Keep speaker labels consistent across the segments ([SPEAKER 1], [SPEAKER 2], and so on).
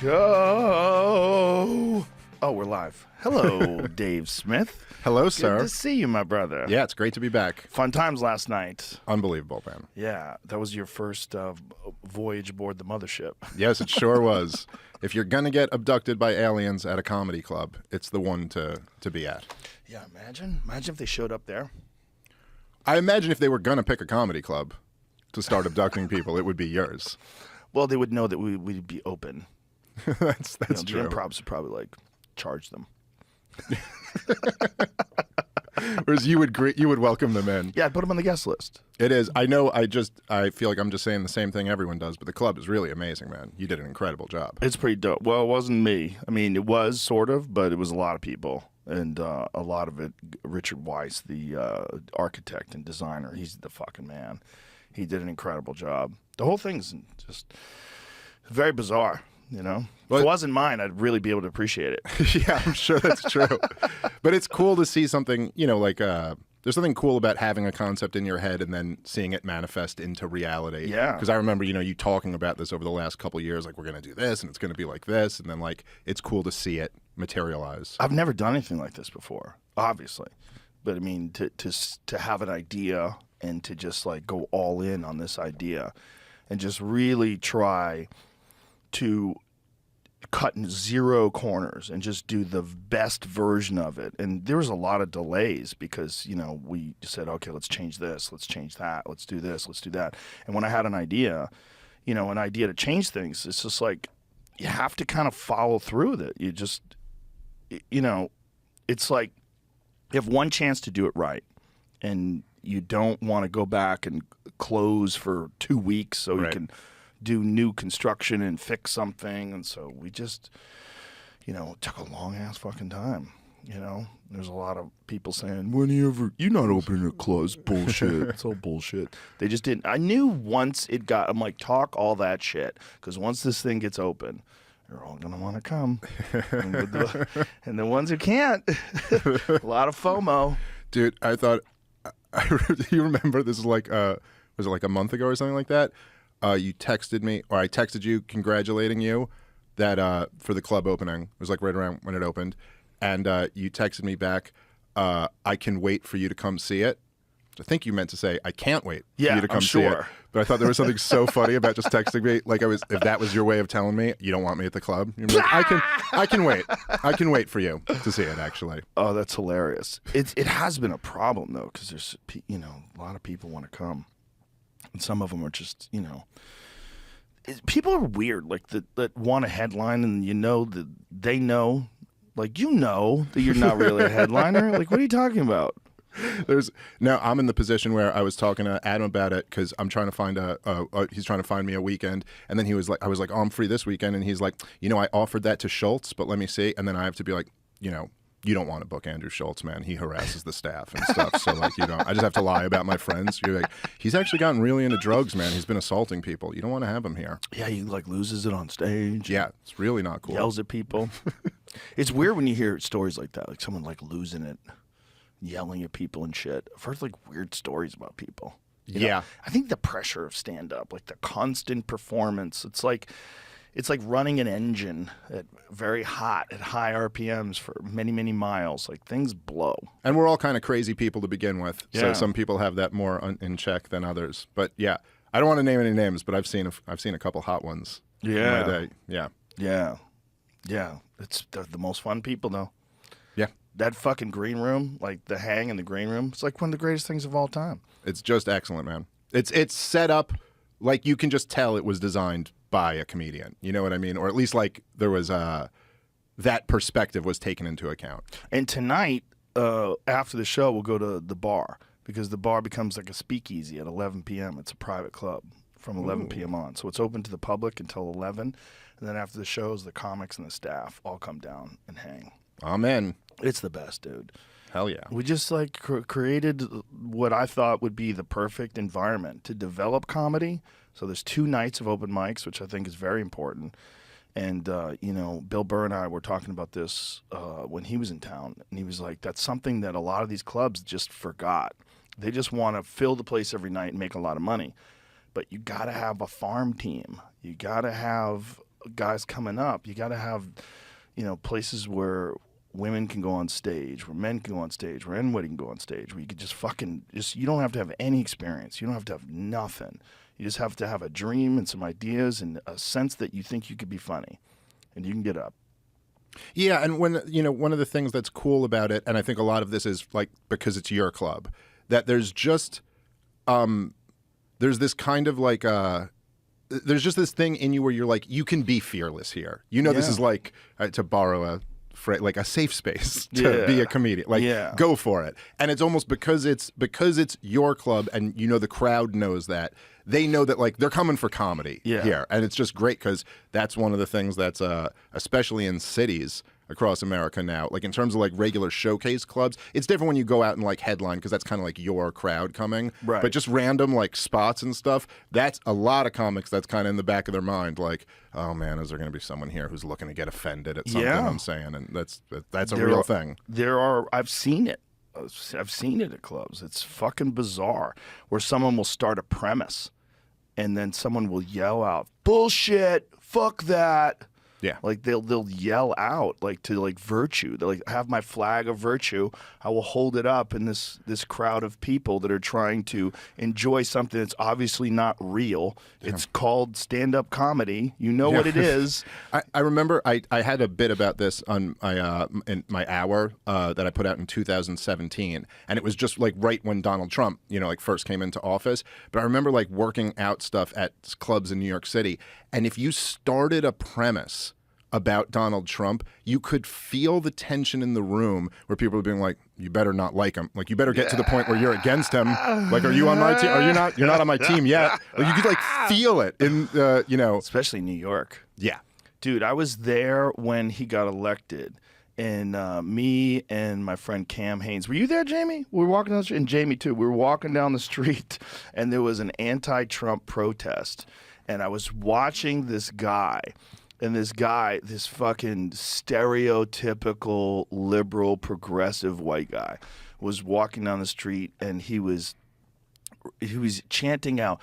[SPEAKER 1] Oh, we're live. Hello, Dave Smith.
[SPEAKER 2] Hello, sir.
[SPEAKER 1] Good to see you, my brother.
[SPEAKER 2] Yeah, it's great to be back.
[SPEAKER 1] Fun times last night.
[SPEAKER 2] Unbelievable, man.
[SPEAKER 1] Yeah, that was your first voyage aboard the mothership.
[SPEAKER 2] Yes, it sure was. If you're going to get abducted by aliens at a comedy club, it's the one to be at.
[SPEAKER 1] Yeah, imagine if they showed up there.
[SPEAKER 2] I imagine if they were going to pick a comedy club to start abducting people, it would be yours.
[SPEAKER 1] Well, they would know that we'd be open.
[SPEAKER 2] That's true.
[SPEAKER 1] The improvs would probably charge them.
[SPEAKER 2] Whereas you would welcome them in.
[SPEAKER 1] Yeah, I'd put them on the guest list.
[SPEAKER 2] It is. I know. I feel like I'm just saying the same thing everyone does, but the club is really amazing, man. You did an incredible job.
[SPEAKER 1] It's pretty dope. Well, it wasn't me. I mean, it was sort of, but it was a lot of people. And a lot of it, Richard Weiss, the architect and designer, he's the fucking man. He did an incredible job. The whole thing's just very bizarre, you know? If it wasn't mine, I'd really be able to appreciate it.
[SPEAKER 2] Yeah, I'm sure that's true. But it's cool to see something, like there's something cool about having a concept in your head and then seeing it manifest into reality.
[SPEAKER 1] Yeah.
[SPEAKER 2] Because I remember, you talking about this over the last couple of years, like, we're going to do this and it's going to be like this. And then, it's cool to see it materialize.
[SPEAKER 1] I've never done anything like this before, obviously. But, I mean, to have an idea and to just, go all in on this idea and just really try to cut in zero corners and just do the best version of it. And there was a lot of delays because, we said, okay, let's change this, let's change that, let's do this, let's do that. And when I had an idea to change things, it's just you have to kind of follow through with it. You just, it's like you have one chance to do it right. And you don't want to go back and close for 2 weeks so you can do new construction and fix something. And so we just, it took a long ass fucking time. There's a lot of people saying, you're not opening it closed. Bullshit. It's all bullshit. They just didn't. I knew once it got, I'm like, talk all that shit. Because once this thing gets open, they're all going to want to come. And the ones who can't, a lot of FOMO.
[SPEAKER 2] Dude, I thought, you remember this is was it like a month ago or something like that? You texted me, or I texted you congratulating you that for the club opening. It was right around when it opened. And you texted me back, I can wait for you to come see it. I think you meant to say, I can't wait for you to come see it. But I thought there was something so funny about just texting me. If that was your way of telling me you don't want me at the club. You're like, I can wait. I can wait for you to see it, actually.
[SPEAKER 1] Oh, that's hilarious. It has been a problem, though, because there's, a lot of people want to come. And some of them are just, people are weird, that want a headline and that they know, that you're not really a headliner. What are you talking about?
[SPEAKER 2] Now I'm in the position where I was talking to Adam about it because I'm trying to find he's trying to find me a weekend, and then I was like, oh, I'm free this weekend, and he's like, I offered that to Schultz, but let me see, and then I have to be like, you don't want to book Andrew Schultz, man. He harasses the staff and stuff. So I just have to lie about my friends. You're like, he's actually gotten really into drugs, man. He's been assaulting people. You don't want to have him here.
[SPEAKER 1] Yeah, he loses it on stage.
[SPEAKER 2] Yeah, it's really not cool.
[SPEAKER 1] Yells at people. It's weird when you hear stories like that, someone losing it, yelling at people and shit. I've heard weird stories about people. You know? I think the pressure of stand up, the constant performance, it's like running an engine at very hot at high RPMs for many, many miles. Things blow. And
[SPEAKER 2] we're all kind of crazy people to begin with.
[SPEAKER 1] Yeah.
[SPEAKER 2] So some people have that more in check than others. But yeah, I don't want to name any names, but I've seen a couple hot ones.
[SPEAKER 1] Yeah.
[SPEAKER 2] In my day. Yeah.
[SPEAKER 1] Yeah. Yeah. They're the most fun people, though.
[SPEAKER 2] Yeah.
[SPEAKER 1] That fucking green room, the hang in the green room, it's one of the greatest things of all time.
[SPEAKER 2] It's just excellent, man. It's set up you can just tell it was designed by a comedian. You know what I mean? Or at least there was that perspective was taken into account.
[SPEAKER 1] And tonight, after the show, we'll go to the bar because the bar becomes a speakeasy at 11 p.m. It's a private club from 11 p.m. on. So it's open to the public until 11. And then after the shows, the comics and the staff all come down and hang.
[SPEAKER 2] Amen.
[SPEAKER 1] It's the best, dude.
[SPEAKER 2] Hell yeah.
[SPEAKER 1] We just created what I thought would be the perfect environment to develop comedy. So there's 2 nights of open mics, which I think is very important. And, Bill Burr and I were talking about this when he was in town. And he was like, that's something that a lot of these clubs just forgot. They just want to fill the place every night and make a lot of money. But you got to have a farm team. You got to have guys coming up, you got to have, places where women can go on stage, where men can go on stage, where anybody can go on stage, where you could you don't have to have any experience. You don't have to have nothing. You just have to have a dream and some ideas and a sense that you think you could be funny, and you can get up.
[SPEAKER 2] Yeah, and one of the things that's cool about it, and I think a lot of this is like because it's your club, that there's just there's this kind of like there's just this thing in you where you're like, you can be fearless here. This is like to borrow a like a safe space to be a comedian. Like, go for it. And it's almost because it's your club, and the crowd knows that. They know that like they're coming for comedy here, and it's just great because that's one of the things that's especially in cities across America now. Like in terms of like regular showcase clubs, it's different when you go out and like headline because that's kind of like your crowd coming.
[SPEAKER 1] Right.
[SPEAKER 2] But just random like spots and stuff, that's a lot of comics that's kind of in the back of their mind. Like, oh man, is there going to be someone here who's looking to get offended at something I'm saying? And that's a real thing.
[SPEAKER 1] I've seen it. I've seen it at clubs. It's fucking bizarre where someone will start a premise and then someone will yell out, "Bullshit, fuck that."
[SPEAKER 2] Yeah.
[SPEAKER 1] Like they'll yell out like to like virtue. They're like, "I have my flag of virtue. I will hold it up in this crowd of people that are trying to enjoy something that's obviously not real." It's called stand-up comedy. You know what it is.
[SPEAKER 2] I remember I had a bit about this on in my hour that I put out in 2017, and it was just like right when Donald Trump, like first came into office. But I remember like working out stuff at clubs in New York City, and if you started a premise about Donald Trump, you could feel the tension in the room where people are being like, "You better not like him. Like, you better get to the point where you're against him. Like, are you on my team? Are you not? You're not on my team yet." Like, you could like feel it in,
[SPEAKER 1] especially New York.
[SPEAKER 2] Yeah,
[SPEAKER 1] dude, I was there when he got elected, and me and my friend Cam Haynes. Were you there, Jamie? We were walking down the street, and Jamie too. We were walking down the street, and there was an anti-Trump protest, and I was watching this guy. And this fucking stereotypical liberal progressive white guy was walking down the street, and he was chanting out,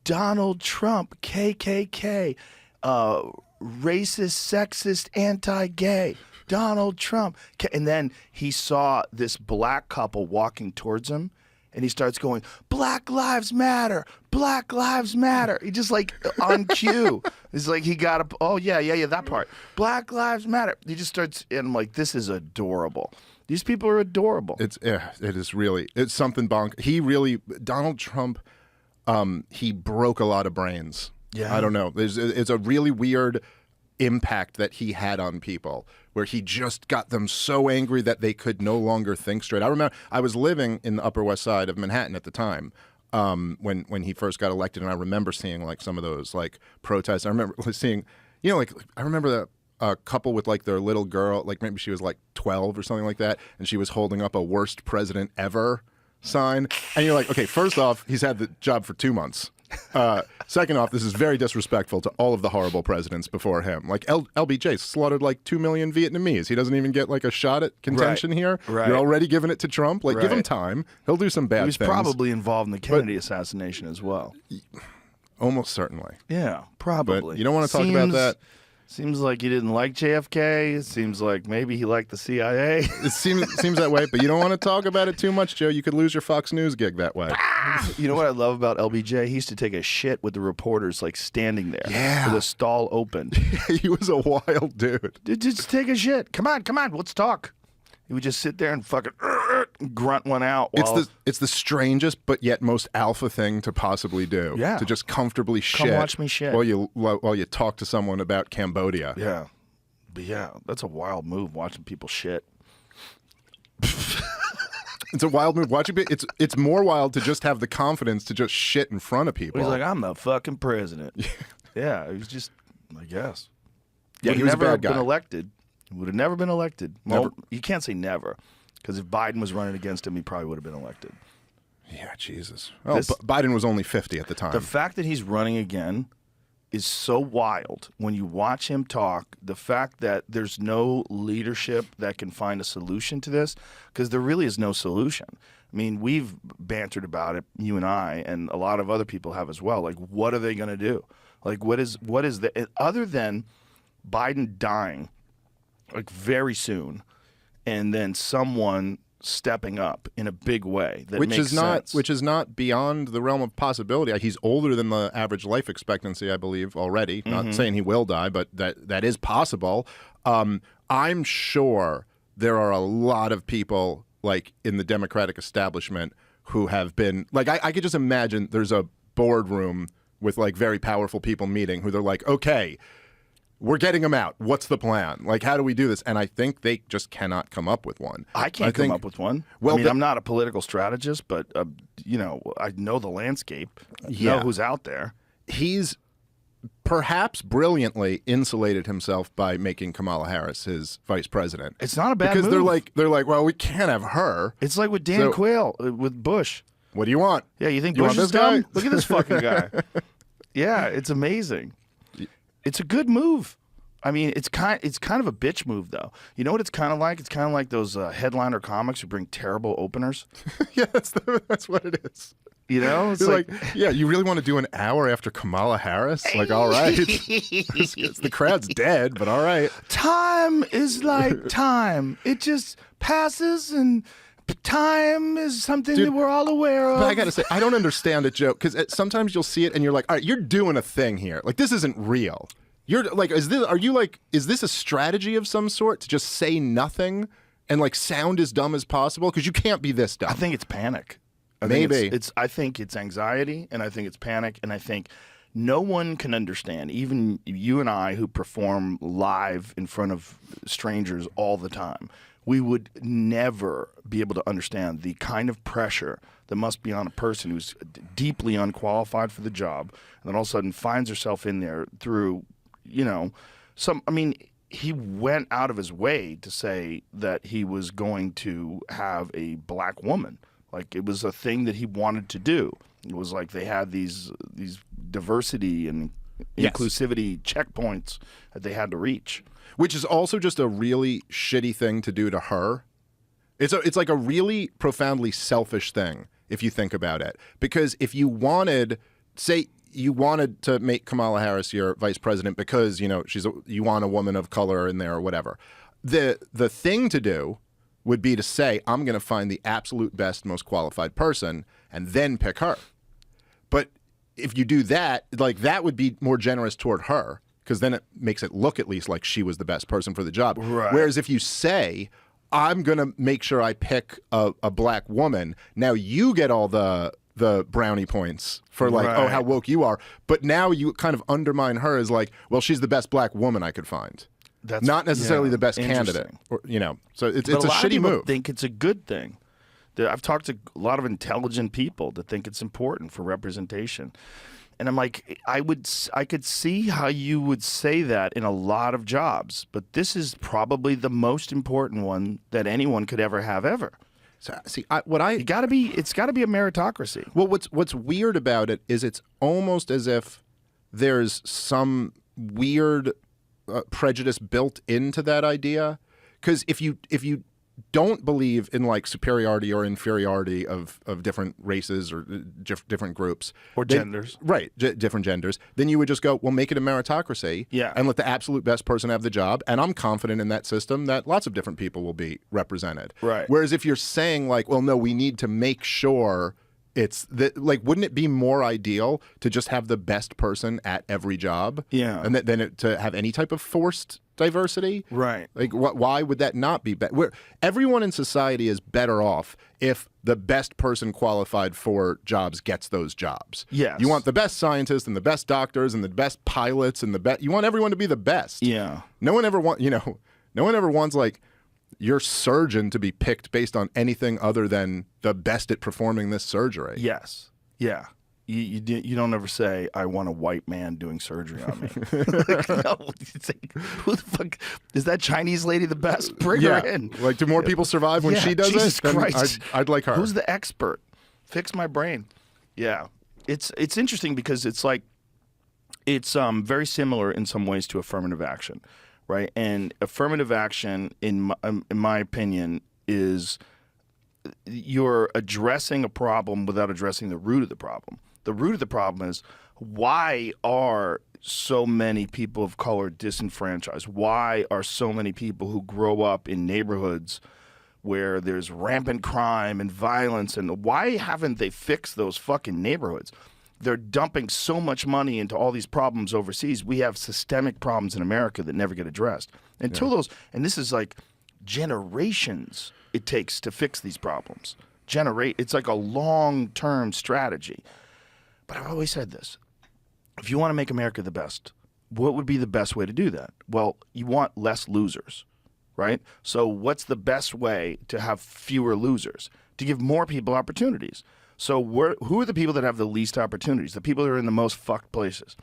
[SPEAKER 1] "Donald Trump, KKK, racist, sexist, anti-gay, Donald Trump." And then he saw this black couple walking towards him, and he starts going, "Black Lives Matter, Black Lives Matter." He just like on cue. It's like he got a, oh yeah, that part. Black Lives Matter. He just starts, and I'm like, this is adorable. These people are adorable.
[SPEAKER 2] It is really, it's something Donald Trump, he broke a lot of brains. Yeah. I don't know. It's a really weird impact that he had on people, where he just got them so angry that they could no longer think straight. I remember I was living in the Upper West Side of Manhattan at the time when he first got elected, and I remember seeing like some of those like protests. I remember seeing, I remember a couple with like their little girl, like maybe she was like 12 or something like that, and she was holding up a "worst president ever" sign, and you're like, okay, first off, he's had the job for 2 months. Second off, this is very disrespectful to all of the horrible presidents before him. Like LBJ slaughtered like 2 million Vietnamese. He doesn't even get like a shot at contention here.
[SPEAKER 1] Right.
[SPEAKER 2] You're already giving it to Trump. Like, give him time. He'll do some bad things.
[SPEAKER 1] He was probably involved in the Kennedy assassination as well.
[SPEAKER 2] Almost certainly.
[SPEAKER 1] Yeah, probably.
[SPEAKER 2] But you don't want to talk about that.
[SPEAKER 1] Seems like he didn't like JFK. It seems like maybe he liked the CIA.
[SPEAKER 2] It seems that way, but you don't want to talk about it too much, Joe. You could lose your Fox News gig that way.
[SPEAKER 1] You know what I love about LBJ? He used to take a shit with the reporters, like standing there with the stall open.
[SPEAKER 2] He was a wild dude.
[SPEAKER 1] Just take a shit. Come on, let's talk. He would just sit there and fucking grunt one out.
[SPEAKER 2] It's the strangest but yet most alpha thing to possibly do.
[SPEAKER 1] Yeah.
[SPEAKER 2] To just comfortably shit.
[SPEAKER 1] Come watch me shit.
[SPEAKER 2] While you talk to someone about Cambodia.
[SPEAKER 1] Yeah. But yeah, that's a wild move, watching people shit.
[SPEAKER 2] It's a wild move. It's more wild to just have the confidence to just shit in front of people.
[SPEAKER 1] He's like, "I'm the fucking president." Yeah, he was just, I guess.
[SPEAKER 2] Yeah, he was a bad guy.
[SPEAKER 1] Been elected. Would have never been elected. Well, you can't say never, because if Biden was running against him, he probably would have been elected.
[SPEAKER 2] Yeah, Jesus. Well, Biden was only 50 at the time.
[SPEAKER 1] The fact that he's running again is so wild when you watch him talk. The fact that there's no leadership that can find a solution to this, because there really is no solution. I mean, we've bantered about it, you and I, and a lot of other people have as well. Like, what are they going to do? Like, what is the other than Biden dying, like very soon, and then someone stepping up in a big way that makes sense.
[SPEAKER 2] Which is not beyond the realm of possibility. He's older than the average life expectancy, I believe, already. Not saying he will die, but that is possible. I'm sure there are a lot of people like in the Democratic establishment who have been like, I could just imagine there's a boardroom with like very powerful people meeting who they're like, okay, we're getting him out. What's the plan? Like, how do we do this? And I think they just cannot come up with one.
[SPEAKER 1] I can't come up with one. Well, I mean, I'm not a political strategist, but, you know, I know the landscape. I know who's out there.
[SPEAKER 2] He's perhaps brilliantly insulated himself by making Kamala Harris his vice president.
[SPEAKER 1] It's not a bad
[SPEAKER 2] because
[SPEAKER 1] move.
[SPEAKER 2] they're like, well, we can't have her.
[SPEAKER 1] It's like with Dan Quayle, with Bush.
[SPEAKER 2] What do you want?
[SPEAKER 1] Yeah, you think Bush is dumb? Look at this fucking guy. Yeah, it's amazing. It's a good move. I mean, it's kind of a bitch move, though. You know what it's kind of like? It's kind of like those headliner comics who bring terrible openers.
[SPEAKER 2] Yeah, that's what it is.
[SPEAKER 1] You know, it's
[SPEAKER 2] like, yeah, you really want to do an hour after Kamala Harris? Like, all right, the crowd's dead, but all right.
[SPEAKER 1] Time is like time; it just passes, and time is something that we're all aware of.
[SPEAKER 2] But I gotta say, I don't understand it, Joe, because sometimes you'll see it and you're like, all right, you're doing a thing here. Like, this isn't real. You're like, is this a strategy of some sort to just say nothing and like sound as dumb as possible? Because you can't be this dumb.
[SPEAKER 1] I think it's panic. I think it's anxiety, and I think it's panic, and I think no one can understand, even you and I who perform live in front of strangers all the time. We would never be able to understand the kind of pressure that must be on a person who's deeply unqualified for the job, and then all of a sudden finds herself in there through, you know, he went out of his way to say that he was going to have a black woman. Like, it was a thing that he wanted to do. It was like they had these diversity and inclusivity checkpoints that they had to reach.
[SPEAKER 2] Which is also just a really shitty thing to do to her. It's like a really profoundly selfish thing if you think about it. Because if you wanted, say, you wanted to make Kamala Harris your vice president because, you know, you want a woman of color in there or whatever. The thing to do would be to say, I'm going to find the absolute best, most qualified person and then pick her. But if you do that, like, that would be more generous toward her, because then it makes it look at least like she was the best person for the job.
[SPEAKER 1] Right.
[SPEAKER 2] Whereas if you say, I'm going to make sure I pick a black woman, now you get all the brownie points for like, oh, how woke you are. But now you kind of undermine her as like, well, she's the best black woman I could find. That's not necessarily the best candidate. Or, you know, so it's a shitty move.
[SPEAKER 1] I think it's a good thing. I've talked to a lot of intelligent people that think it's important for representation. And I'm like, I could see how you would say that in a lot of jobs, but this is probably the most important one that anyone could ever have ever.
[SPEAKER 2] So, see, it's
[SPEAKER 1] got to be a meritocracy.
[SPEAKER 2] Well, what's weird about it is it's almost as if there's some weird prejudice built into that idea. Because if you don't believe in like superiority or inferiority of different races or different groups
[SPEAKER 1] or genders,
[SPEAKER 2] right? Different genders, then you would just go, well, make it a meritocracy, and let the absolute best person have the job. And I'm confident in that system that lots of different people will be represented.
[SPEAKER 1] Right.
[SPEAKER 2] Whereas if you're saying like, well, no, we need to make sure it's that, like, wouldn't it be more ideal to just have the best person at every job?
[SPEAKER 1] Yeah.
[SPEAKER 2] And then to have any type of forced diversity?
[SPEAKER 1] Right.
[SPEAKER 2] Like, why would that not be better? Everyone in society is better off if the best person qualified for jobs gets those jobs.
[SPEAKER 1] Yes.
[SPEAKER 2] You want the best scientists and the best doctors and the best pilots and you want everyone to be the best.
[SPEAKER 1] Yeah.
[SPEAKER 2] No one ever wants like your surgeon to be picked based on anything other than the best at performing this surgery.
[SPEAKER 1] Yes. Yeah. You don't ever say, I want a white man doing surgery on me. Like, no. It's like, who the fuck is that Chinese lady the best? Bring her in.
[SPEAKER 2] Like, do more people survive when she does
[SPEAKER 1] Jesus
[SPEAKER 2] it? Then
[SPEAKER 1] Christ.
[SPEAKER 2] I'd like her.
[SPEAKER 1] Who's the expert? Fix my brain. Yeah. It's interesting because it's like it's very similar in some ways to affirmative action, right? And affirmative action, in my opinion, is you're addressing a problem without addressing the root of the problem. the root of the problem is, why are so many people of color disenfranchised? Why are so many people who grow up in neighborhoods where there's rampant crime and violence, and why haven't they fixed those fucking neighborhoods? They're dumping so much money into all these problems overseas. We have systemic problems in America that never get addressed. Until those, and this is like generations it takes to fix these problems. It's like a long-term strategy. But I've always said this. If you want to make America the best, what would be the best way to do that? Well, you want less losers, right? So what's the best way to have fewer losers? To give more people opportunities. So who are the people that have the least opportunities? The people that are in the most fucked places.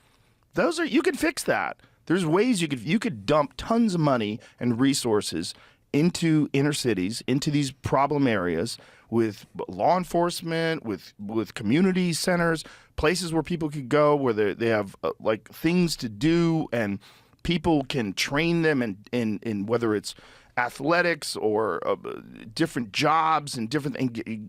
[SPEAKER 1] You can fix that. There's ways you could dump tons of money and resources into inner cities, into these problem areas, with law enforcement, with community centers, places where people could go, where they have like things to do, and people can train them in whether it's athletics or different jobs and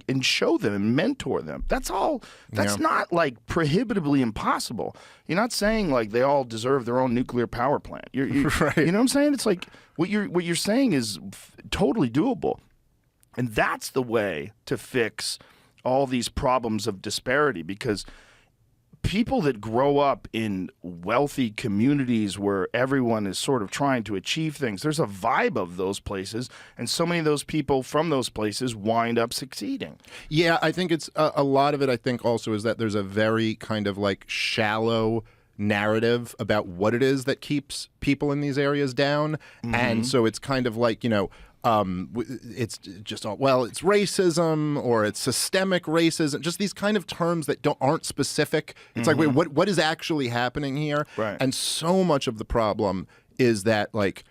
[SPEAKER 1] and show them and mentor them. That's all. That's not like prohibitively impossible. You're not saying like they all deserve their own nuclear power plant.
[SPEAKER 2] Right.
[SPEAKER 1] You know what I'm saying? It's like what you're saying is totally doable, and that's the way to fix all these problems of disparity, because people that grow up in wealthy communities where everyone is sort of trying to achieve things, there's a vibe of those places, and so many of those people from those places wind up succeeding.
[SPEAKER 2] Yeah, I think it's a lot of it, I think also is that there's a very kind of like shallow narrative about what it is that keeps people in these areas down. And so it's kind of like, it's just it's racism, or it's systemic racism, just these kind of terms that aren't specific. It's like, wait, what is actually happening here?
[SPEAKER 1] Right.
[SPEAKER 2] And so much of the problem is that like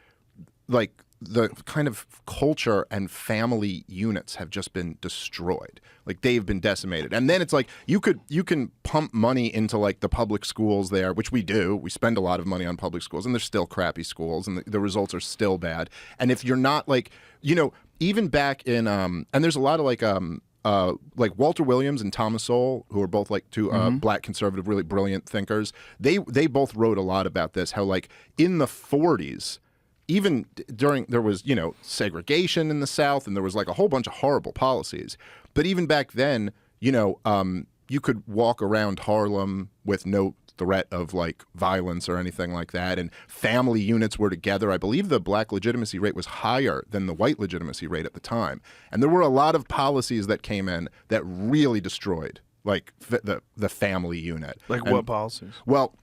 [SPEAKER 2] the kind of culture and family units have just been destroyed. Like they've been decimated. And then it's like you can pump money into like the public schools there, which we do. We spend a lot of money on public schools, and they're still crappy schools, and the results are still bad. And if you're not like, even back in and there's a lot of like Walter Williams and Thomas Sowell, who are both like two black conservative, really brilliant thinkers. They both wrote a lot about this, how like in the 40s, even there was, segregation in the South, and there was like a whole bunch of horrible policies. But even back then, you could walk around Harlem with no threat of like violence or anything like that. And family units were together. I believe the black legitimacy rate was higher than the white legitimacy rate at the time. And there were a lot of policies that came in that really destroyed like the family unit.
[SPEAKER 1] Like what policies?
[SPEAKER 2] Well,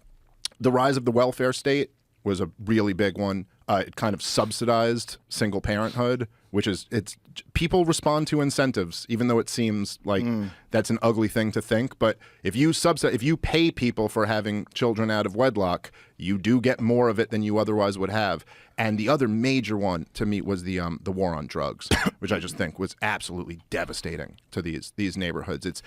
[SPEAKER 2] the rise of the welfare state was a really big one. It kind of subsidized single parenthood, which is people respond to incentives, even though it seems like that's an ugly thing to think. But if you pay people for having children out of wedlock, you do get more of it than you otherwise would have. And the other major one to me was the war on drugs, which I just think was absolutely devastating to these neighborhoods. It's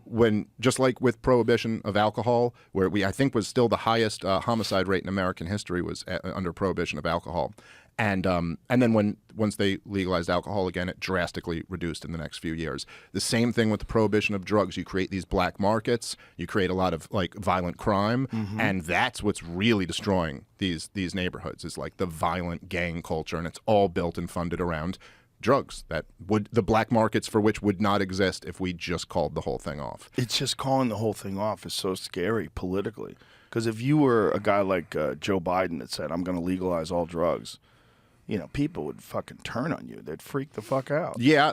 [SPEAKER 2] when just like with prohibition of alcohol, where I think was still the highest homicide rate in American history was under prohibition of alcohol. And then once they legalized alcohol again, it drastically reduced in the next few years. The same thing with the prohibition of drugs. You create these black markets, you create a lot of like violent crime, and that's what's really destroying these neighborhoods, is like the violent gang culture, and it's all built and funded around drugs the black markets for which would not exist if we just called the whole thing off.
[SPEAKER 1] It's just calling the whole thing off is so scary politically. Because if you were a guy like Joe Biden that said, I'm going to legalize all drugs, people would fucking turn on you. They'd freak the fuck out.
[SPEAKER 2] Yeah,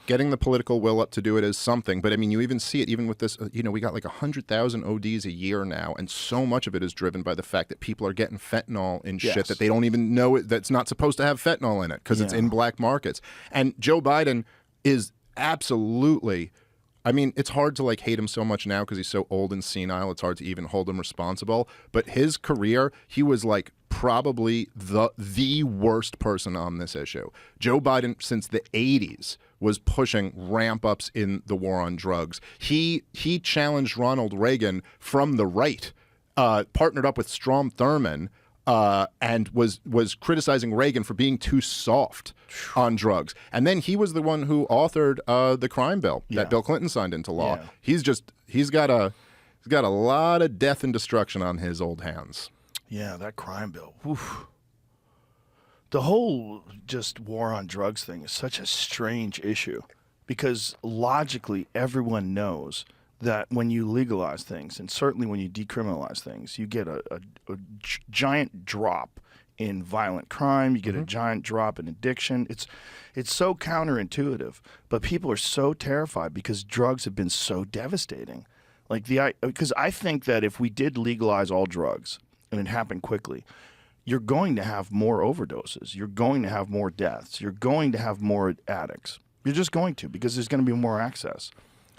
[SPEAKER 2] getting the political will up to do it is something. But I mean, you even see it even with this, we got like 100,000 ODs a year now. And so much of it is driven by the fact that people are getting fentanyl in shit that they don't even know that's not supposed to have fentanyl in it because it's in black markets. And Joe Biden is absolutely... I mean, it's hard to like hate him so much now because he's so old and senile. It's hard to even hold him responsible. But his career, he was like probably the worst person on this issue. Joe Biden, since the 80s, was pushing ramp ups in the war on drugs. He challenged Ronald Reagan from the right, partnered up with Strom Thurmond and was criticizing Reagan for being too soft on drugs. And then he was the one who authored the crime bill that Bill Clinton signed into law. Yeah. He's got a lot of death and destruction on his old hands.
[SPEAKER 1] Yeah, that crime bill. Oof. The whole just war on drugs thing is such a strange issue because logically everyone knows that when you legalize things, and certainly when you decriminalize things, you get a giant drop in violent crime. You get a giant drop in addiction. It's so counterintuitive, but people are so terrified because drugs have been so devastating. Because I think that if we did legalize all drugs and it happened quickly, you're going to have more overdoses. You're going to have more deaths. You're going to have more addicts. You're just going to, because there's going to be more access.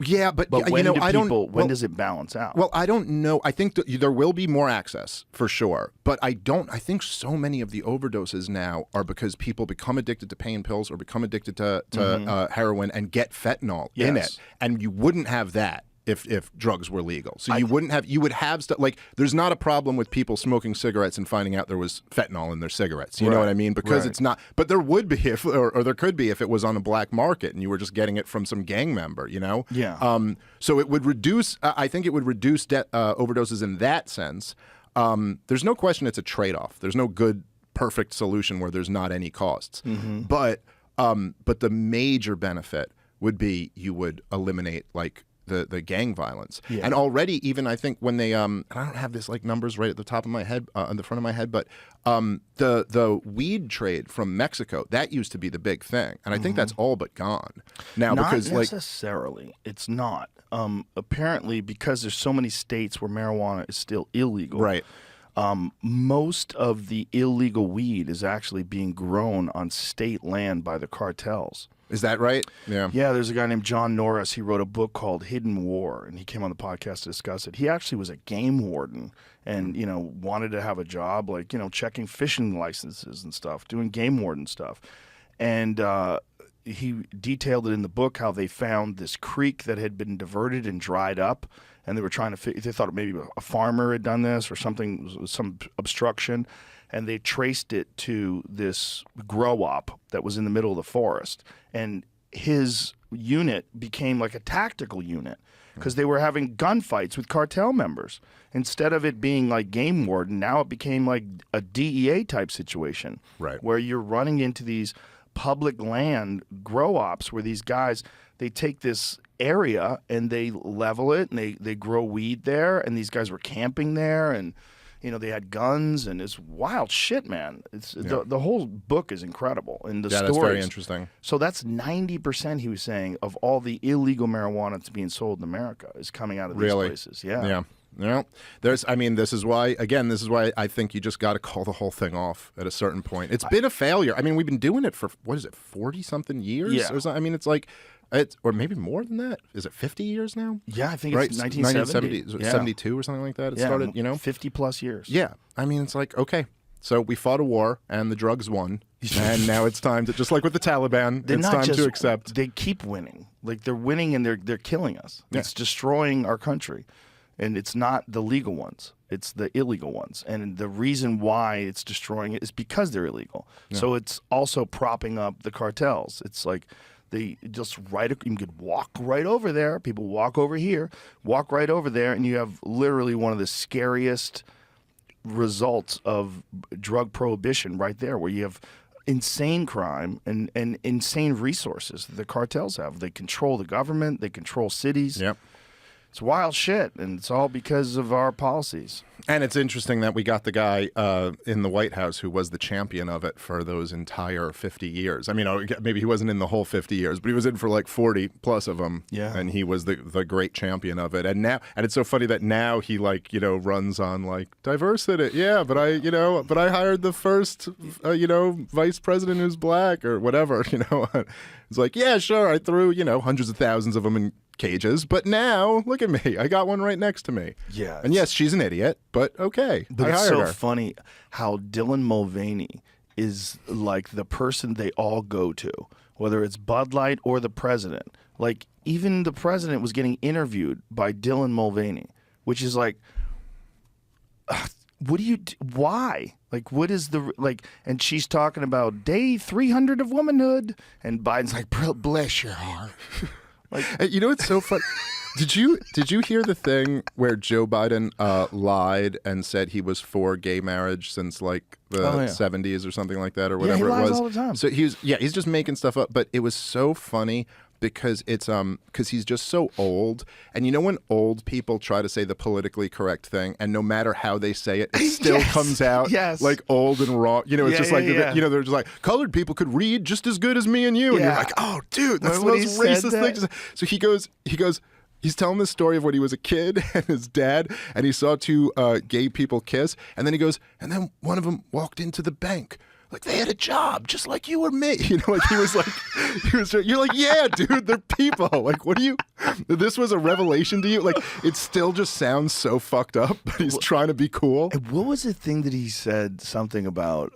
[SPEAKER 2] Yeah, but
[SPEAKER 1] when does it balance out?
[SPEAKER 2] Well, I don't know. I think there will be more access for sure, but I think so many of the overdoses now are because people become addicted to pain pills or become addicted to heroin and get fentanyl in it, and you wouldn't have that if drugs were legal. So you would have stuff like, there's not a problem with people smoking cigarettes and finding out there was fentanyl in their cigarettes. You know what I mean? Because it's not, but there would be or there could be if it was on a black market and you were just getting it from some gang member, you know?
[SPEAKER 1] Yeah.
[SPEAKER 2] So it would reduce, I think it would reduce overdoses in that sense. There's no question it's a trade-off. There's no good, perfect solution where there's not any costs. But the major benefit would be you would eliminate like the gang violence. And already, even I think when they and I don't have this like numbers right at the top of my head, on the front of my head, but the weed trade from Mexico, that used to be the big thing, and I think that's all but gone now.
[SPEAKER 1] Not
[SPEAKER 2] because
[SPEAKER 1] necessarily, it's not. Apparently, because there's so many states where marijuana is still illegal.
[SPEAKER 2] Right.
[SPEAKER 1] Most of the illegal weed is actually being grown on state land by the cartels.
[SPEAKER 2] Is that right? Yeah.
[SPEAKER 1] Yeah, there's a guy named John Norris. He wrote a book called Hidden War, and he came on the podcast to discuss it. He actually was a game warden and, wanted to have a job like, checking fishing licenses and stuff, doing game warden stuff. And he detailed it in the book how they found this creek that had been diverted and dried up, and they were trying to they thought maybe a farmer had done this or something, some obstruction. And they traced it to this grow-op that was in the middle of the forest. And his unit became like a tactical unit because they were having gunfights with cartel members. Instead of it being like game warden, now it became like a DEA type situation.
[SPEAKER 2] Right.
[SPEAKER 1] Where you're running into these public land grow-ops where these guys, they take this area and they level it and they grow weed there, and these guys were camping there, and they had guns, and it's wild shit, man. It's the whole book is incredible, and the stories.
[SPEAKER 2] That's very interesting.
[SPEAKER 1] So that's 90%, he was saying, of all the illegal marijuana that's being sold in America is coming out of these places. Yeah.
[SPEAKER 2] Yeah. This is why I think you just got to call the whole thing off at a certain point. It's been a failure. I mean, we've been doing it for 40-something years.
[SPEAKER 1] Yeah.
[SPEAKER 2] Or something. I mean, it's like, or maybe more than that. Is it 50 years now?
[SPEAKER 1] Yeah, I think it's 1970.
[SPEAKER 2] 72 or something like that. It started,
[SPEAKER 1] 50 plus years.
[SPEAKER 2] Yeah. I mean, it's like, okay, so we fought a war and the drugs won. And now it's time to, just like with the Taliban, it's time to accept.
[SPEAKER 1] They keep winning. Like, they're winning and they're killing us. Yeah. It's destroying our country. And it's not the legal ones. It's the illegal ones. And the reason why it's destroying it is because they're illegal. Yeah. So it's also propping up the cartels. It's like they just you could walk right over there. People walk over here, walk right over there, and you have literally one of the scariest results of drug prohibition right there, where you have insane crime and insane resources that the cartels have. They control the government. They control cities.
[SPEAKER 2] Yep.
[SPEAKER 1] It's wild shit, and it's all because of our policies.
[SPEAKER 2] And it's interesting that we got the guy in the White House who was the champion of it for those entire 50 years. I mean, maybe he wasn't in the whole 50 years, but he was in for like 40 plus of them.
[SPEAKER 1] Yeah.
[SPEAKER 2] And he was the great champion of it. And it's so funny that now he runs on like diversity. Yeah, but I hired the first vice president who's black or whatever. It's like, yeah, sure, I threw hundreds of thousands of them in cages, but now look at me, I got one right next to me.
[SPEAKER 1] Yeah.
[SPEAKER 2] And yes, she's an idiot, but okay.
[SPEAKER 1] But
[SPEAKER 2] I
[SPEAKER 1] it's
[SPEAKER 2] hired
[SPEAKER 1] so
[SPEAKER 2] her.
[SPEAKER 1] funny how Dylan Mulvaney is like the person they all go to, whether it's Bud Light or the president. Like, even the president was getting interviewed by Dylan Mulvaney, which is like, what do you why? Like, what is the like? And she's talking about day 300 of womanhood, and Biden's like, bless your heart.
[SPEAKER 2] Like, you know, it's so fun. Did you hear the thing where Joe Biden lied and said he was for gay marriage since like the 70s or something like that, or whatever
[SPEAKER 1] he lies
[SPEAKER 2] it was?
[SPEAKER 1] all the time.
[SPEAKER 2] So he's just making stuff up. But it was so funny because because he's just so old, and you know when old people try to say the politically correct thing, and no matter how they say it, it still comes out like old and wrong. You know, it's just like you know, they're just like, colored people could read just as good as me and you, and you're like, oh, dude, that's the most racist thing to say. So he goes. He's telling the story of when he was a kid and his dad, and he saw two gay people kiss, and then he goes, and then one of them walked into the bank. Like, they had a job just like you or me. You know, like he was you're like, yeah, dude, they're people. Like, what do you, this was a revelation to you? Like, it still just sounds so fucked up, but he's trying to be cool.
[SPEAKER 1] And what was the thing that he said something about,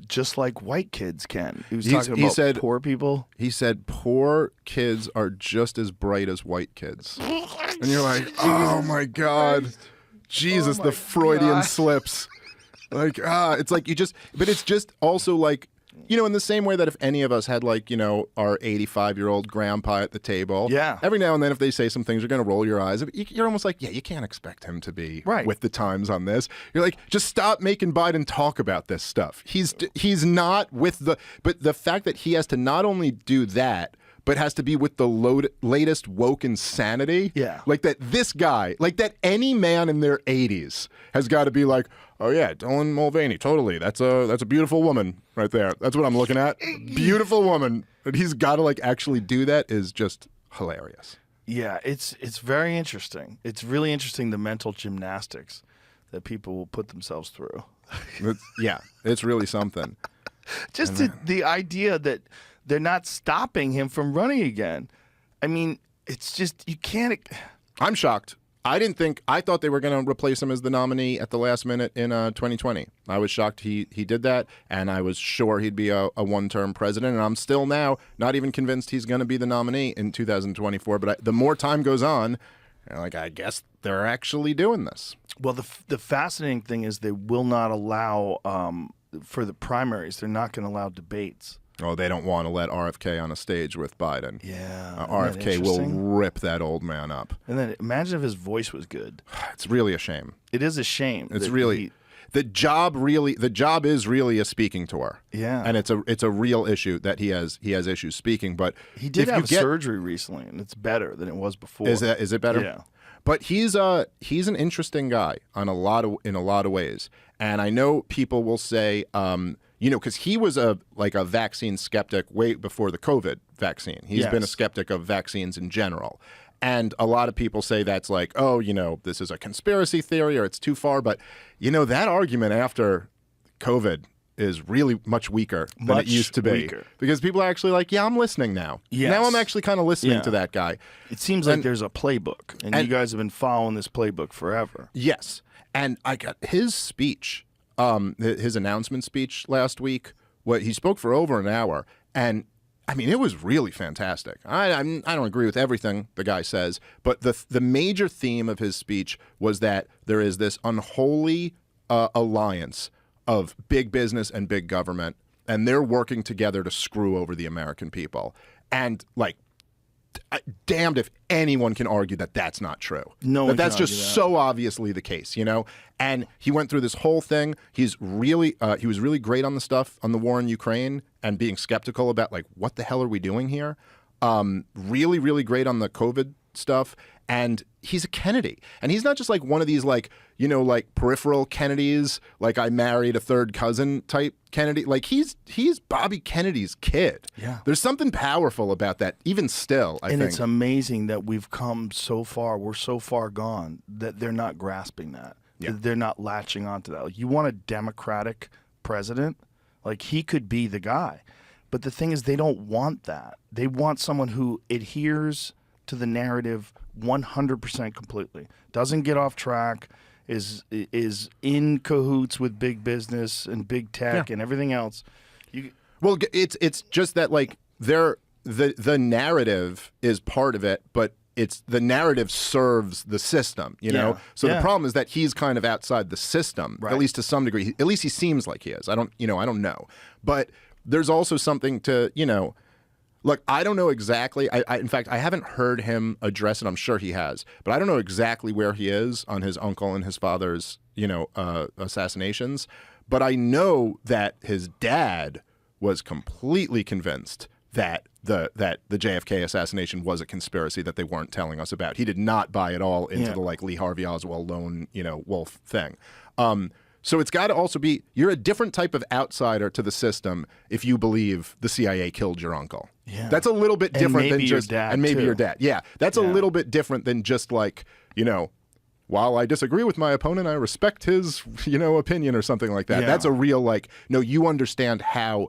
[SPEAKER 1] just like white kids can? He was talking about poor people.
[SPEAKER 2] He said, poor kids are just as bright as white kids. And you're like, oh my God. Jesus, the Freudian slips. Like, it's like but it's just also like, you know, in the same way that if any of us had like, you know, our 85-year-old grandpa at the table, every now and then if they say some things, you're going to roll your eyes. You're almost like, yeah, you can't expect him to be with the times on this. You're like, just stop making Biden talk about this stuff. He's not with but the fact that he has to not only do that, but has to be with the latest woke insanity. Yeah. Like that this guy, like that any man in their 80s has got to be like, oh yeah, Dylan Mulvaney, totally. That's a beautiful woman right there. That's what I'm looking at. Beautiful woman. But he's got to like actually do that is just hilarious.
[SPEAKER 1] Yeah, it's very interesting. It's really interesting, the mental gymnastics that people will put themselves through.
[SPEAKER 2] It's really something.
[SPEAKER 1] Just the idea that they're not stopping him from running again. I mean, it's just, you can't.
[SPEAKER 2] I'm shocked. I thought they were going to replace him as the nominee at the last minute in 2020. I was shocked he did that, and I was sure he'd be a one-term president, and I'm still now not even convinced he's going to be the nominee in 2024. But the more time goes on, like, I guess they're actually doing this.
[SPEAKER 1] Well, the fascinating thing is they will not allow, for the primaries, they're not going to allow debates.
[SPEAKER 2] Oh, they don't want to let RFK on a stage with Biden.
[SPEAKER 1] Yeah.
[SPEAKER 2] RFK will rip that old man up.
[SPEAKER 1] And then imagine if his voice was good.
[SPEAKER 2] It's really a shame.
[SPEAKER 1] It is a shame.
[SPEAKER 2] It's really the job is really a speaking tour.
[SPEAKER 1] Yeah.
[SPEAKER 2] And it's a real issue that he has issues speaking, but
[SPEAKER 1] he did have surgery recently, and it's better than it was before.
[SPEAKER 2] Is it better?
[SPEAKER 1] Yeah.
[SPEAKER 2] But he's an interesting guy in a lot of ways. And I know people will say you know, because he was a vaccine skeptic way before the COVID vaccine. He's been a skeptic of vaccines in general. And a lot of people say that's like, oh, you know, this is a conspiracy theory or it's too far. But, you know, that argument after COVID is really much weaker than it used to be. Because people are actually like, yeah, I'm listening now. Yes. Now I'm actually kind of listening to that guy.
[SPEAKER 1] It seems like there's a playbook, and you guys have been following this playbook forever.
[SPEAKER 2] Yes. And I got his speech. His announcement speech last week, he spoke for over an hour, and I mean, it was really fantastic. I don't agree with everything the guy says, but the major theme of his speech was that there is this unholy alliance of big business and big government, and they're working together to screw over the American people. And like, damned if anyone can argue that that's not true. No, that's just so obviously the case, you know. And he went through this whole thing. He was really great on the stuff on the war in Ukraine and being skeptical about like what the hell are we doing here. Really, really great on the COVID stuff. And he's a Kennedy, and he's not just like one of these like, you know, like peripheral Kennedys, like I married a third cousin type Kennedy. Like he's Bobby Kennedy's kid. Yeah, there's something powerful about that. Even still, I think.
[SPEAKER 1] And it's amazing that we've come so far. We're so far gone that they're not grasping that. Yeah. They're not latching onto that. Like, you want a Democratic president, like he could be the guy, but the thing is, they don't want that. They want someone who adheres to the narrative 100% completely, doesn't get off track, is in cahoots with big business and big tech and everything else.
[SPEAKER 2] It's just that like the narrative is part of it, but it's the narrative serves the system, you know? So the problem is that he's kind of outside the system, at least to some degree. At least he seems like he is. I don't know. But there's also something to, look, I don't know exactly. In fact, I haven't heard him address it. I'm sure he has, but I don't know exactly where he is on his uncle and his father's, assassinations. But I know that his dad was completely convinced that the JFK assassination was a conspiracy that they weren't telling us about. He did not buy at all into the Lee Harvey Oswald lone, wolf thing. So it's got to also be, you're a different type of outsider to the system if you believe the CIA killed your uncle. Yeah. That's a little bit different than just, and maybe your dad. Yeah, that's a little bit different than just like, while I disagree with my opponent, I respect his, opinion or something like that. Yeah. That's a real no, you understand how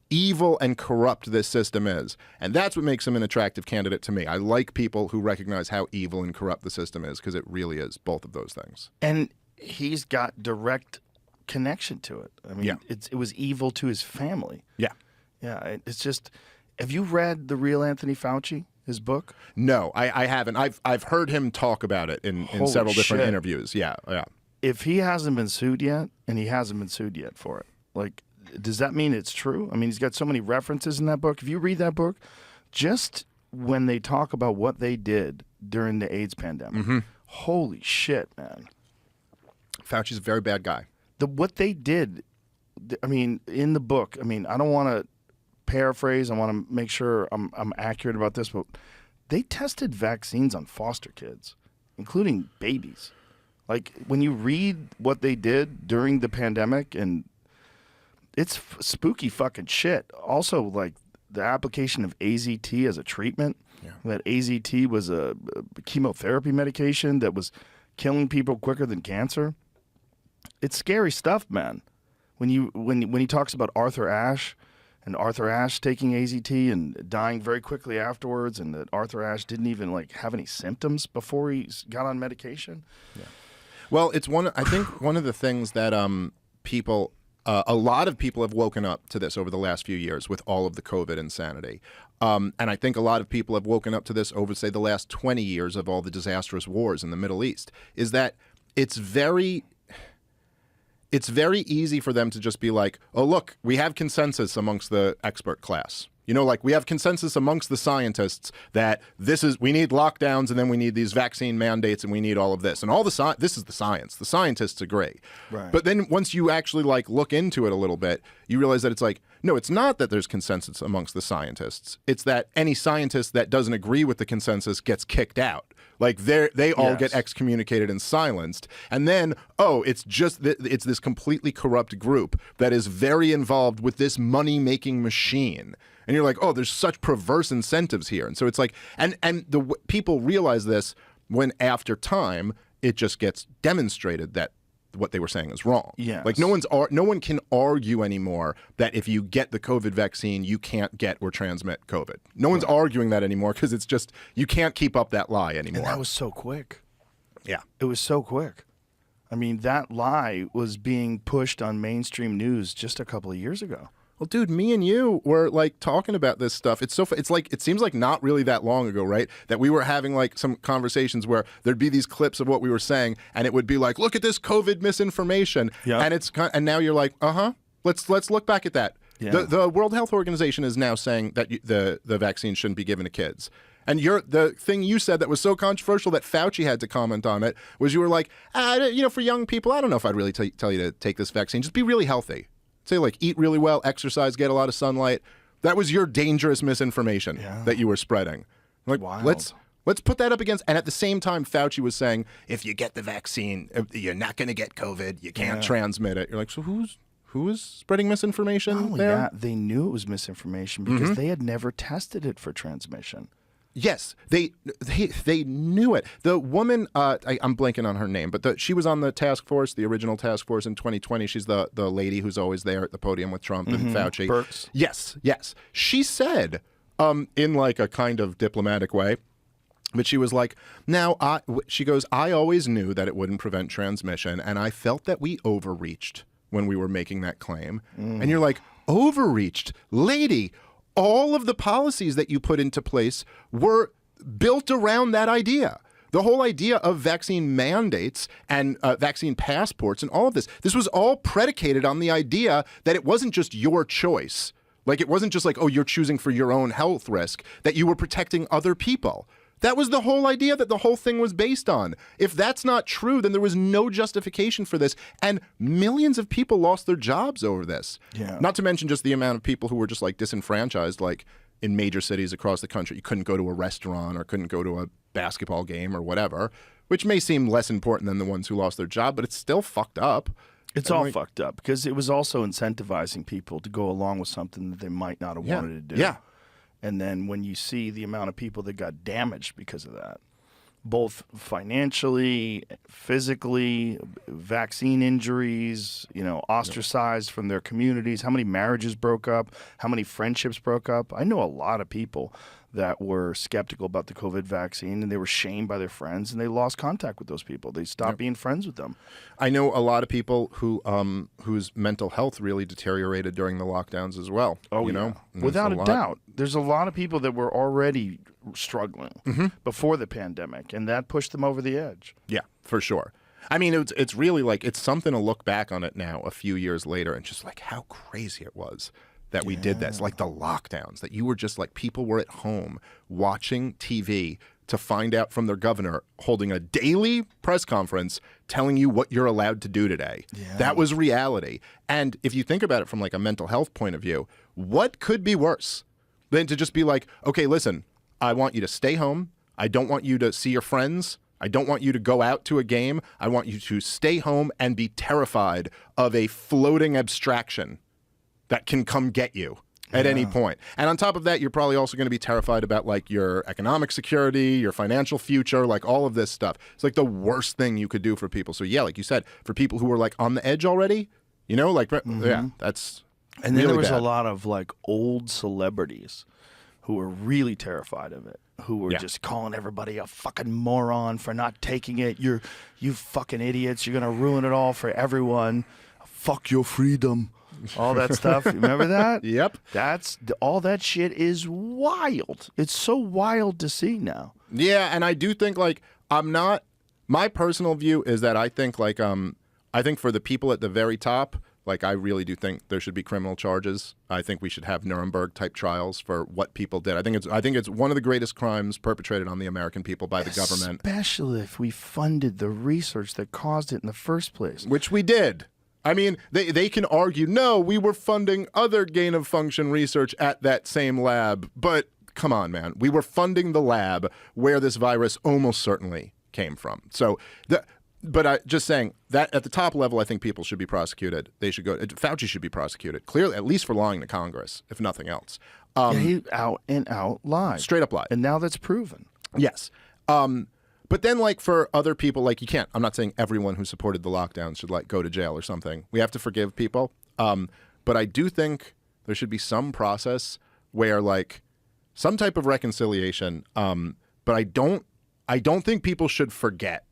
[SPEAKER 2] evil and corrupt this system is. And that's what makes him an attractive candidate to me. I like people who recognize how evil and corrupt the system is, because it really is both of those things.
[SPEAKER 1] And he's got direct connection to it. I mean, it was evil to his family. Yeah. Yeah. It's just, have you read The Real Anthony Fauci, his book?
[SPEAKER 2] No, I haven't. I've heard him talk about it in several different interviews. Yeah. Yeah.
[SPEAKER 1] If he hasn't been sued yet, and he hasn't been sued yet for it, does that mean it's true? I mean, he's got so many references in that book. If you read that book, just when they talk about what they did during the AIDS pandemic, holy shit, man.
[SPEAKER 2] Fauci's a very bad guy.
[SPEAKER 1] What they did, I mean, in the book, I mean, I don't want to paraphrase. I want to make sure I'm accurate about this, but they tested vaccines on foster kids, including babies. When you read what they did during the pandemic, and it's spooky fucking shit. Also, the application of AZT as a treatment. Yeah. That AZT was a chemotherapy medication that was killing people quicker than cancer. It's scary stuff, man. When he talks about Arthur Ashe, and Arthur Ashe taking AZT and dying very quickly afterwards, and that Arthur Ashe didn't even have any symptoms before he got on medication. Yeah.
[SPEAKER 2] Well, I think one of the things that people. A lot of people have woken up to this over the last few years with all of the COVID insanity. And I think a lot of people have woken up to this over, say, the last 20 years of all the disastrous wars in the Middle East, is that it's very easy for them to just be like, oh, look, we have consensus amongst the expert class. We have consensus amongst the scientists that we need lockdowns, and then we need these vaccine mandates, and we need all of this. And this is the science. The scientists agree. Right. But then once you actually look into it a little bit, you realize that it's no, it's not that there's consensus amongst the scientists. It's that any scientist that doesn't agree with the consensus gets kicked out. They all get excommunicated and silenced. And then, it's this completely corrupt group that is very involved with this money-making machine. And you're like, oh, there's such perverse incentives here. And so it's and the people realize this when, after time, it just gets demonstrated that what they were saying is wrong. Yes. No one can argue anymore that if you get the COVID vaccine, you can't get or transmit COVID. No one's arguing that anymore, because it's just, you can't keep up that lie anymore.
[SPEAKER 1] And that was so quick.
[SPEAKER 2] Yeah.
[SPEAKER 1] It was so quick. I mean, that lie was being pushed on mainstream news just a couple of years ago.
[SPEAKER 2] Well, dude, me and you were talking about this stuff. It seems like not really that long ago, right? That we were having some conversations where there'd be these clips of what we were saying, and it would be look at this COVID misinformation. Yep. And now you're let's look back at that. Yeah. The World Health Organization is now saying that the vaccine shouldn't be given to kids. And the thing you said that was so controversial that Fauci had to comment on it was, you were for young people, I don't know if I'd really tell you to take this vaccine. Just be really healthy. Say eat really well, exercise, get a lot of sunlight. That was your dangerous misinformation that you were spreading.
[SPEAKER 1] Wild.
[SPEAKER 2] Let's put that up against, and at the same time, Fauci was saying, if you get the vaccine, you're not going to get COVID. You can't transmit it. You're so who is spreading misinformation there?
[SPEAKER 1] Yeah, they knew it was misinformation because they had never tested it for transmission.
[SPEAKER 2] Yes, they knew it. The woman, I'm blanking on her name, but she was on the task force, the original task force in 2020. She's the lady who's always there at the podium with Trump and Fauci.
[SPEAKER 1] Birx.
[SPEAKER 2] Yes. She said, in a kind of diplomatic way, but she was she goes, I always knew that it wouldn't prevent transmission, and I felt that we overreached when we were making that claim. And you're overreached? Lady, all of the policies that you put into place were built around that idea. The whole idea of vaccine mandates and vaccine passports and all of this was all predicated on the idea that it wasn't just your choice. Like, it wasn't just like, oh, you're choosing for your own health risk, that you were protecting other people. That was the whole idea that the whole thing was based on. If that's not true, then there was no justification for this. And millions of people lost their jobs over this.
[SPEAKER 1] Yeah.
[SPEAKER 2] Not to mention just the amount of people who were just like disenfranchised, like in major cities across the country. You couldn't go to a restaurant or couldn't go to a basketball game or whatever, which may seem less important than the ones who lost their job, but it's still fucked up.
[SPEAKER 1] It's all fucked up because it was also incentivizing people to go along with something that they might not have wanted to do.
[SPEAKER 2] Yeah.
[SPEAKER 1] And then when you see the amount of people that got damaged because of that, both financially, physically, vaccine injuries, ostracized from their communities, how many marriages broke up, how many friendships broke up. I know a lot of people that were skeptical about the COVID vaccine and they were shamed by their friends and they lost contact with those people. They stopped being friends with them.
[SPEAKER 2] I know a lot of people who whose mental health really deteriorated during the lockdowns as well.
[SPEAKER 1] Oh, without a doubt. There's a lot of people that were already struggling before the pandemic, and that pushed them over the edge.
[SPEAKER 2] Yeah, for sure. I mean, it's really like, it's something to look back on it now a few years later and just like how crazy it was that we did this, like the lockdowns, that you were just like, people were at home watching TV to find out from their governor holding a daily press conference telling you what you're allowed to do today. Yeah. That was reality. And if you think about it from like a mental health point of view, what could be worse than to just be like, okay, listen, I want you to stay home. I don't want you to see your friends. I don't want you to go out to a game. I want you to stay home and be terrified of a floating abstraction that can come get you at any point. And on top of that, you're probably also going to be terrified about like your economic security, your financial future, like all of this stuff. It's like the worst thing you could do for people. So yeah, like you said, for people who were like on the edge already, yeah, that's
[SPEAKER 1] And then
[SPEAKER 2] really
[SPEAKER 1] there was
[SPEAKER 2] bad.
[SPEAKER 1] a lot of like old celebrities who were really terrified of it, who were just calling everybody a fucking moron for not taking it. You fucking idiots. You're going to ruin it all for everyone. Fuck your freedom. All that stuff. Remember that?
[SPEAKER 2] Yep.
[SPEAKER 1] All that shit is wild. It's so wild to see now.
[SPEAKER 2] Yeah, and I do think like my personal view is that I think like I think for the people at the very top, like I really do think there should be criminal charges. I think we should have Nuremberg type trials for what people did. I think it's one of the greatest crimes perpetrated on the American people by the government.
[SPEAKER 1] Especially if we funded the research that caused it in the first place.
[SPEAKER 2] Which we did. I mean, they can argue, no, we were funding other gain-of-function research at that same lab. But come on, man. We were funding the lab where this virus almost certainly came from. So, just saying that at the top level, I think people should be prosecuted. They should go. Fauci should be prosecuted, clearly, at least for lying to Congress, if nothing else.
[SPEAKER 1] He out and out lied.
[SPEAKER 2] Straight up lied.
[SPEAKER 1] And now that's proven.
[SPEAKER 2] Yes. But then, like, for other people, like, you can't. I'm not saying everyone who supported the lockdown should, like, go to jail or something. We have to forgive people. But I do think there should be some process where, like, some type of reconciliation. But I don't think people should forget.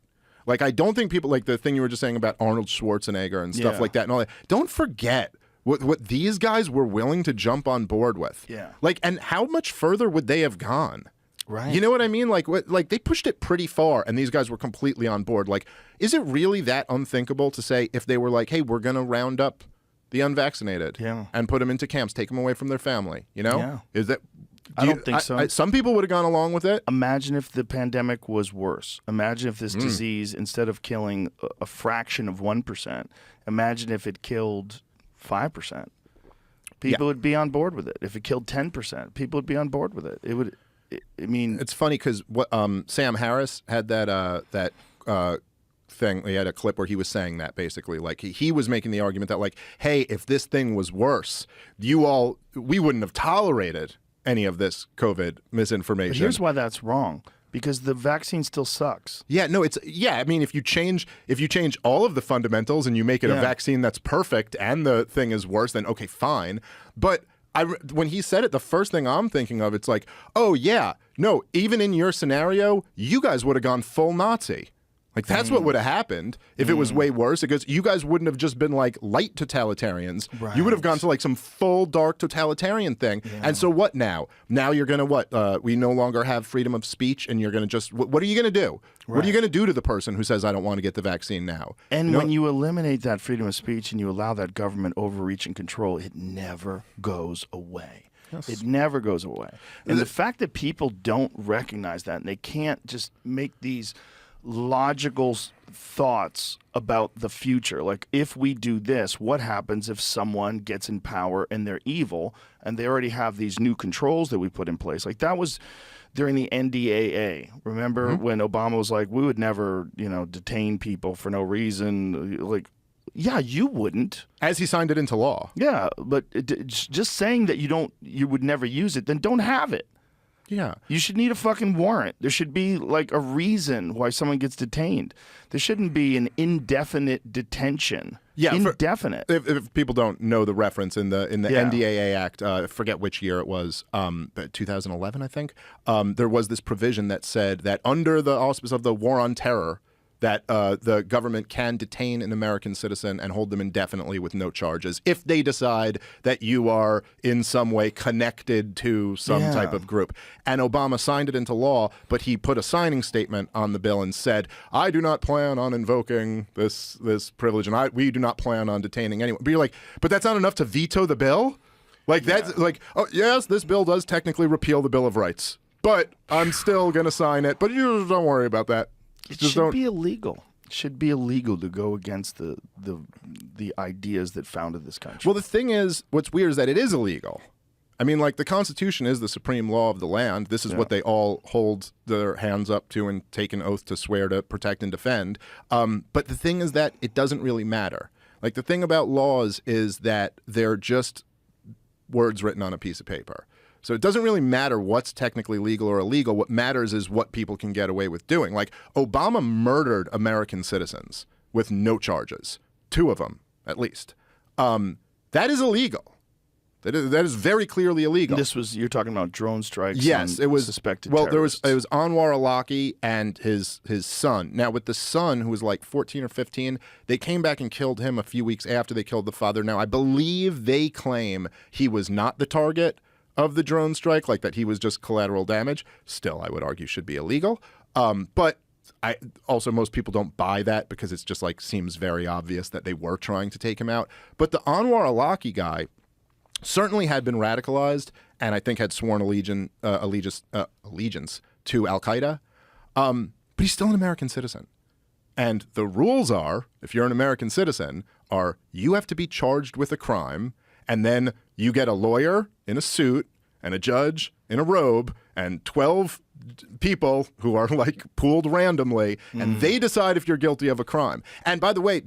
[SPEAKER 2] Like, I don't think people, like the thing you were just saying about Arnold Schwarzenegger and stuff like that and all that. Don't forget what these guys were willing to jump on board with.
[SPEAKER 1] Yeah.
[SPEAKER 2] Like, and how much further would they have gone?
[SPEAKER 1] Right.
[SPEAKER 2] You know what I mean? Like they pushed it pretty far and these guys were completely on board. Like, is it really that unthinkable to say if they were like, hey, we're going to round up the unvaccinated and put them into camps, take them away from their family, you know?
[SPEAKER 1] Yeah.
[SPEAKER 2] Is that...
[SPEAKER 1] I don't think so.
[SPEAKER 2] Some people would have gone along with it.
[SPEAKER 1] Imagine if the pandemic was worse. Imagine if this disease, instead of killing a fraction of 1%, imagine if it killed 5%. People would be on board with it. If it killed 10%, people would be on board with it. It would... I mean,
[SPEAKER 2] it's funny because Sam Harris had that thing. He had a clip where he was saying that basically, like he was making the argument that like, hey, if this thing was worse, we wouldn't have tolerated any of this COVID misinformation.
[SPEAKER 1] But here's why that's wrong. Because the vaccine still sucks.
[SPEAKER 2] Yeah, no, I mean, if you change all of the fundamentals and you make it a vaccine that's perfect and the thing is worse, then okay, fine. But when he said it, the first thing I'm thinking of, it's like, oh yeah, no, even in your scenario, you guys would have gone full Nazi. Like, that's what would have happened if it was way worse. Because you guys wouldn't have just been like light totalitarians.
[SPEAKER 1] Right.
[SPEAKER 2] You would have gone to like some full dark totalitarian thing. Yeah. And so what now? Now you're going to we no longer have freedom of speech, and you're going to just, what are you going to do? Right. What are you going to do to the person who says, I don't want to get the vaccine now?
[SPEAKER 1] And when you eliminate that freedom of speech and you allow that government overreach and control, it never goes away. Yes. It never goes away. And the fact that people don't recognize that, and they can't just make these logical thoughts about the future. Like, if we do this, what happens if someone gets in power and they're evil and they already have these new controls that we put in place? Like, that was during the NDAA. Remember when Obama was like, we would never, detain people for no reason. Like, yeah, you wouldn't.
[SPEAKER 2] As he signed it into law.
[SPEAKER 1] Yeah, but just saying that you would never use it, then don't have it.
[SPEAKER 2] Yeah.
[SPEAKER 1] You should need a fucking warrant. There should be like a reason why someone gets detained. There shouldn't be an indefinite detention.
[SPEAKER 2] Yeah,
[SPEAKER 1] indefinite.
[SPEAKER 2] If people don't know the reference in the NDAA Act, I forget which year it was, 2011, I think. There was this provision that said that under the auspice of the war on terror, that the government can detain an American citizen and hold them indefinitely with no charges if they decide that you are in some way connected to some type of group. And Obama signed it into law, but he put a signing statement on the bill and said, I do not plan on invoking this privilege, and we do not plan on detaining anyone. But you're like, but that's not enough to veto the bill? Like, that's like, oh, yes, this bill does technically repeal the Bill of Rights, but I'm still going to sign it. But you don't worry about that.
[SPEAKER 1] It should be illegal. It should be illegal to go against the ideas that founded this country.
[SPEAKER 2] Well, the thing is, what's weird is that it is illegal. I mean, like, the Constitution is the supreme law of the land. This is what they all hold their hands up to and take an oath to swear to protect and defend. But the thing is that it doesn't really matter. Like, the thing about laws is that they're just words written on a piece of paper. So it doesn't really matter what's technically legal or illegal. What matters is what people can get away with doing. Like, Obama murdered American citizens with no charges. 2 of them, at least. That is illegal. That is very clearly illegal.
[SPEAKER 1] You're talking about drone strikes.
[SPEAKER 2] Yes, it was
[SPEAKER 1] suspected.
[SPEAKER 2] Well,
[SPEAKER 1] terrorists.
[SPEAKER 2] it was Anwar al-Awlaki and his son. Now, with the son, who was like 14 or 15, they came back and killed him a few weeks after they killed the father. Now, I believe they claim he was not the target of the drone strike, like that he was just collateral damage. Still, I would argue should be illegal. But most people don't buy that because it's just like seems very obvious that they were trying to take him out. But the Anwar al-Awlaki guy certainly had been radicalized and I think had sworn allegiance to Al-Qaeda. But he's still an American citizen. And the rules are, if you're an American citizen, are you have to be charged with a crime, and then you get a lawyer in a suit and a judge in a robe and 12 people who are like pooled randomly, and they decide if you're guilty of a crime. And by the way,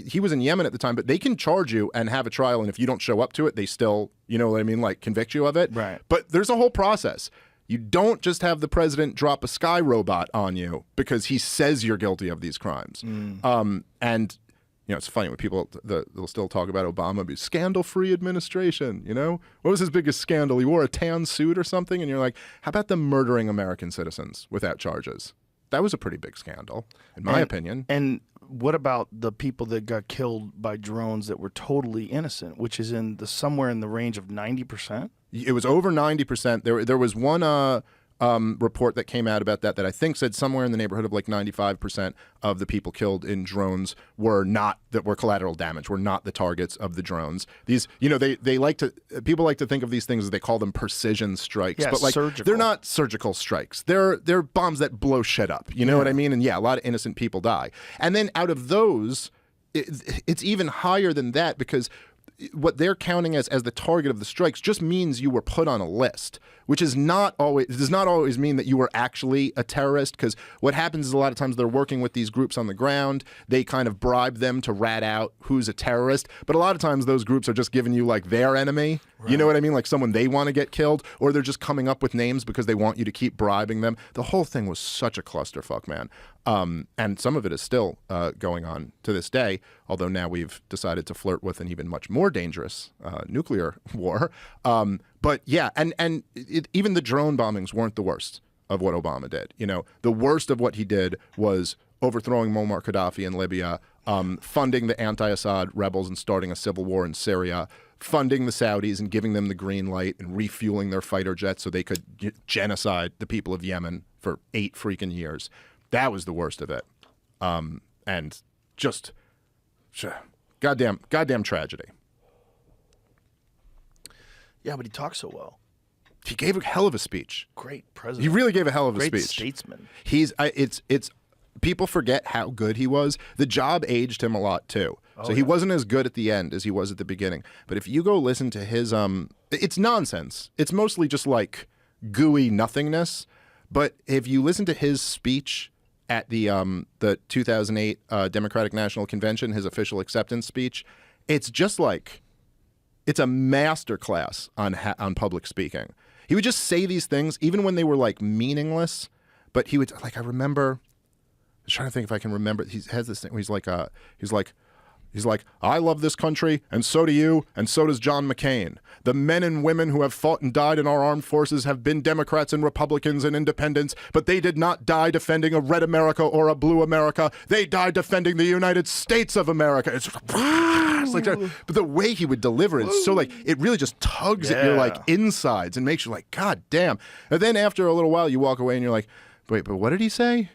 [SPEAKER 2] he was in Yemen at the time, but they can charge you and have a trial, and if you don't show up to it, they still, you know what I mean, like convict you of it.
[SPEAKER 1] Right. But
[SPEAKER 2] there's a whole process. You don't just have the president drop a sky robot on you because he says you're guilty of these crimes. And it's funny when people they'll still talk about Obama, scandal-free administration. What was his biggest scandal? He wore a tan suit or something, and you're like, how about them murdering American citizens without charges? That was a pretty big scandal, in my opinion.
[SPEAKER 1] And what about the people that got killed by drones that were totally innocent, which is somewhere in the range of 90%?
[SPEAKER 2] It was over 90%. There was one report that came out about that I think said somewhere in the neighborhood of like 95% of the people killed in drones were collateral damage, were not the targets of the drones. These, people like to think of these things as they call them precision strikes, but like
[SPEAKER 1] surgical.
[SPEAKER 2] They're not surgical strikes. They're bombs that blow shit up. You know what I mean? And a lot of innocent people die. And then out of those, it's even higher than that because what they're counting as the target of the strikes just means you were put on a list, which does not always mean that you were actually a terrorist, because what happens is a lot of times they're working with these groups on the ground. They kind of bribe them to rat out who's a terrorist, but a lot of times those groups are just giving you like their enemy. Right. You know what I mean? Like someone they want to get killed, or they're just coming up with names because they want you to keep bribing them. The whole thing was such a clusterfuck, man. And some of it is still going on to this day, although now we've decided to flirt with an even much more dangerous nuclear war. But yeah, and even the drone bombings weren't the worst of what Obama did. The worst of what he did was overthrowing Muammar Gaddafi in Libya, funding the anti-Assad rebels and starting a civil war in Syria, funding the Saudis and giving them the green light and refueling their fighter jets so they could genocide the people of Yemen for 8 freaking years. That was the worst of it. And just goddamn tragedy.
[SPEAKER 1] Yeah, but he talks so well.
[SPEAKER 2] He gave a hell of a speech.
[SPEAKER 1] Great president.
[SPEAKER 2] He really gave a hell of a speech.
[SPEAKER 1] Great statesman.
[SPEAKER 2] It's people forget how good he was. The job aged him a lot too. So he wasn't as good at the end as he was at the beginning. But if you go listen to his it's nonsense. It's mostly just like gooey nothingness. But if you listen to his speech at the 2008 Democratic National Convention, his official acceptance speech, it's just like it's a masterclass on public speaking. He would just say these things even when they were like meaningless, but he would like I was trying to think if I can remember. He has this thing where he's like, I love this country, and so do you, and so does John McCain. The men and women who have fought and died in our armed forces have been Democrats and Republicans and independents, but they did not die defending a red America or a blue America. They died defending the United States of America. It's like, but the way he would deliver it, it's so like, it really just tugs at your like insides and makes you like, God damn. And then after a little while, you walk away and you're like, wait, but what did he say?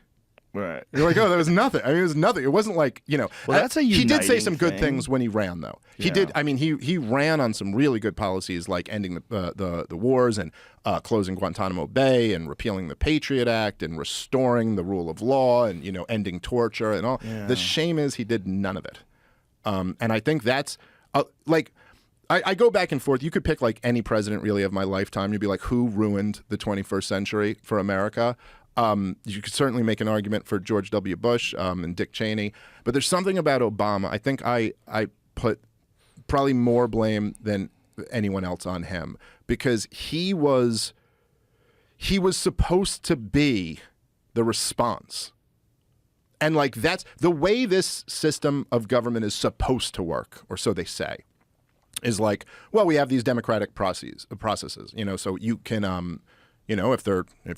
[SPEAKER 1] Right.
[SPEAKER 2] You're like, oh, that was nothing. I mean, it was nothing. It wasn't like, you know.
[SPEAKER 1] Well, that's a
[SPEAKER 2] he did say
[SPEAKER 1] uniting
[SPEAKER 2] some good
[SPEAKER 1] thing.
[SPEAKER 2] things when he ran, though. He did. I mean, he ran on some really good policies, like ending the wars and closing Guantanamo Bay and repealing the Patriot Act and restoring the rule of law and, you know, ending torture and all.
[SPEAKER 1] Yeah.
[SPEAKER 2] The shame is he did none of it. And I think that's like. I go back and forth. You could pick like any president really of my lifetime. You'd be like, who ruined the 21st century for America? You could certainly make an argument for George W. Bush and Dick Cheney, but there's something about Obama. I think I put probably more blame than anyone else on him because he was supposed to be the response. And like that's the way this system of government is supposed to work, or so they say, is like, well, we have these democratic processes, you know, so you can you know, if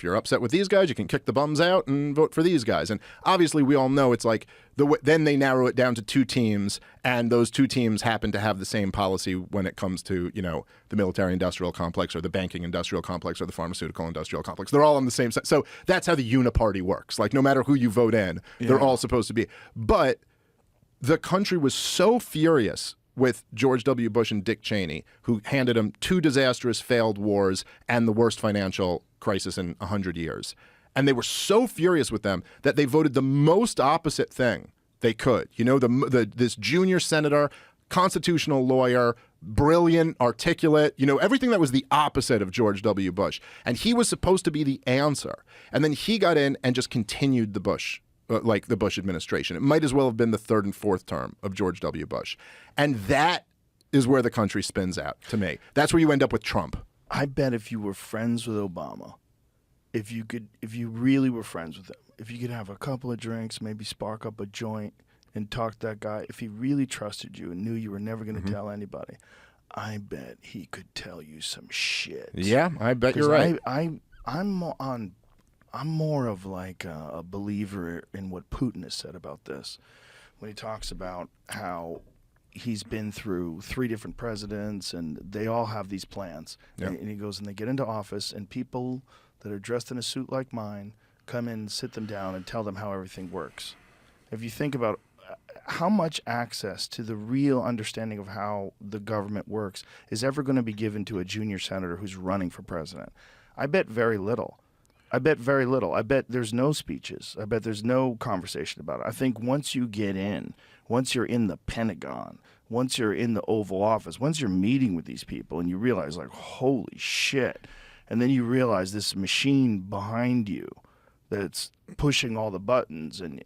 [SPEAKER 2] you're upset with these guys, you can kick the bums out and vote for these guys. And obviously, we all know it's like then they narrow it down to 2 teams, and those 2 teams happen to have the same policy when it comes to, you know, the military-industrial complex or the banking-industrial complex or the pharmaceutical-industrial complex. They're all on the same side. So that's how the uniparty works. Like, no matter who you vote in, they're all supposed to be. But the country was so furious with George W. Bush and Dick Cheney, who handed him 2 disastrous failed wars and the worst financial crisis in 100 years. And they were so furious with them that they voted the most opposite thing they could. You know, this junior senator, constitutional lawyer, brilliant, articulate, you know, everything that was the opposite of George W. Bush. And he was supposed to be the answer. And then he got in and just continued the Bush administration. It might as well have been the 3rd and 4th term of George W. Bush. And that is where the country spins out, to me. That's where you end up with Trump.
[SPEAKER 1] I bet if you were friends with Obama, if you really were friends with him, if you could have a couple of drinks, maybe spark up a joint and talk to that guy, if he really trusted you and knew you were never going to tell anybody, I bet he could tell you some shit.
[SPEAKER 2] Yeah, I bet you're right.
[SPEAKER 1] I'm more of like a believer in what Putin has said about this when he talks about how he's been through 3 different presidents and they all have these plans.
[SPEAKER 2] Yeah.
[SPEAKER 1] And he goes, and they get into office and people that are dressed in a suit like mine come in, sit them down and tell them how everything works. If you think about how much access to the real understanding of how the government works is ever going to be given to a junior senator who's running for president, I bet very little. I bet very little. I bet there's no speeches. I bet there's no conversation about it. I think once you get in, once you're in the Pentagon, once you're in the Oval Office, once you're meeting with these people and you realize, like, holy shit, and then you realize this machine behind you that's pushing all the buttons and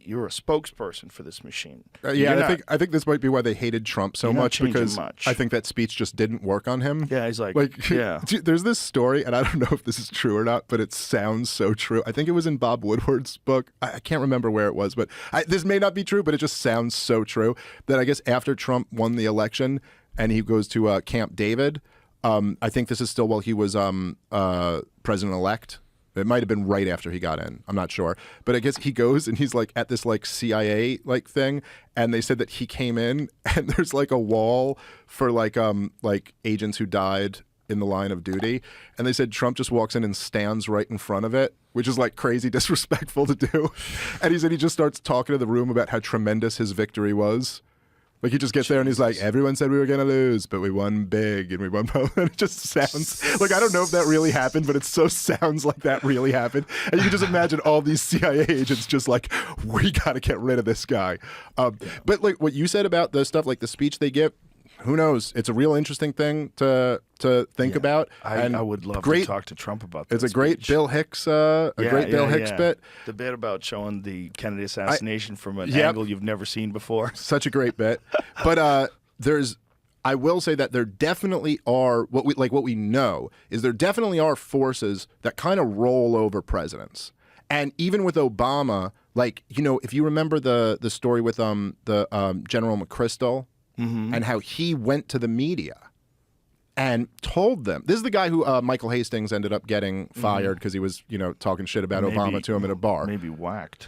[SPEAKER 1] you're a spokesperson for this machine.
[SPEAKER 2] I think this might be why they hated Trump so much, because I think that speech just didn't work on him.
[SPEAKER 1] Yeah, he's like yeah.
[SPEAKER 2] There's this story, and I don't know if this is true or not, but it sounds so true. I think it was in Bob Woodward's book. I can't remember where it was, but this may not be true, but it just sounds so true that I guess after Trump won the election and he goes to Camp David, I think this is still while he was president-elect. It might have been right after he got in. I'm not sure. But I guess he goes and he's like at this like CIA like thing, and they said that he came in and there's like a wall for like agents who died in the line of duty, and they said Trump just walks in and stands right in front of it, which is like crazy disrespectful to do. And he said he just starts talking to the room about how tremendous his victory was. Like he just gets there and he's like, everyone said we were going to lose, but we won big and we won both. And it just sounds like, I don't know if that really happened, but it so sounds like that really happened. And you can just imagine all these CIA agents just like, we got to get rid of this guy. But like what you said about the stuff, like the speech they give, who knows? It's a real interesting thing to think about.
[SPEAKER 1] I would love to talk to Trump about that.
[SPEAKER 2] It's a great Bill Hicks, Bill Hicks bit.
[SPEAKER 1] The bit about showing the Kennedy assassination from an angle you've never seen before.
[SPEAKER 2] Such a great bit. But I will say that there definitely are what we know is there definitely are forces that kind of roll over presidents. And even with Obama, like, you know, if you remember the story with General McChrystal. Mm-hmm. And how he went to the media and told them. This is the guy who Michael Hastings ended up getting fired because he was, you know, talking shit about Obama to him at a bar.
[SPEAKER 1] Maybe whacked.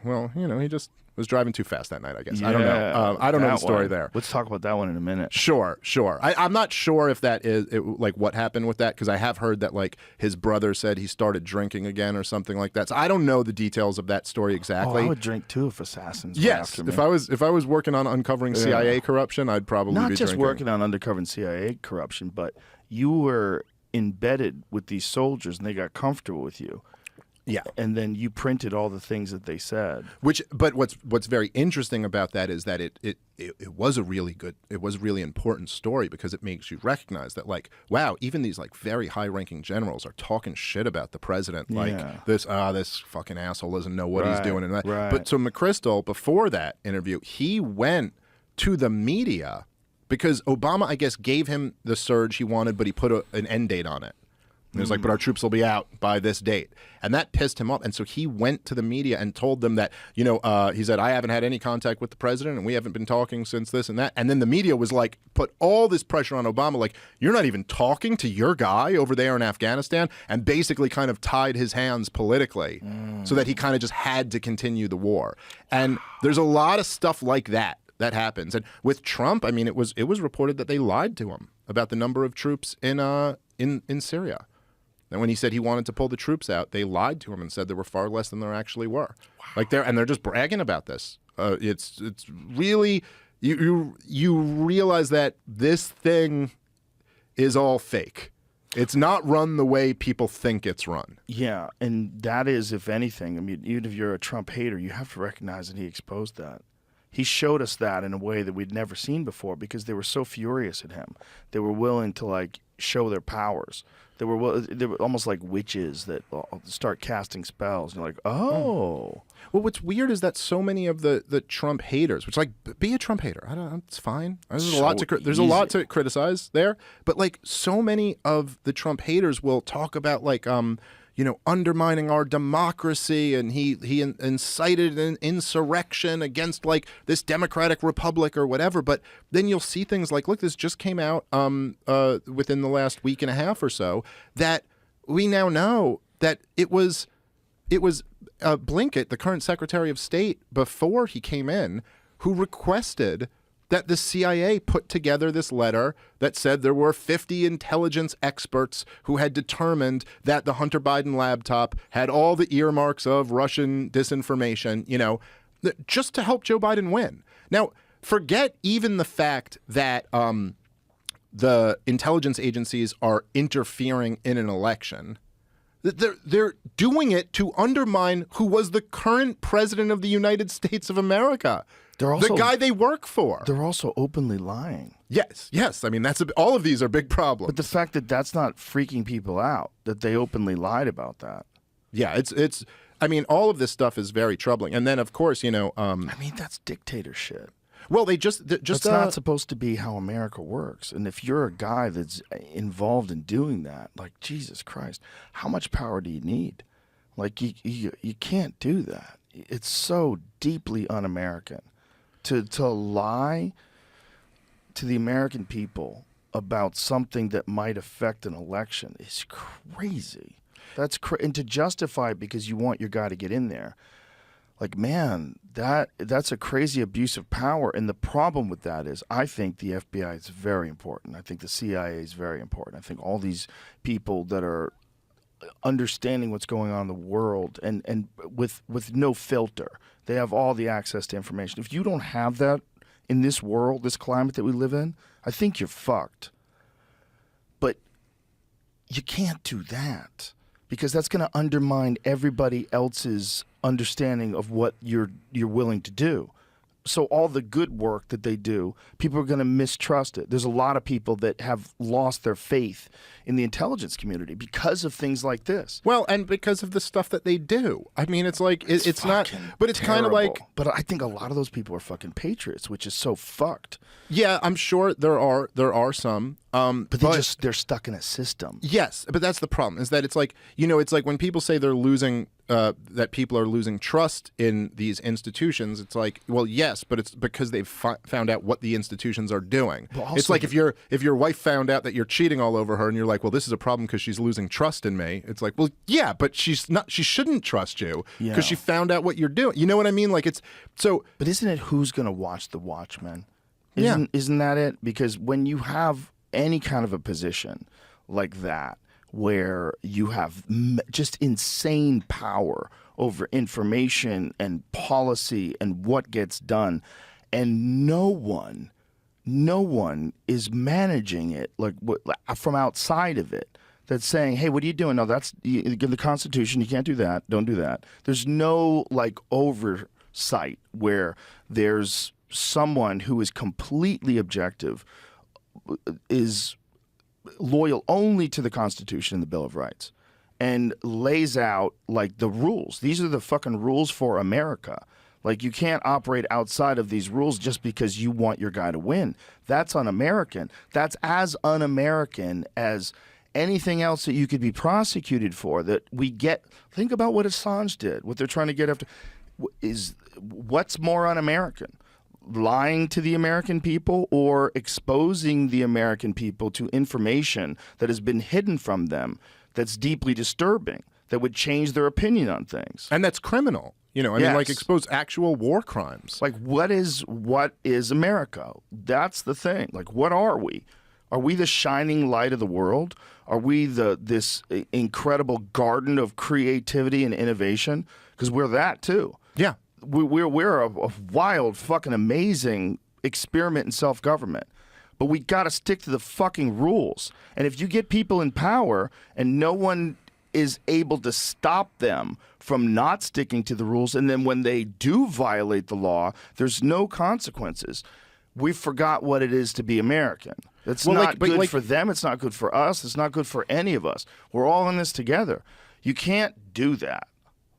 [SPEAKER 2] Well, you know, he just was driving too fast that night, I guess. Yeah, I don't know. I don't know the story there.
[SPEAKER 1] Let's talk about that one in a minute.
[SPEAKER 2] Sure. I'm not sure if that is like what happened with that, because I have heard that like his brother said he started drinking again or something like that. So I don't know the details of that story exactly.
[SPEAKER 1] I would drink too if assassins were
[SPEAKER 2] yes,
[SPEAKER 1] after me.
[SPEAKER 2] if I was working on uncovering CIA corruption, I'd probably
[SPEAKER 1] not
[SPEAKER 2] be
[SPEAKER 1] just
[SPEAKER 2] drinking.
[SPEAKER 1] Working on uncovering CIA corruption, but you were embedded with these soldiers and they got comfortable with you. Yeah, and then you printed all the things that they said.
[SPEAKER 2] But what's very interesting about that is that it was a really important story, because it makes you recognize that, like, wow, even these like very high ranking generals are talking shit about the president, like this fucking asshole doesn't know what he's doing, and that.
[SPEAKER 1] Right.
[SPEAKER 2] But so McChrystal, before that interview, he went to the media because Obama, I guess, gave him the surge he wanted, but he put an end date on it. And he was like, but our troops will be out by this date. And that pissed him off. And so he went to the media and told them that, you know, he said, I haven't had any contact with the president and we haven't been talking since this and that. And then the media was like, put all this pressure on Obama, like, you're not even talking to your guy over there in Afghanistan, and basically kind of tied his hands politically so that he kind of just had to continue the war. And there's a lot of stuff like that happens. And with Trump, I mean, it was reported that they lied to him about the number of troops in Syria. And when he said he wanted to pull the troops out, they lied to him and said there were far less than there actually were. Wow. Like they're just bragging about this. It's really you realize that this thing is all fake. It's not run the way people think it's run.
[SPEAKER 1] Yeah, and that is, if anything, I mean, even if you're a Trump hater, you have to recognize that he exposed that. He showed us that in a way that we'd never seen before, because they were so furious at him. They were willing to like show their powers. They were almost like witches that start casting spells. And you're like, oh.
[SPEAKER 2] Well, what's weird is that so many of the Trump haters, which, like, be a Trump hater. I don't know, it's fine. There's a lot to criticize there. But like so many of the Trump haters will talk about like you know, undermining our democracy, and he incited an insurrection against like this democratic republic or whatever. But then you'll see things like, look, this just came out within the last week and a half or so, that we now know that it was Blinken, the current Secretary of State, before he came in, who requested that the CIA put together this letter that said there were 50 intelligence experts who had determined that the Hunter Biden laptop had all the earmarks of Russian disinformation, you know, just to help Joe Biden win. Now, forget even the fact that the intelligence agencies are interfering in an election. They're doing it to undermine who was the current president of the United States of America. The guy they work for.
[SPEAKER 1] They're also openly lying.
[SPEAKER 2] Yes. I mean, all of these are big problems.
[SPEAKER 1] But the fact that that's not freaking people out, that they openly lied about that.
[SPEAKER 2] Yeah, it's. I mean, all of this stuff is very troubling. And then, of course, you know.
[SPEAKER 1] I mean, that's dictator shit.
[SPEAKER 2] Well, that's
[SPEAKER 1] not supposed to be how America works. And if you're a guy that's involved in doing that, like, Jesus Christ, how much power do you need? Like, you can't do that. It's so deeply un-American. To lie to the American people about something that might affect an election is crazy. And to justify it because you want your guy to get in there. Like, man, that's a crazy abuse of power. And the problem with that is I think the FBI is very important. I think the CIA is very important. I think all these people that are understanding what's going on in the world and with no filter, they have all the access to information. If you don't have that in this world, this climate that we live in, I think you're fucked. But you can't do that because that's going to undermine everybody else's understanding of what you're willing to do. So all the good work that they do, people are going to mistrust it. There's a lot of people that have lost their faith in the intelligence community because of things like this.
[SPEAKER 2] Well, and because of the stuff that they do. I mean, it's like it's not, but it's kind of like.
[SPEAKER 1] But I think a lot of those people are fucking patriots, which is so fucked.
[SPEAKER 2] Yeah, I'm sure there are some.
[SPEAKER 1] But they're stuck in a system.
[SPEAKER 2] Yes, but that's the problem. Is that it's like it's like when people say they're losing. That people are losing trust in these institutions. It's like, well, yes, but it's because they've found out what the institutions are doing. It's like if your wife found out that you're cheating all over her, and you're like, well, this is a problem because she's losing trust in me. It's like, well, yeah, but she's not. She shouldn't trust you because she found out what you're doing. You know what I mean? Like it's so.
[SPEAKER 1] But isn't it who's going to watch the Watchmen? Isn't that it? Because when you have any kind of a position like that, where you have just insane power over information and policy and what gets done, and no one is managing it like from outside of it. That's saying, hey, what are you doing? No, that's the Constitution. You can't do that. Don't do that. There's no like oversight where there's someone who is completely objective, is loyal only to the Constitution and the Bill of Rights, and lays out like the rules. These are the fucking rules for America. Like, you can't operate outside of these rules just because you want your guy to win. That's un-American. That's as un-American as anything else that you could be prosecuted for. That we get. Think about what Assange did. What they're trying to get after is what's more un-American. Lying to the American people or exposing the American people to information that has been hidden from them that's deeply disturbing, that would change their opinion on things.
[SPEAKER 2] And that's criminal. I mean, like expose actual war crimes.
[SPEAKER 1] Like what is America? That's the thing. Like, what are we? Are we the shining light of the world? Are we this incredible garden of creativity and innovation? Because we're that too.
[SPEAKER 2] Yeah.
[SPEAKER 1] We're a wild, fucking amazing experiment in self-government. But we got to stick to the fucking rules. And if you get people in power and no one is able to stop them from not sticking to the rules, and then when they do violate the law, there's no consequences, we forgot what it is to be American. It's not good for them. It's not good for us. It's not good for any of us. We're all in this together. You can't do that.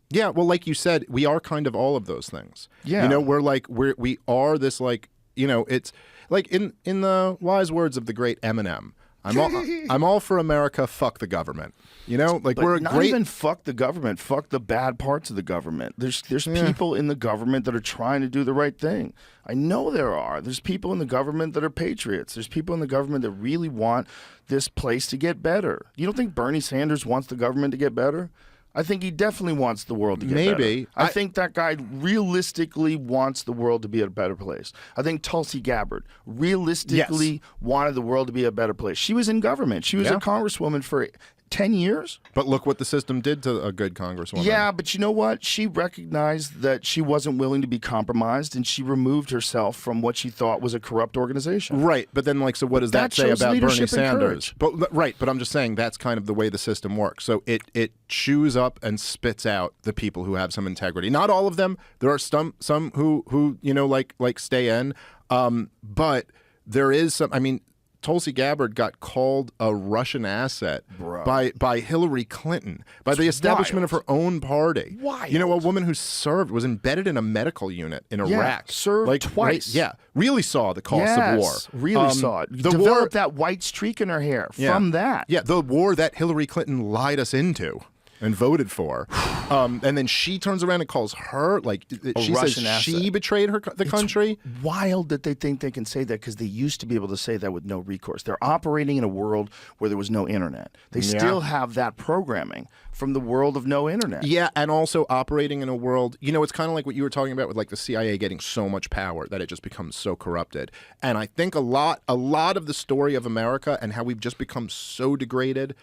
[SPEAKER 2] Yeah, well, like you said, we are kind of all of those things.
[SPEAKER 1] Yeah.
[SPEAKER 2] We are this like, it's like in the wise words of the great Eminem, I'm all for America, fuck the government. Like
[SPEAKER 1] but
[SPEAKER 2] we're
[SPEAKER 1] not even fuck the government, fuck the bad parts of the government. There's people in the government that are trying to do the right thing. I know there are. There's people in the government that are patriots. There's people in the government that really want this place to get better. You don't think Bernie Sanders wants the government to get better? I think he definitely wants the world to get better. I think that guy realistically wants the world to be a better place. I think Tulsi Gabbard realistically wanted the world to be a better place. She was in government. She was a congresswoman for 10 years.
[SPEAKER 2] But look what the system did to a good congresswoman.
[SPEAKER 1] Yeah, but you know what? She recognized that she wasn't willing to be compromised, and she removed herself from what she thought was a corrupt organization.
[SPEAKER 2] Right, but then so what does that say about Bernie Sanders? But I'm just saying that's kind of the way the system works. So it chews up and spits out the people who have some integrity. Not all of them. There are some who like stay in. But there is some. I mean, Tulsi Gabbard got called a Russian asset by Hillary Clinton, by the establishment of her own party.
[SPEAKER 1] Wild.
[SPEAKER 2] A woman who was embedded in a medical unit in Iraq.
[SPEAKER 1] Served twice.
[SPEAKER 2] Really saw the cost of war.
[SPEAKER 1] Really saw it. Developed that white streak in her hair from that.
[SPEAKER 2] Yeah, the war that Hillary Clinton lied us into. and voted for. And then she turns around and calls her, like, she says she betrayed the country.
[SPEAKER 1] It's wild that they think they can say that because they used to be able to say that with no recourse. They're operating in a world where there was no internet. They still have that programming from the world of no internet.
[SPEAKER 2] Yeah, and also operating in a world, you know, it's kind of like what you were talking about with like the CIA getting so much power that it just becomes so corrupted. And I think a lot of the story of America and how we've just become so degraded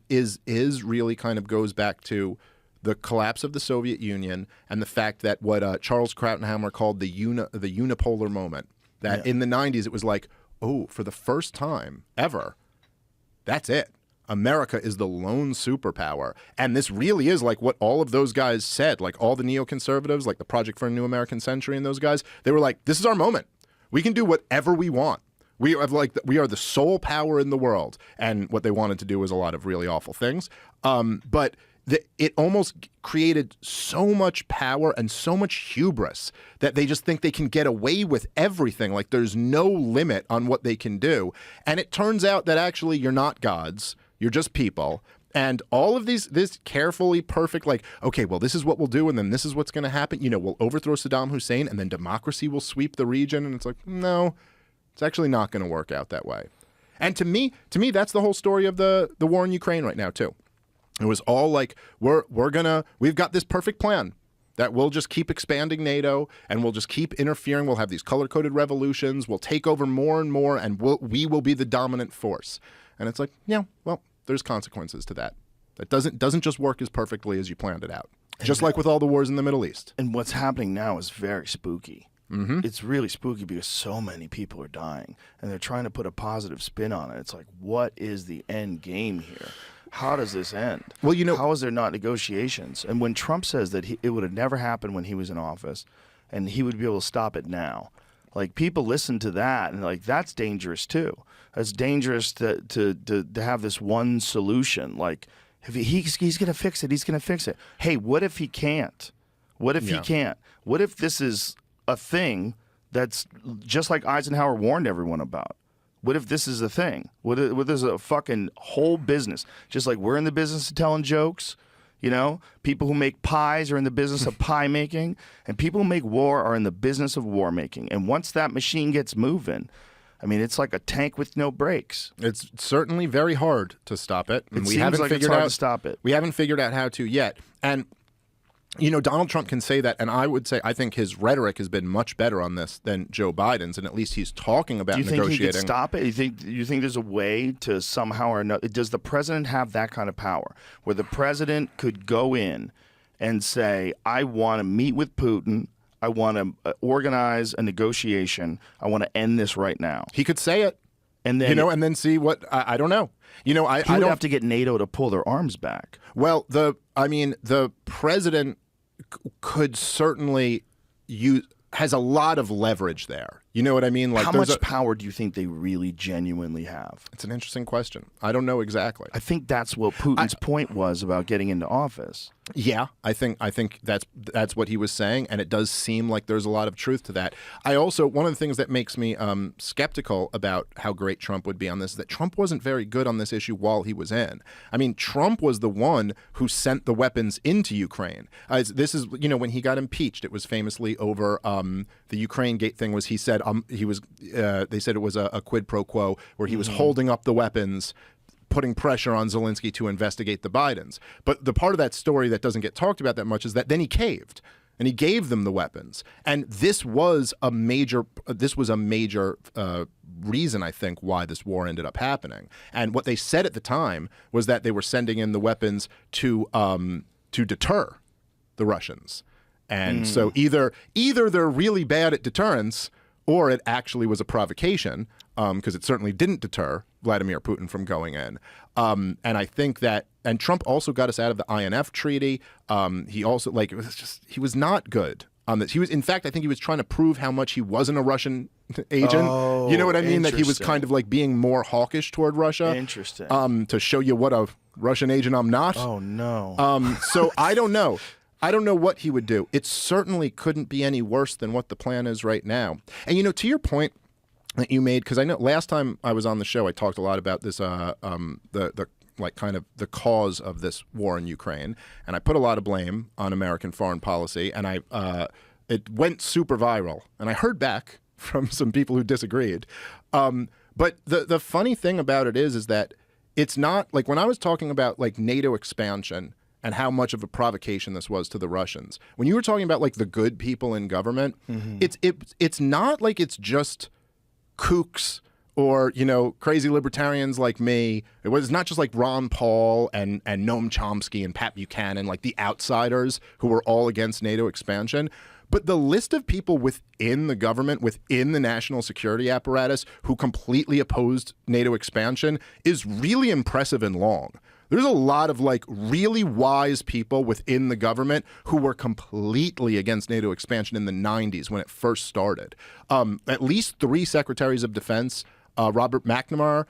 [SPEAKER 2] is really kind of goes back to the collapse of the Soviet Union and the fact that what Charles Krauthammer called the unipolar moment, that in the 90s it was like, oh, for the first time ever, that's it. America is the lone superpower. And this really is like what all of those guys said, like all the neoconservatives, like the Project for a New American Century and those guys, they were like, this is our moment. We can do whatever we want. We are the sole power in the world. And what they wanted to do was a lot of really awful things. But it almost created so much power and so much hubris that they just think they can get away with everything. Like there's no limit on what they can do. And it turns out that actually you're not gods. You're just people. And all of this carefully perfect, like, okay, well, this is what we'll do, and then this is what's going to happen. You know, we'll overthrow Saddam Hussein, and then democracy will sweep the region. And it's like, no, it's actually not going to work out that way. And to me, that's the whole story of the war in Ukraine right now, too. It was all like, we've got this perfect plan that we'll just keep expanding NATO, and we'll just keep interfering. We'll have these color-coded revolutions. We'll take over more and more, and we will be the dominant force. And it's like, yeah, well, there's consequences to that. That doesn't just work as perfectly as you planned it out. Just like with all the wars in the Middle East.
[SPEAKER 1] And what's happening now is very spooky.
[SPEAKER 2] Mm-hmm.
[SPEAKER 1] It's really spooky because so many people are dying, and they're trying to put a positive spin on it. It's like, what is the end game here? How does this end?
[SPEAKER 2] Well, you know,
[SPEAKER 1] how is there not negotiations? And when Trump says that it would have never happened when he was in office, and he would be able to stop it now, like people listen to that and like that's dangerous too. It's dangerous to have this one solution. Like if he's going to fix it, he's going to fix it. Hey, what if he can't? What if he can't? What if this is a thing that's just like Eisenhower warned everyone about? What if this is a thing? What if there's a fucking whole business? Just like we're in the business of telling jokes, you know? People who make pies are in the business of pie making, and people who make war are in the business of war making. And once that machine gets moving, I mean, it's like a tank with no brakes.
[SPEAKER 2] It's certainly very hard to stop it. And
[SPEAKER 1] we haven't figured out to stop it.
[SPEAKER 2] We haven't figured out how to yet. And you know, Donald Trump can say that, and I would say I think his rhetoric has been much better on this than Joe Biden's, and at least he's talking about negotiating.
[SPEAKER 1] Do you think he could stop it? You think there's a way to somehow or another? Does the president have that kind of power where the president could go in and say, I want to meet with Putin, I want to organize a negotiation, I want to end this right now?
[SPEAKER 2] He could say it. And then, you know, and then see what I don't know. You know,
[SPEAKER 1] he would have to get NATO to pull their arms back.
[SPEAKER 2] Well, the president could certainly has a lot of leverage there. You know what I mean? Like,
[SPEAKER 1] how much power do you think they really genuinely have?
[SPEAKER 2] It's an interesting question. I don't know exactly.
[SPEAKER 1] I think that's what Putin's point was about getting into office.
[SPEAKER 2] Yeah, I think that's what he was saying, and it does seem like there's a lot of truth to that. I also, one of the things that makes me skeptical about how great Trump would be on this is that Trump wasn't very good on this issue while he was in. I mean, Trump was the one who sent the weapons into Ukraine. This is, you know, when he got impeached, it was famously over the Ukraine gate thing. Was he said they said it was a quid pro quo where he was holding up the weapons, putting pressure on Zelensky to investigate the Bidens. But the part of that story that doesn't get talked about that much is that then he caved and he gave them the weapons. And this was a major reason, I think, why this war ended up happening. And what they said at the time was that they were sending in the weapons to deter the Russians. And so either they're really bad at deterrence, or it actually was a provocation, because it certainly didn't deter Vladimir Putin from going in. And I think that, and Trump also got us out of the INF treaty. He also, like, he was not good on this. In fact, I think he was trying to prove how much he wasn't a Russian agent.
[SPEAKER 1] Oh,
[SPEAKER 2] you know what I mean? That he was kind of like being more hawkish toward Russia.
[SPEAKER 1] Interesting.
[SPEAKER 2] To show you what a Russian agent I'm not.
[SPEAKER 1] Oh, no.
[SPEAKER 2] So I don't know. I don't know what he would do. It certainly couldn't be any worse than what the plan is right now. And, you know, to your point that you made, because I know last time I was on the show, I talked a lot about this, the like kind of the cause of this war in Ukraine, and I put a lot of blame on American foreign policy, and it went super viral, and I heard back from some people who disagreed. But the funny thing about it is that it's not like when I was talking about like NATO expansion and how much of a provocation this was to the Russians. When you were talking about like the good people in government, it's not like it's just kooks or, you know, crazy libertarians like me. It's not just like Ron Paul and Noam Chomsky and Pat Buchanan, like the outsiders who were all against NATO expansion. But the list of people within the government, within the national security apparatus, who completely opposed NATO expansion is really impressive and long. There's a lot of like really wise people within the government who were completely against NATO expansion in the 90s when it first started. At least 3 secretaries of defense, Robert McNamara,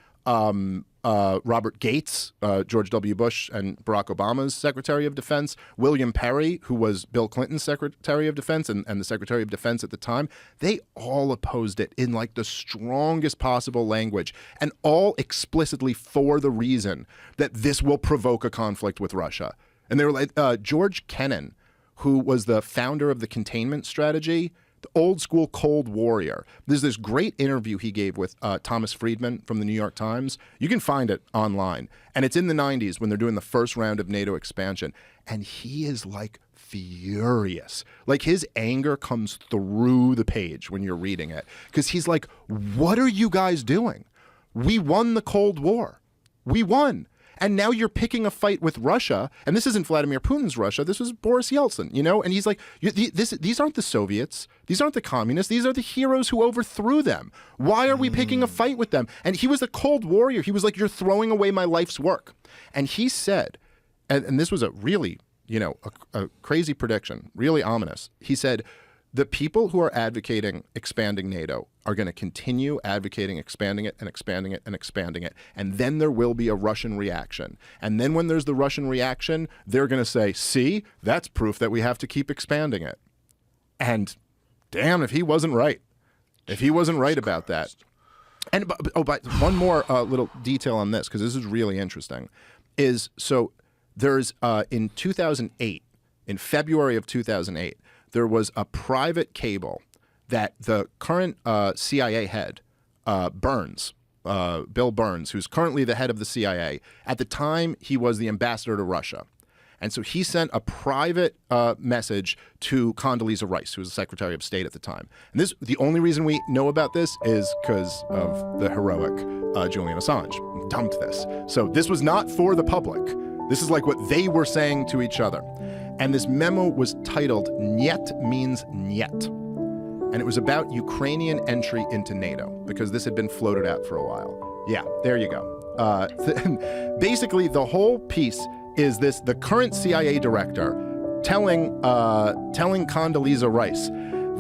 [SPEAKER 2] Robert Gates, George W. Bush and Barack Obama's Secretary of Defense, William Perry, who was Bill Clinton's Secretary of Defense and the Secretary of Defense at the time, they all opposed it in like the strongest possible language, and all explicitly for the reason that this will provoke a conflict with Russia. And they were like, George Kennan, who was the founder of the containment strategy, the old school Cold Warrior. There's this great interview he gave with Thomas Friedman from the New York Times. You can find it online. And it's in the 90s when they're doing the first round of NATO expansion. And he is like furious. Like his anger comes through the page when you're reading it. Because he's like, what are you guys doing? We won the Cold War. We won. And now you're picking a fight with Russia, and this isn't Vladimir Putin's Russia. This was Boris Yeltsin, you know. And he's like, these aren't the Soviets. These aren't the communists. These are the heroes who overthrew them. Why are we picking a fight with them? And he was a Cold Warrior. He was like, you're throwing away my life's work. And he said, and this was a really, you know, a crazy prediction, really ominous. He said, the people who are advocating expanding NATO are going to continue advocating expanding it and expanding it and expanding it. And then there will be a Russian reaction. And then when there's the Russian reaction, they're going to say, see, that's proof that we have to keep expanding it. And damn, if he wasn't right. If he wasn't right about that. And but one more little detail on this, because this is really interesting, is so there's in 2008, in February of 2008, there was a private cable that the current CIA head, Burns, Bill Burns, who's currently the head of the CIA, at the time he was the ambassador to Russia. And so he sent a private message to Condoleezza Rice, who was the Secretary of State at the time. And this, the only reason we know about this is because of the heroic Julian Assange dumped this. So this was not for the public. This is like what they were saying to each other. And this memo was titled Niet means Niet. And it was about Ukrainian entry into NATO, because this had been floated out for a while. Yeah, there you go. Basically, the whole piece is this: the current CIA director telling Condoleezza Rice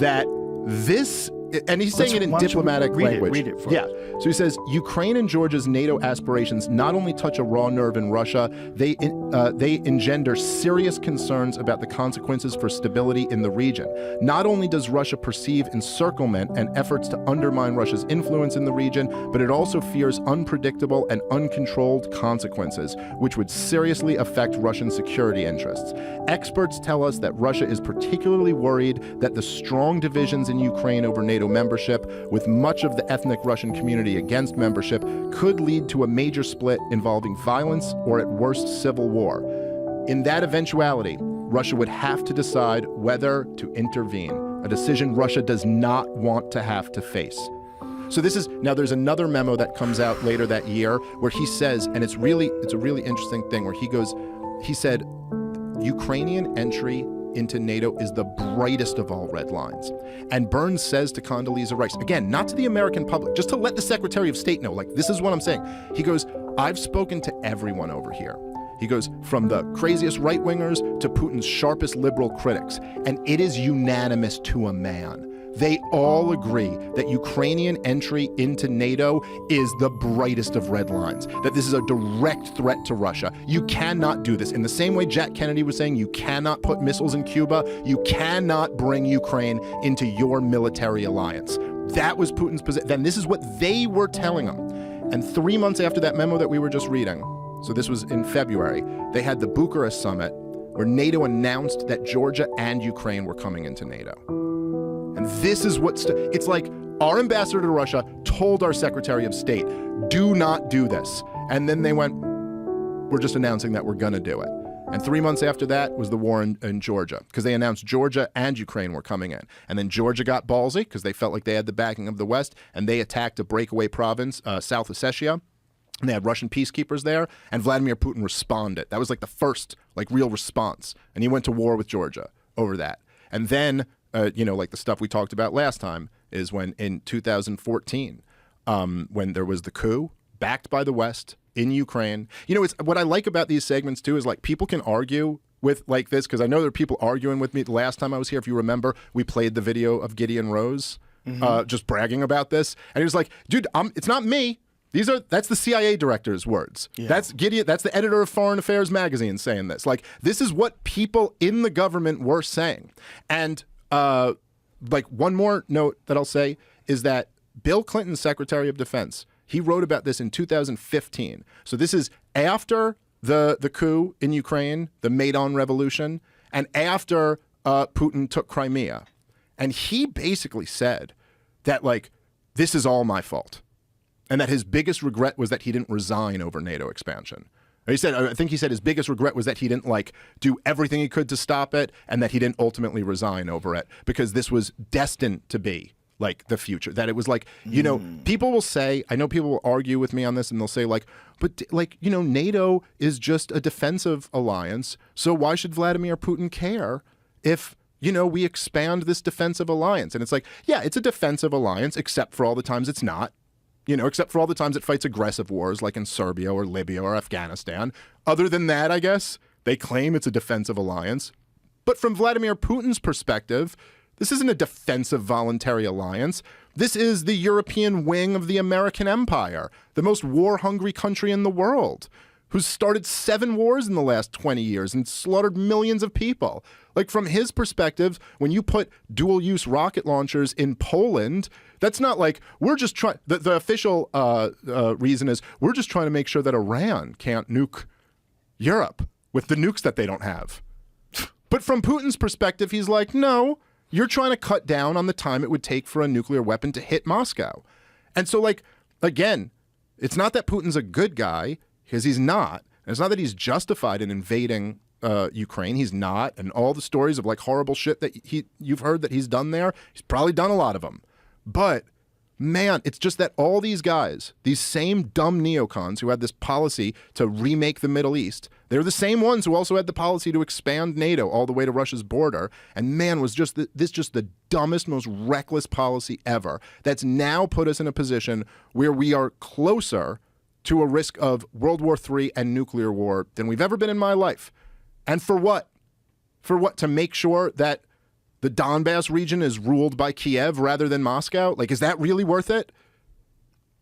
[SPEAKER 2] that this, and he's saying it in diplomatic language.
[SPEAKER 1] Read it for
[SPEAKER 2] yeah.
[SPEAKER 1] us.
[SPEAKER 2] So he says, Ukraine and Georgia's NATO aspirations not only touch a raw nerve in Russia, they engender serious concerns about the consequences for stability in the region. Not only does Russia perceive encirclement and efforts to undermine Russia's influence in the region, but it also fears unpredictable and uncontrolled consequences, which would seriously affect Russian security interests. Experts tell us that Russia is particularly worried that the strong divisions in Ukraine over NATO membership, with much of the ethnic Russian community against membership, could lead to a major split involving violence or at worst civil war. In that eventuality, Russia would have to decide whether to intervene, a decision Russia does not want to have to face. So this is, now there's another memo that comes out later that year where he says, and it's a really interesting thing, where he said, Ukrainian entry into NATO is the brightest of all red lines. And Burns says to Condoleezza Rice, again, not to the American public, just to let the Secretary of State know, like, this is what I'm saying. He goes, I've spoken to everyone over here. He goes, from the craziest right-wingers to Putin's sharpest liberal critics, and it is unanimous to a man. They all agree that Ukrainian entry into NATO is the brightest of red lines, that this is a direct threat to Russia. You cannot do this. In the same way Jack Kennedy was saying, you cannot put missiles in Cuba, you cannot bring Ukraine into your military alliance. That was Putin's position. Then this is what they were telling him. And 3 months after that memo that we were just reading, So this was in February. They had the Bucharest summit where NATO announced that Georgia and Ukraine were coming into NATO. And this is what it's like our ambassador to Russia told our Secretary of State, do not do this. And then they went, we're just announcing that we're going to do it. And 3 months after that was the war in Georgia, because they announced Georgia and Ukraine were coming in. And then Georgia got ballsy because they felt like they had the backing of the West, and they attacked a breakaway province, South Ossetia. And they had Russian peacekeepers there, and Vladimir Putin responded. That was like the first real response. And he went to war with Georgia over that. And then, like the stuff we talked about last time is when in 2014, when there was the coup backed by the West in Ukraine. It's what I like about these segments too is people can argue with this, because I know there are people arguing with me. The last time I was here, if you remember, we played the video of Gideon Rose just bragging about this, and he was like, "Dude, it's not me. That's the CIA director's words. Yeah. That's Gideon. That's the editor of Foreign Affairs magazine saying this. This is what people in the government were saying." And one more note that I'll say is that Bill Clinton, Secretary of Defense, he wrote about this in 2015. So this is after the coup in Ukraine, the Maidan Revolution, and after Putin took Crimea. And he basically said that, this is all my fault. And that his biggest regret was that he didn't resign over NATO expansion. I think he said his biggest regret was that he didn't do everything he could to stop it, and that he didn't ultimately resign over it, because this was destined to be the future. That it was people will say, I know people will argue with me on this, and they'll say but NATO is just a defensive alliance. So why should Vladimir Putin care if, we expand this defensive alliance? And it's yeah, it's a defensive alliance, except for all the times it's not. Except for all the times it fights aggressive wars like in Serbia or Libya or Afghanistan. Other than that, I guess, they claim it's a defensive alliance. But from Vladimir Putin's perspective, this isn't a defensive voluntary alliance. This is the European wing of the American empire, the most war-hungry country in the world, who's started 7 wars in the last 20 years and slaughtered millions of people. From his perspective, when you put dual-use rocket launchers in Poland, that's not we're just trying. The official reason is we're just trying to make sure that Iran can't nuke Europe with the nukes that they don't have. But from Putin's perspective, he's no, you're trying to cut down on the time it would take for a nuclear weapon to hit Moscow. And so, again, it's not that Putin's a good guy, because he's not. And it's not that he's justified in invading Ukraine. He's not. And all the stories of horrible shit that you've heard that he's done there, he's probably done a lot of them. But man, it's just that all these guys, these same dumb neocons who had this policy to remake the Middle East, they're the same ones who also had the policy to expand NATO all the way to Russia's border. And man, was just the dumbest, most reckless policy ever. That's now put us in a position where we are closer to a risk of World War III and nuclear war than we've ever been in my life. And for what? For what? To make sure that the Donbass region is ruled by Kiev rather than Moscow? Is that really worth it?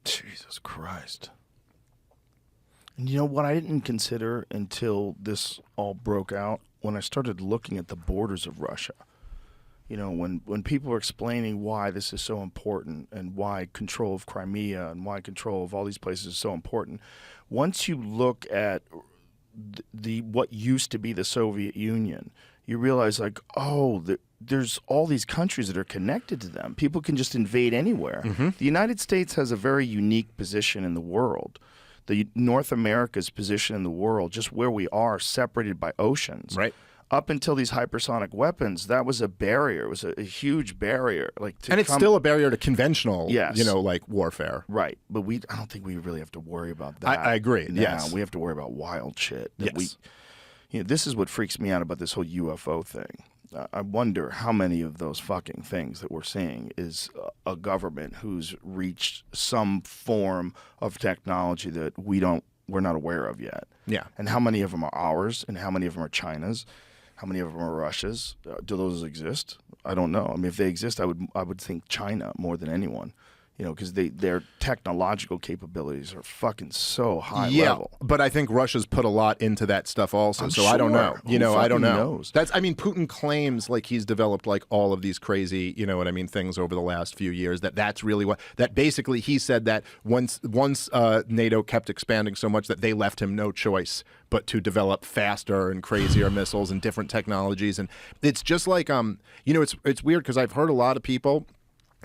[SPEAKER 1] Jesus Christ. And you know what I didn't consider until this all broke out? When I started looking at the borders of Russia. When people are explaining why this is so important and why control of Crimea and why control of all these places is so important, once you look at what used to be the Soviet Union, you realize there's all these countries that are connected to them. People can just invade anywhere. Mm-hmm. The United States has a very unique position in the world. The North America's position in the world, just where we are, separated by oceans.
[SPEAKER 2] Right.
[SPEAKER 1] Up until these hypersonic weapons, that was a barrier. It was a huge barrier.
[SPEAKER 2] And it's still a barrier to conventional, warfare.
[SPEAKER 1] Right. But I don't think we really have to worry about that.
[SPEAKER 2] I agree.
[SPEAKER 1] Now.
[SPEAKER 2] Yes.
[SPEAKER 1] We have to worry about wild shit.
[SPEAKER 2] Yes.
[SPEAKER 1] This is what freaks me out about this whole UFO thing. I wonder how many of those fucking things that we're seeing is a government who's reached some form of technology that we're not aware of yet.
[SPEAKER 2] Yeah.
[SPEAKER 1] And how many of them are ours, and how many of them are China's? How many of them are Russia's? Do those exist? I don't know. I mean, if they exist, I would think China more than anyone. You know, because their technological capabilities are fucking so high
[SPEAKER 2] Yeah,
[SPEAKER 1] level.
[SPEAKER 2] but I think Russia's put a lot into that stuff also. So I don't know.
[SPEAKER 1] Who
[SPEAKER 2] I don't know.
[SPEAKER 1] knows?
[SPEAKER 2] I mean, Putin claims like he's developed like all of these crazy, you know what I mean, things over the last few years. That's really what. That basically he said that once NATO kept expanding so much that they left him no choice but to develop faster and crazier missiles and different technologies. And it's just like it's weird because I've heard a lot of people.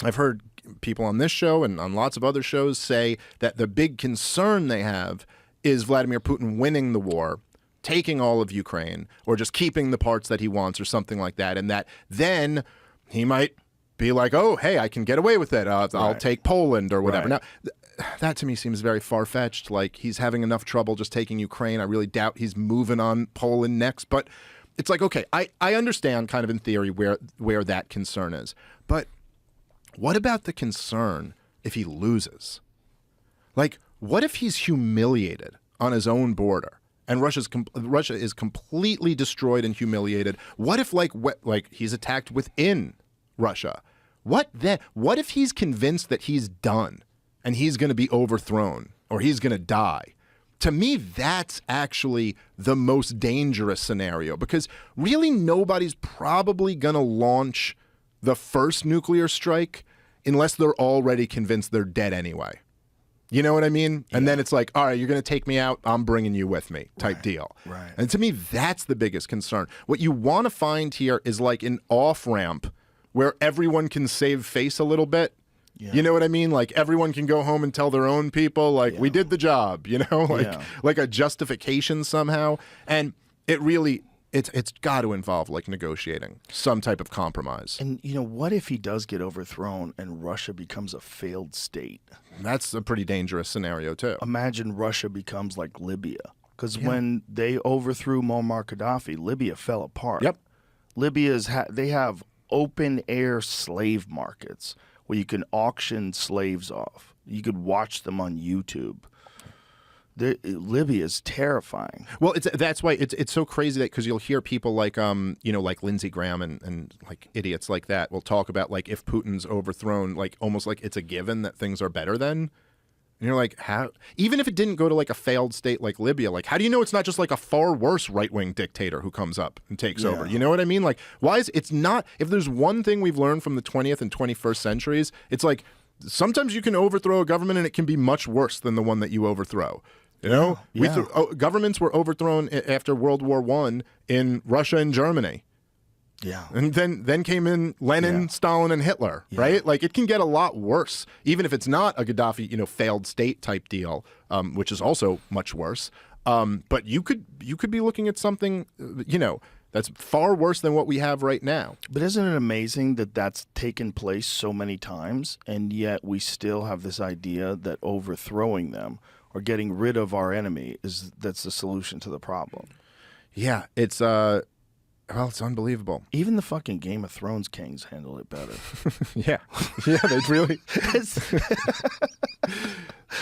[SPEAKER 2] I've heard people on this show and on lots of other shows say that the big concern they have is Vladimir Putin winning the war, taking all of Ukraine, or just keeping the parts that he wants or something like that, and that then he might be like, oh, hey, I can get away with it. I'll take Poland or whatever.
[SPEAKER 1] Right.
[SPEAKER 2] Now, that to me seems very far-fetched. Like, he's having enough trouble just taking Ukraine. I really doubt he's moving on Poland next. But it's like, okay, I understand kind of in theory where that concern is. But what about the concern if he loses? Like, what if he's humiliated on his own border and Russia is completely destroyed and humiliated? What if like he's attacked within Russia? What then? What if he's convinced that he's done and he's going to be overthrown or he's going to die? To me, that's actually the most dangerous scenario, because really nobody's probably going to launch the first nuclear strike unless they're already convinced they're dead anyway. You know what I mean? Yeah. And then it's like, all right, you're going to take me out, I'm bringing you with me type deal.
[SPEAKER 1] Right.
[SPEAKER 2] And to me, that's the biggest concern. What you want to find here is like an off-ramp where everyone can save face a little bit. Yeah. You know what I mean? Like everyone can go home and tell their own people, like, we did the job, you know, like a justification somehow. And it really... It's got to involve like negotiating some type of compromise.
[SPEAKER 1] And you know, what if he does get overthrown and Russia becomes a failed state?
[SPEAKER 2] That's a pretty dangerous scenario too.
[SPEAKER 1] Imagine Russia becomes like Libya, because when they overthrew Muammar Gaddafi, Libya fell apart.
[SPEAKER 2] Yep.
[SPEAKER 1] They have open air slave markets where you can auction slaves off. You could watch them on YouTube. Libya is terrifying.
[SPEAKER 2] Well, that's why it's so crazy that because you'll hear people like like Lindsey Graham and like idiots like that will talk about like if Putin's overthrown, like almost like it's a given that things are better then. And you're like, how? Even if it didn't go to like a failed state like Libya, like how do you know it's not just like a far worse right-wing dictator who comes up and takes over? You know what I mean? Like why is it's not? If there's one thing we've learned from the 20th and 21st centuries, it's like sometimes you can overthrow a government and it can be much worse than the one that you overthrow. You know, governments were overthrown after World War I in Russia and Germany. Yeah. And then came in Lenin, Stalin, and Hitler, right? Like it can get a lot worse, even if it's not a Gaddafi, failed state type deal, which is also much worse. But you could be looking at something, that's far worse than what we have right now.
[SPEAKER 1] But isn't it amazing that that's taken place so many times, and yet we still have this idea that overthrowing them or getting rid of our enemy that's the solution to the problem?
[SPEAKER 2] Yeah, it's it's unbelievable.
[SPEAKER 1] Even the fucking Game of Thrones kings handle it better.
[SPEAKER 2] Yeah, they really.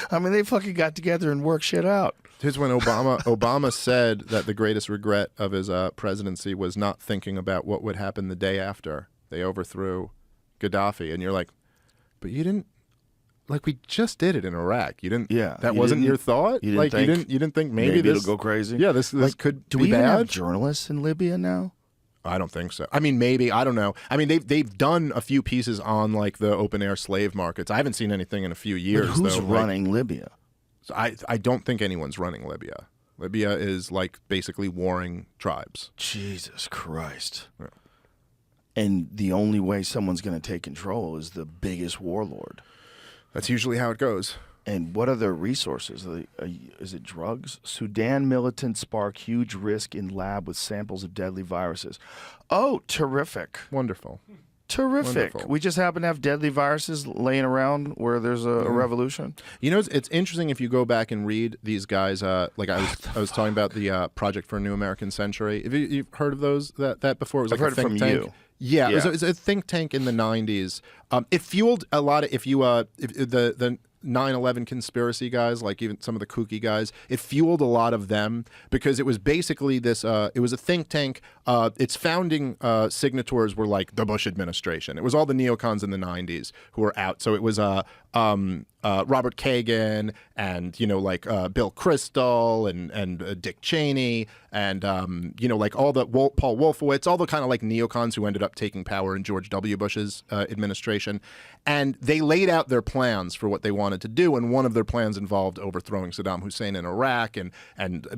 [SPEAKER 1] I mean, they fucking got together and worked shit out.
[SPEAKER 2] Here's when Obama said that the greatest regret of his presidency was not thinking about what would happen the day after they overthrew Gaddafi. And you're like, but you didn't. Like we just did it in Iraq. You didn't. Yeah, that wasn't your thought. You didn't think maybe this
[SPEAKER 1] it'll go crazy.
[SPEAKER 2] Yeah, this could
[SPEAKER 1] do
[SPEAKER 2] be
[SPEAKER 1] we even
[SPEAKER 2] bad.
[SPEAKER 1] Have journalists in Libya now?
[SPEAKER 2] I don't think so. I mean, maybe, I don't know. I mean, they've done a few pieces on like the open air slave markets. I haven't seen anything in a few years.
[SPEAKER 1] But who's running Libya?
[SPEAKER 2] So I don't think anyone's running Libya. Libya is like basically warring tribes.
[SPEAKER 1] Jesus Christ. Yeah. And the only way someone's going to take control is the biggest warlord.
[SPEAKER 2] That's usually how it goes.
[SPEAKER 1] And what are their resources? Is it drugs? Sudan militants spark huge risk in lab with samples of deadly viruses. Oh, terrific.
[SPEAKER 2] Wonderful.
[SPEAKER 1] Terrific. Wonderful. We just happen to have deadly viruses laying around where there's a revolution.
[SPEAKER 2] You know, it's interesting if you go back and read these guys. Like I was talking about the Project for a New American Century. Have you've heard of those that before? It was like
[SPEAKER 1] I've heard
[SPEAKER 2] a think
[SPEAKER 1] it from
[SPEAKER 2] tank.
[SPEAKER 1] you.
[SPEAKER 2] Yeah, it was a think tank in the 90s. It fueled a lot of 9/11 conspiracy guys, like even some of the kooky guys, it fueled a lot of them because it was basically this, it was a think tank. Its founding signatories were like the Bush administration. It was all the neocons in the 90s who were out. So it was Robert Kagan and, you know, like Bill Kristol and Dick Cheney and, you know, like all the Paul Wolfowitz, all the kind of like neocons who ended up taking power in George W. Bush's administration. And they laid out their plans for what they wanted to do. And one of their plans involved overthrowing Saddam Hussein in Iraq and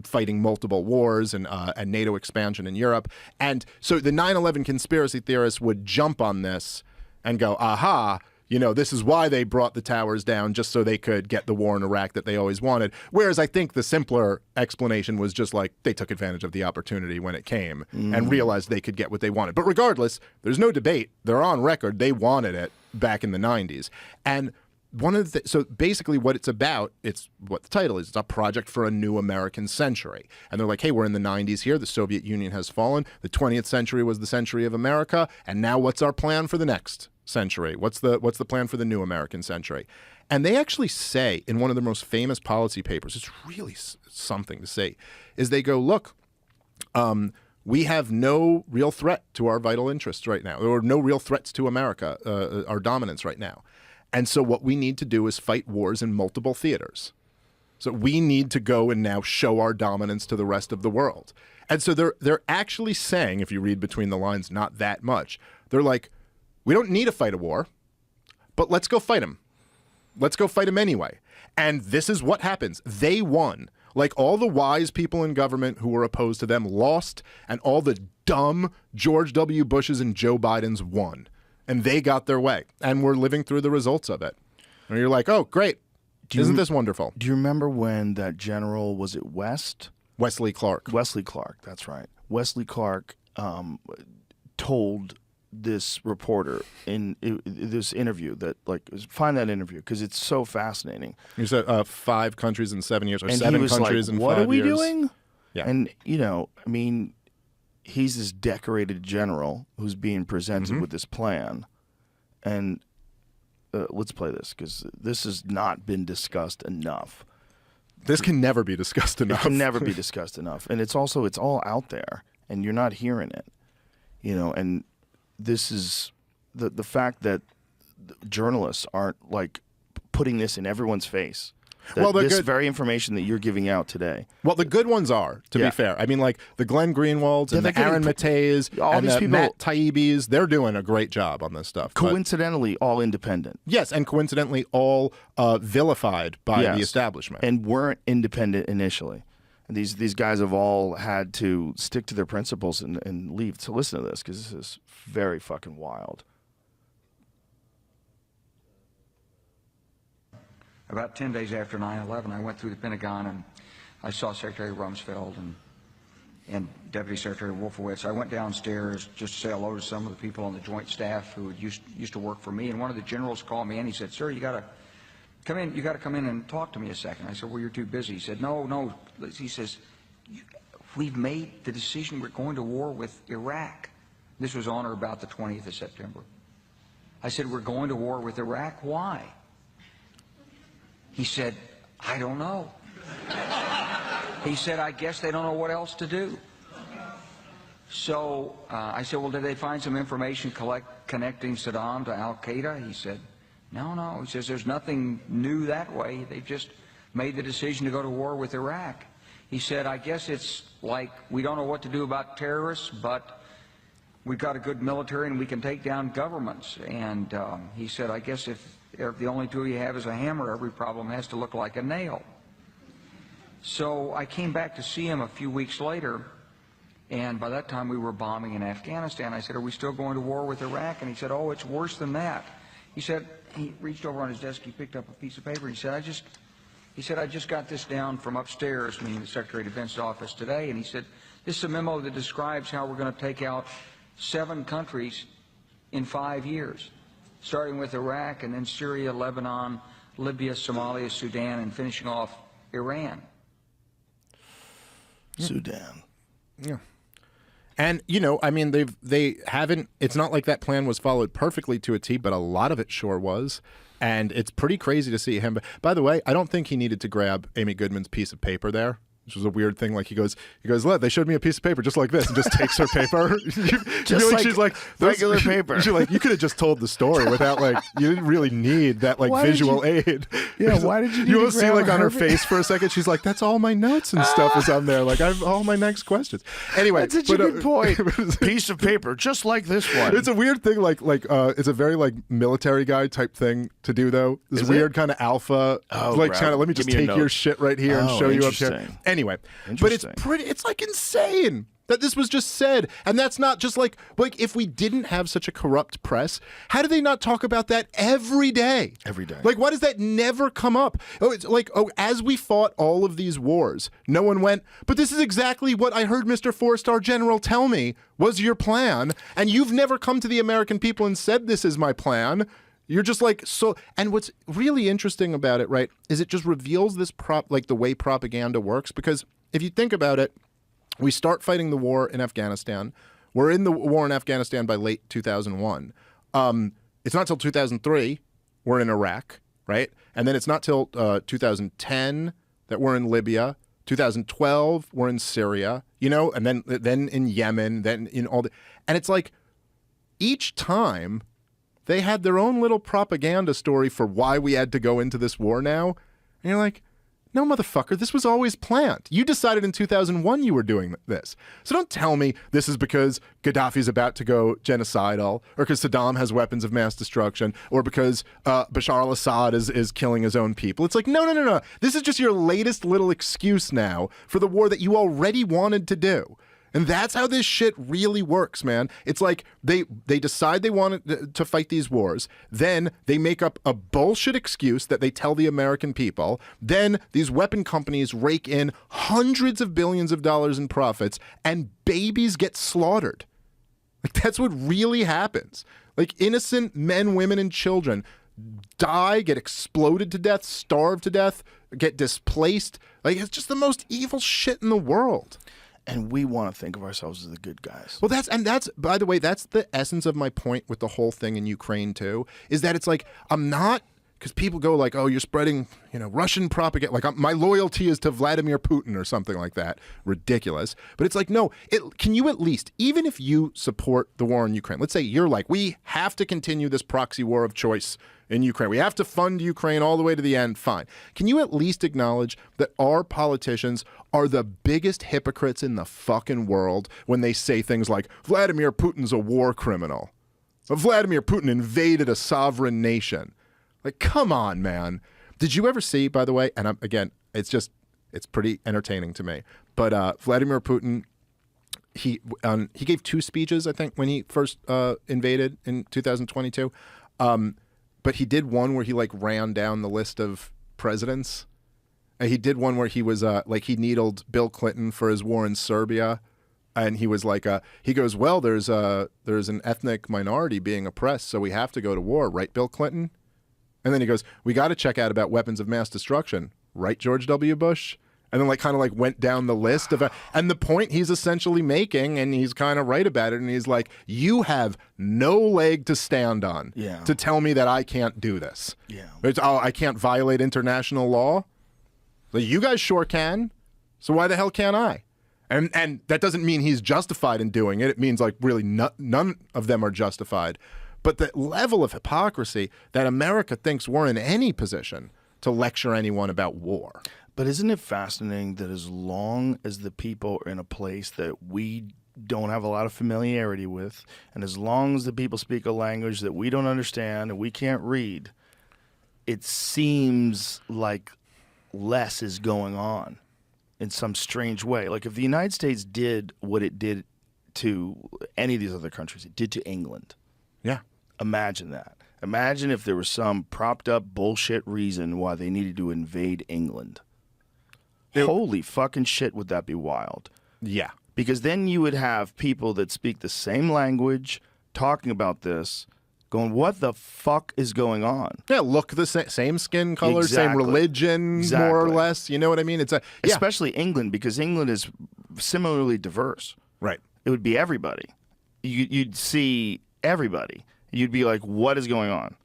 [SPEAKER 2] fighting multiple wars and NATO expansion in Europe. And so the 9/11 conspiracy theorists would jump on this and go, aha, you know, this is why they brought the towers down, just so they could get the war in Iraq that they always wanted. Whereas I think the simpler explanation was just like they took advantage of the opportunity when it came and realized they could get what they wanted. But regardless, there's no debate. They're on record. They wanted it back in the 90s. And one of the so basically what it's about, it's what the title is. It's a project for a new American century. And they're like, hey, we're in the 90s here. The Soviet Union has fallen. The 20th century was the century of America. And now what's our plan for the next century? What's the plan for the new American century? And they actually say in one of their most famous policy papers, it's really something to say, is they go, look, we have no real threat to our vital interests right now, or no real threats to America, our dominance right now. And so what we need to do is fight wars in multiple theaters. So we need to go and now show our dominance to the rest of the world. And so they're actually saying, if you read between the lines, not that much, they're like, we don't need to fight a war, but let's go fight them. Let's go fight them anyway. And this is what happens. They won. Like all the wise people in government who were opposed to them lost, and all the dumb George W. Bushes and Joe Bidens won. And they got their way. And we're living through the results of it. And you're like, oh, great. Isn't this wonderful?
[SPEAKER 1] Do you remember when that general, was it
[SPEAKER 2] Wesley Clark.
[SPEAKER 1] Wesley Clark, that's right. Wesley Clark told this reporter in this interview that, like, find that interview because it's so fascinating.
[SPEAKER 2] You said 5 countries in 7 years, or
[SPEAKER 1] and
[SPEAKER 2] 7 countries
[SPEAKER 1] like,
[SPEAKER 2] in 5 years.
[SPEAKER 1] What are we doing?
[SPEAKER 2] Yeah.
[SPEAKER 1] And, you know, I mean, he's this decorated general who's being presented with this plan. And let's play this because this has not been discussed enough.
[SPEAKER 2] This can never be discussed enough.
[SPEAKER 1] It can never be discussed enough. And it's all out there and you're not hearing it, you know, and this is the fact that journalists aren't like putting this in everyone's face. Well, this very information that you're giving out today.
[SPEAKER 2] Well, the good ones are, to be fair. I mean, like the Glenn Greenwalds and the Aaron Mateys and the Matt Taibbi's, they're doing a great job on this stuff.
[SPEAKER 1] Coincidentally, all independent.
[SPEAKER 2] Yes, and coincidentally, all vilified by the establishment.
[SPEAKER 1] And weren't independent initially. And these guys have all had to stick to their principles and leave. So listen to this, because this is very fucking wild.
[SPEAKER 3] About 10 days after 9/11, I went through the Pentagon and I saw Secretary Rumsfeld and Deputy Secretary Wolfowitz. I went downstairs just to say hello to some of the people on the Joint Staff who used to work for me. And one of the generals called me and he said, "Sir, you got to come in. You got to come in and talk to me a second." I said, "Well, you're too busy." He said, "No." He says, "We've made the decision. We're going to war with Iraq." This was on or about the 20th of September. I said, "We're going to war with Iraq. Why?" He said, "I don't know." He said, "I guess they don't know what else to do." So I said, "Well, did they find some information connecting Saddam to Al-Qaeda?" He said, No. He says, "There's nothing new that way. They've just made the decision to go to war with Iraq." He said, "I guess it's like we don't know what to do about terrorists, but we've got a good military and we can take down governments." And he said, "I guess if the only tool you have is a hammer, every problem has to look like a nail." So I came back to see him a few weeks later, and by that time we were bombing in Afghanistan. I said, "Are we still going to war with Iraq?" And he said, "Oh, it's worse than that." He said, he reached over on his desk, he picked up a piece of paper, he said, I just got this down from upstairs, meaning the Secretary of Defense's office today, and he said, "This is a memo that describes how we're going to take out 7 countries in 5 years. Starting with Iraq and then Syria, Lebanon, Libya, Somalia, Sudan, and finishing off Iran."
[SPEAKER 1] Sudan.
[SPEAKER 2] Yeah. And, you know, I mean, they haven't, it's not like that plan was followed perfectly to a T, but a lot of it sure was. And it's pretty crazy to see him. By the way, I don't think he needed to grab Amy Goodman's piece of paper there, which was a weird thing. Like he goes, look, they showed me a piece of paper just like this, and just takes her paper.
[SPEAKER 1] Just like
[SPEAKER 2] she's like
[SPEAKER 1] regular paper.
[SPEAKER 2] She's like, you could have just told the story without like, you didn't really need that like visual aid.
[SPEAKER 1] Yeah, why did you?
[SPEAKER 2] You will see like on her face for a second, she's like, that's all my notes and stuff is on there. Like I've all my next questions. Anyway,
[SPEAKER 1] that's such a good point. Piece of paper, just like this one.
[SPEAKER 2] It's a weird thing, like it's a very like military guy type thing to do though. This weird kind of alpha, like kind of let me just take your shit right here and show you up here. Anyway, but it's like insane that this was just said, and that's not just like if we didn't have such a corrupt press, how do they not talk about that every day?
[SPEAKER 1] Every day.
[SPEAKER 2] Like, why does that never come up? Oh, it's like, as we fought all of these wars, no one went, but this is exactly what I heard Mr. Four-Star General tell me was your plan, and you've never come to the American people and said this is my plan. You're just like, so, and what's really interesting about it, right, is it just reveals this the way propaganda works, because if you think about it, we start fighting the war in Afghanistan. We're in the war in Afghanistan by late 2001. It's not till 2003 we're in Iraq, right? And then it's not till 2010 that we're in Libya. 2012 we're in Syria, you know, and then in Yemen, then in all the, and it's like each time they had their own little propaganda story for why we had to go into this war now. And you're like, no, motherfucker, this was always planned. You decided in 2001 you were doing this. So don't tell me this is because Gaddafi's about to go genocidal, or because Saddam has weapons of mass destruction, or because Bashar al-Assad is killing his own people. It's like, no. This is just your latest little excuse now for the war that you already wanted to do. And that's how this shit really works, man. It's like they decide they want to fight these wars. Then they make up a bullshit excuse that they tell the American people. Then these weapon companies rake in hundreds of billions of dollars in profits, and babies get slaughtered. Like, that's what really happens. Like, innocent men, women, and children die, get exploded to death, starve to death, get displaced. Like, it's just the most evil shit in the world.
[SPEAKER 1] And we want to think of ourselves as the good guys.
[SPEAKER 2] Well, that's by the way, that's the essence of my point with the whole thing in Ukraine too, is that it's like, I'm not, because people go like, oh, you're spreading, Russian propaganda. Like, my loyalty is to Vladimir Putin or something like that. Ridiculous. But it's like, no, can you at least, even if you support the war in Ukraine, let's say you're like, we have to continue this proxy war of choice in Ukraine. We have to fund Ukraine all the way to the end. Fine. Can you at least acknowledge that our politicians are the biggest hypocrites in the fucking world when they say things like, Vladimir Putin's a war criminal. Vladimir Putin invaded a sovereign nation. Like, come on, man. Did you ever see, by the way, and again, it's pretty entertaining to me, but Vladimir Putin, he gave 2 speeches, I think, when he first invaded in 2022. But he did one where he like ran down the list of presidents. He did one where he was he needled Bill Clinton for his war in Serbia, and he was like, he goes, well, there's an ethnic minority being oppressed, so we have to go to war, right, Bill Clinton? And then he goes, we got to check out about weapons of mass destruction, right, George W. Bush? And then kind of went down the list of, and the point he's essentially making, and he's kind of right about it, and he's like, you have no leg to stand on to tell me that I can't do this. Yeah. I can't violate international law. Like, you guys sure can. So why the hell can't I? And that doesn't mean he's justified in doing it. It means really none of them are justified. But the level of hypocrisy that America thinks we're in any position to lecture anyone about war.
[SPEAKER 1] But isn't it fascinating that as long as the people are in a place that we don't have a lot of familiarity with, and as long as the people speak a language that we don't understand and we can't read, it seems like less is going on in some strange way. Like, if the United States did what it did to any of these other countries, it did to England.
[SPEAKER 2] Yeah.
[SPEAKER 1] Imagine that. Imagine if there was some propped up bullshit reason why they needed to invade England. Holy fucking shit, would that be wild?
[SPEAKER 2] Yeah.
[SPEAKER 1] Because then you would have people that speak the same language talking about this, going, what the fuck is going on?
[SPEAKER 2] Yeah, look the same skin color,
[SPEAKER 1] Exactly.
[SPEAKER 2] same religion,
[SPEAKER 1] Exactly.
[SPEAKER 2] more or less. You know what I mean? It's
[SPEAKER 1] Especially England, because England is similarly diverse.
[SPEAKER 2] Right.
[SPEAKER 1] it would be everybody. You'd see everybody. You'd be like, what is going on?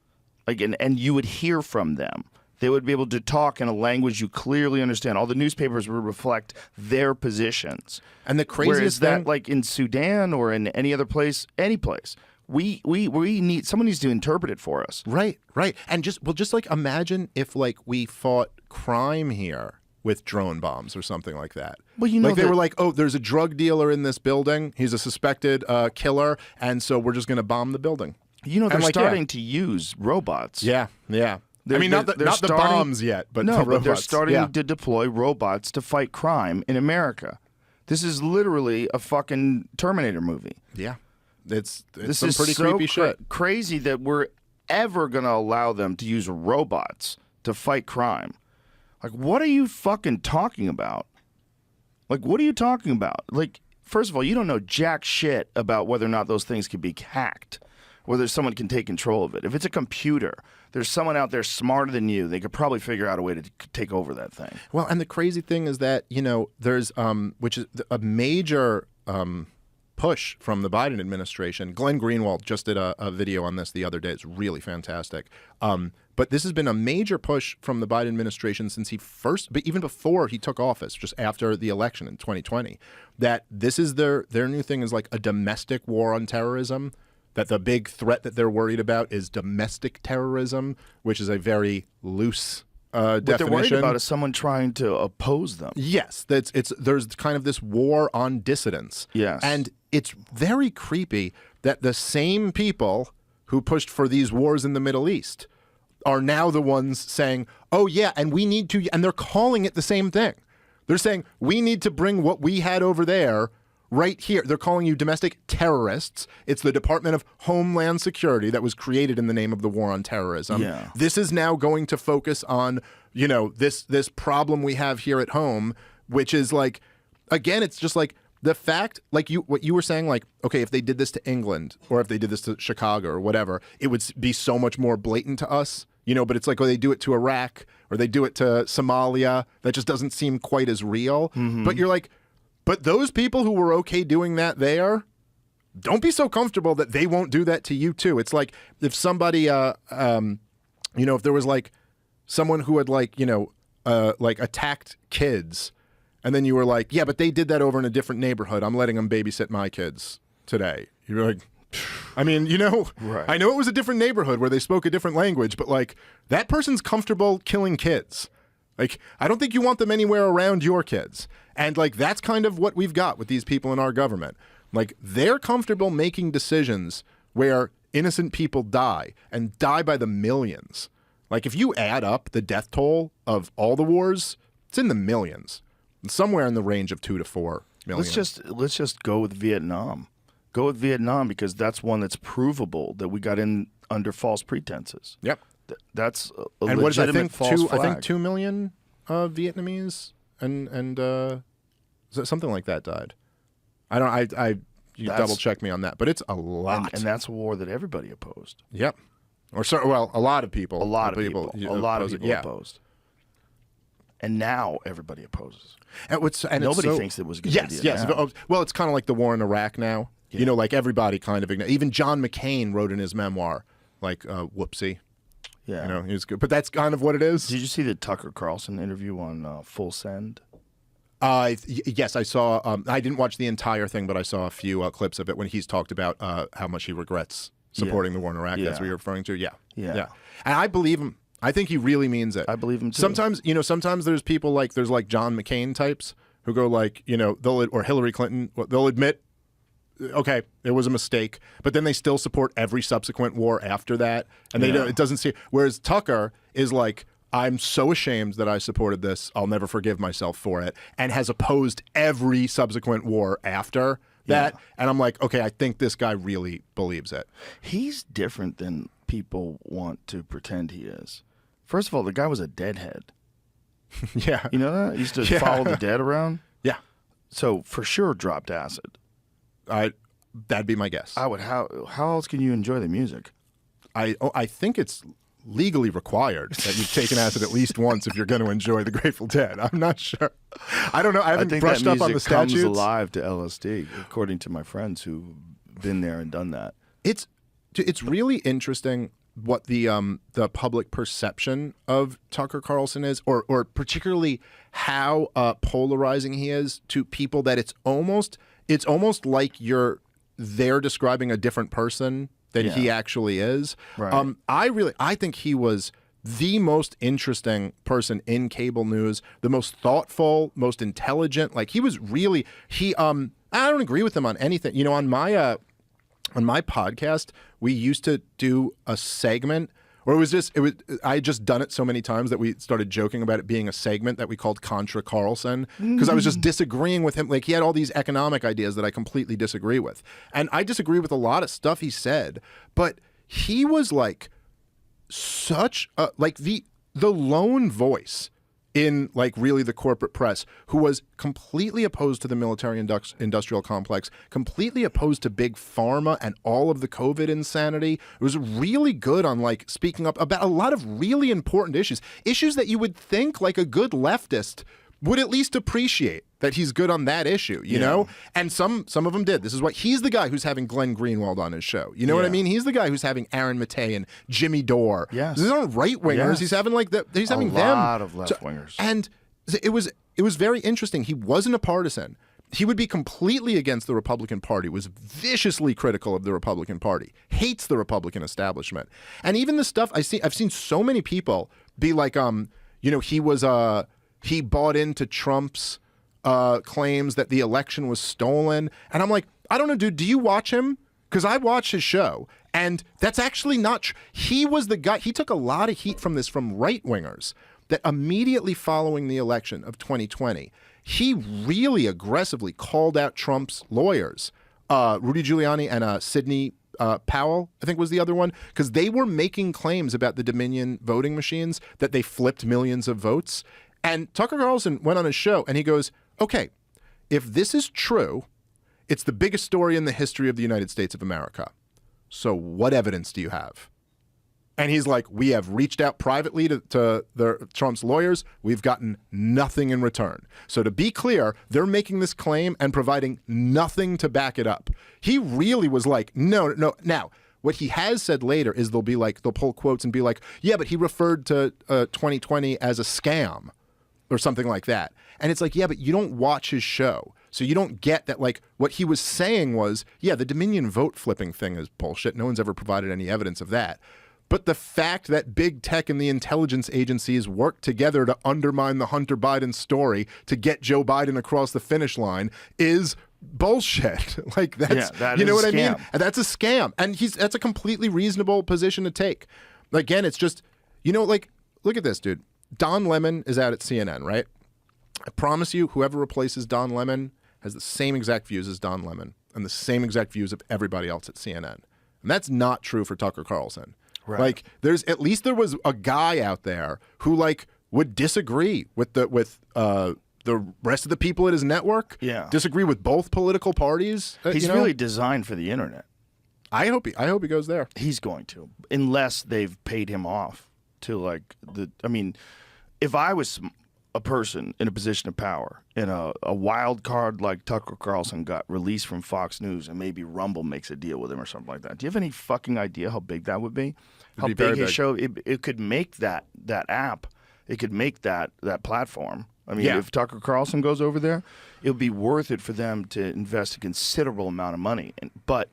[SPEAKER 1] Like, and you would hear from them. They would be able to talk in a language you clearly understand. All the newspapers would reflect their positions.
[SPEAKER 2] And the craziest
[SPEAKER 1] Whereas
[SPEAKER 2] thing,
[SPEAKER 1] that, like in Sudan or in any other place, any place, we need someone needs to interpret it for us.
[SPEAKER 2] right. And just like imagine if like we fought crime here with drone bombs or something like that.
[SPEAKER 1] Well, you know,
[SPEAKER 2] like they were like, oh, there's a drug dealer in this building. He's a suspected killer, and so we're just going to bomb the building.
[SPEAKER 1] You know, they're
[SPEAKER 2] like,
[SPEAKER 1] starting to use robots.
[SPEAKER 2] Yeah. I mean, not the bombs yet, but
[SPEAKER 1] no,
[SPEAKER 2] the
[SPEAKER 1] but they're
[SPEAKER 2] robots.
[SPEAKER 1] starting
[SPEAKER 2] Yeah.
[SPEAKER 1] to deploy robots to fight crime in America. This is literally a fucking Terminator movie.
[SPEAKER 2] Yeah, it's
[SPEAKER 1] This
[SPEAKER 2] some
[SPEAKER 1] is
[SPEAKER 2] pretty
[SPEAKER 1] so
[SPEAKER 2] creepy shit.
[SPEAKER 1] crazy that we're ever going to allow them to use robots to fight crime. Like, what are you fucking talking about? Like, what are you talking about? Like, first of all, you don't know jack shit about whether or not those things can be hacked, whether someone can take control of it. If it's a computer, there's someone out there smarter than you. They could probably figure out a way to take over that thing.
[SPEAKER 2] Well, and the crazy thing is that, you know, there's which is a major push from the Biden administration. Glenn Greenwald just did a video on this the other day. It's really fantastic. But this has been a major push from the Biden administration since but even before he took office, just after the election in 2020, that this is their new thing is like a domestic war on terrorism. That the big threat that they're worried about is domestic terrorism, which is a very loose definition.
[SPEAKER 1] What they're worried about is someone trying to oppose them.
[SPEAKER 2] Yes, there's kind of this war on dissidents.
[SPEAKER 1] Yes.
[SPEAKER 2] And it's very creepy that the same people who pushed for these wars in the Middle East are now the ones saying, oh yeah, and we need to, and they're calling it the same thing. They're saying, we need to bring what we had over there right here. They're calling you domestic terrorists. It's the Department of Homeland Security that was created in the name of the war on terrorism.
[SPEAKER 1] Yeah.
[SPEAKER 2] This is now going to focus on, you know, this problem we have here at home, which is like, again, it's just like the fact, like what you were saying, like, okay, if they did this to England or if they did this to Chicago or whatever, it would be so much more blatant to us, you know, but it's like, when they do it to Iraq or they do it to Somalia, that just doesn't seem quite as real.
[SPEAKER 1] Mm-hmm.
[SPEAKER 2] But you're like, but those people who were okay doing that there, don't be so comfortable that they won't do that to you too. It's like if somebody, you know, if there was like someone who had like, you know, like attacked kids, and then you were like, yeah, but they did that over in a different neighborhood. I'm letting them babysit my kids today. You're like, I mean, you know,
[SPEAKER 1] right.
[SPEAKER 2] I know it was a different neighborhood where they spoke a different language, but like that person's comfortable killing kids. Like, I don't think you want them anywhere around your kids. And like, that's kind of what we've got with these people in our government. Like, they're comfortable making decisions where innocent people die and die by the millions. Like, if you add up the death toll of all the wars, it's in the millions. Somewhere in the range of 2 to 4 million.
[SPEAKER 1] Let's just go with Vietnam. Go with Vietnam because that's one that's provable that we got in under false pretenses.
[SPEAKER 2] Yep.
[SPEAKER 1] That's a
[SPEAKER 2] And what is
[SPEAKER 1] legitimate false flag.
[SPEAKER 2] I think 2 million Vietnamese and something like that died. You double check me on that, but it's a lot.
[SPEAKER 1] And that's a war that everybody opposed.
[SPEAKER 2] Yep. Or so, well, a lot of people.
[SPEAKER 1] A lot of people
[SPEAKER 2] yeah.
[SPEAKER 1] opposed. And now everybody opposes.
[SPEAKER 2] And
[SPEAKER 1] Nobody
[SPEAKER 2] it's
[SPEAKER 1] thinks it was a good idea.
[SPEAKER 2] Yes.
[SPEAKER 1] now.
[SPEAKER 2] Well, it's kind of like the war in Iraq now.
[SPEAKER 1] Yeah.
[SPEAKER 2] You know, like everybody kind of even John McCain wrote in his memoir, like, whoopsie.
[SPEAKER 1] Yeah.
[SPEAKER 2] You know, he was good. But that's kind of what it is.
[SPEAKER 1] Did you see the Tucker Carlson interview on Full Send?
[SPEAKER 2] Yes, I saw. I didn't watch the entire thing, but I saw a few clips of it when he's talked about how much he regrets supporting the war in Iraq.
[SPEAKER 1] Yeah.
[SPEAKER 2] That's what you're referring to. Yeah.
[SPEAKER 1] Yeah.
[SPEAKER 2] And I believe him. I think he really means it.
[SPEAKER 1] I believe him too.
[SPEAKER 2] Sometimes there's people like John McCain types who go like, you know, or Hillary Clinton, they'll admit, okay, it was a mistake, but then they still support every subsequent war after that, and it doesn't see. Whereas Tucker is like, I'm so ashamed that I supported this. I'll never forgive myself for it, and has opposed every subsequent war after that. And I'm like, okay, I think this guy really believes it.
[SPEAKER 1] He's different than people want to pretend he is. First of all, the guy was a deadhead.
[SPEAKER 2] Yeah.
[SPEAKER 1] You know that? He used to follow the dead around.
[SPEAKER 2] Yeah.
[SPEAKER 1] So for sure dropped acid.
[SPEAKER 2] That'd be my guess.
[SPEAKER 1] I would. How else can you enjoy the music?
[SPEAKER 2] I think it's legally required that you've taken acid at least once if you're going to enjoy the Grateful Dead. I'm not sure. I don't know. I haven't brushed up on the statutes.
[SPEAKER 1] Comes alive to LSD, according to my friends who've been there and done that.
[SPEAKER 2] It's really interesting what the public perception of Tucker Carlson is, or particularly how polarizing he is to people, that it's almost like they're describing a different person than he actually is.
[SPEAKER 1] Right.
[SPEAKER 2] I think he was the most interesting person in cable news, the most thoughtful, most intelligent. Like, he was really, I don't agree with him on anything. You know, on my podcast, we used to do a segment, or I had just done it so many times that we started joking about it being a segment that we called Contra Carlson, because I was just disagreeing with him. Like, he had all these economic ideas that I completely disagree with. And I disagree with a lot of stuff he said, but he was like such a, like the lone voice in like really the corporate press who was completely opposed to the military industrial complex, completely opposed to big pharma and all of the COVID insanity. It was really good on like speaking up about a lot of really important issues that you would think like a good leftist would at least appreciate, that he's good on that issue, you know? And some of them did. This is what he's the guy who's having Glenn Greenwald on his show. You know what I mean? He's the guy who's having Aaron Matei and Jimmy Dore.
[SPEAKER 1] Yes.
[SPEAKER 2] These aren't right wingers. Yes. He's having like he's having them.
[SPEAKER 1] A lot of left wingers.
[SPEAKER 2] And it was very interesting. He wasn't a partisan. He would be completely against the Republican Party, was viciously critical of the Republican Party, hates the Republican establishment. And even the stuff I've seen so many people be like, you know, he bought into Trump's claims that the election was stolen. And I'm like, I don't know, dude, do you watch him? Because I watched his show, and that's actually not true. He was the guy, he took a lot of heat from right-wingers, that immediately following the election of 2020, he really aggressively called out Trump's lawyers, Rudy Giuliani and Sidney Powell, I think was the other one, because they were making claims about the Dominion voting machines, that they flipped millions of votes. And Tucker Carlson went on his show and he goes, okay, if this is true, it's the biggest story in the history of the United States of America. So what evidence do you have? And he's like, we have reached out privately to Trump's lawyers. We've gotten nothing in return. So to be clear, they're making this claim and providing nothing to back it up. He really was like, no. Now, what he has said later is they'll pull quotes and be like, yeah, but he referred to 2020 as a scam, or something like that. And it's like, yeah, but you don't watch his show. So you don't get that, like, what he was saying was, yeah, the Dominion vote flipping thing is bullshit. No one's ever provided any evidence of that. But the fact that big tech and the intelligence agencies work together to undermine the Hunter Biden story to get Joe Biden across the finish line is bullshit. Like, that's, you know what I mean? And that's a scam. And that's a completely reasonable position to take. Again, it's just, you know, like, look at this, dude. Don Lemon is out at CNN, right? I promise you, whoever replaces Don Lemon has the same exact views as Don Lemon and the same exact views of everybody else at CNN. And that's not true for Tucker Carlson. Right. Like, there was a guy out there who like would disagree with the rest of the people at his network. Yeah, disagree with both political parties.
[SPEAKER 1] He's really designed for the internet.
[SPEAKER 2] I hope he goes there.
[SPEAKER 1] He's going to, unless they've paid him off to like the. I mean, if I was a person in a position of power and a wild card like Tucker Carlson got released from Fox News and maybe Rumble makes a deal with him or something like that. Do you have any fucking idea how big that would be? How big his show, it could make that app, it could make that platform. I mean, if Tucker Carlson goes over there, it would be worth it for them to invest a considerable amount of money. But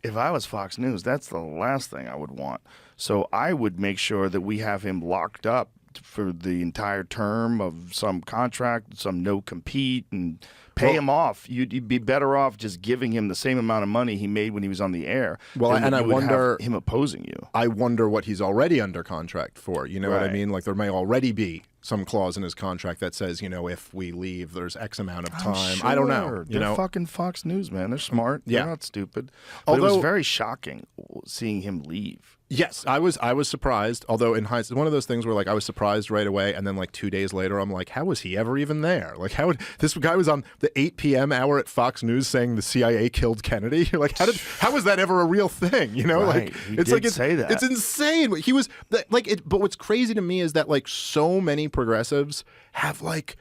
[SPEAKER 1] if I was Fox News, that's the last thing I would want. So I would make sure that we have him locked up for the entire term of some contract, some no compete, and pay him off. You'd be better off just giving him the same amount of money he made when he was on the air.
[SPEAKER 2] Well, and I wonder
[SPEAKER 1] him opposing you.
[SPEAKER 2] I wonder what he's already under contract for. You know what I mean? Like, there may already be some clause in his contract that says, you know, if we leave, there's X amount of time.
[SPEAKER 1] Sure.
[SPEAKER 2] I don't know.
[SPEAKER 1] They're fucking Fox News, man. They're smart. They're not stupid. But it was very shocking seeing him leave.
[SPEAKER 2] Yes, I was surprised, although in hindsight, one of those things where like I was surprised right away, and then like 2 days later, I'm like, how was he ever even there? Like, how would this guy was on the 8 p.m. hour at Fox News saying the CIA killed Kennedy? Like, how was that ever a real thing? You know,
[SPEAKER 1] Right.
[SPEAKER 2] like
[SPEAKER 1] He
[SPEAKER 2] it's
[SPEAKER 1] did
[SPEAKER 2] like
[SPEAKER 1] say that.
[SPEAKER 2] it's insane. He was like it, but what's crazy to me is that like so many progressives have like.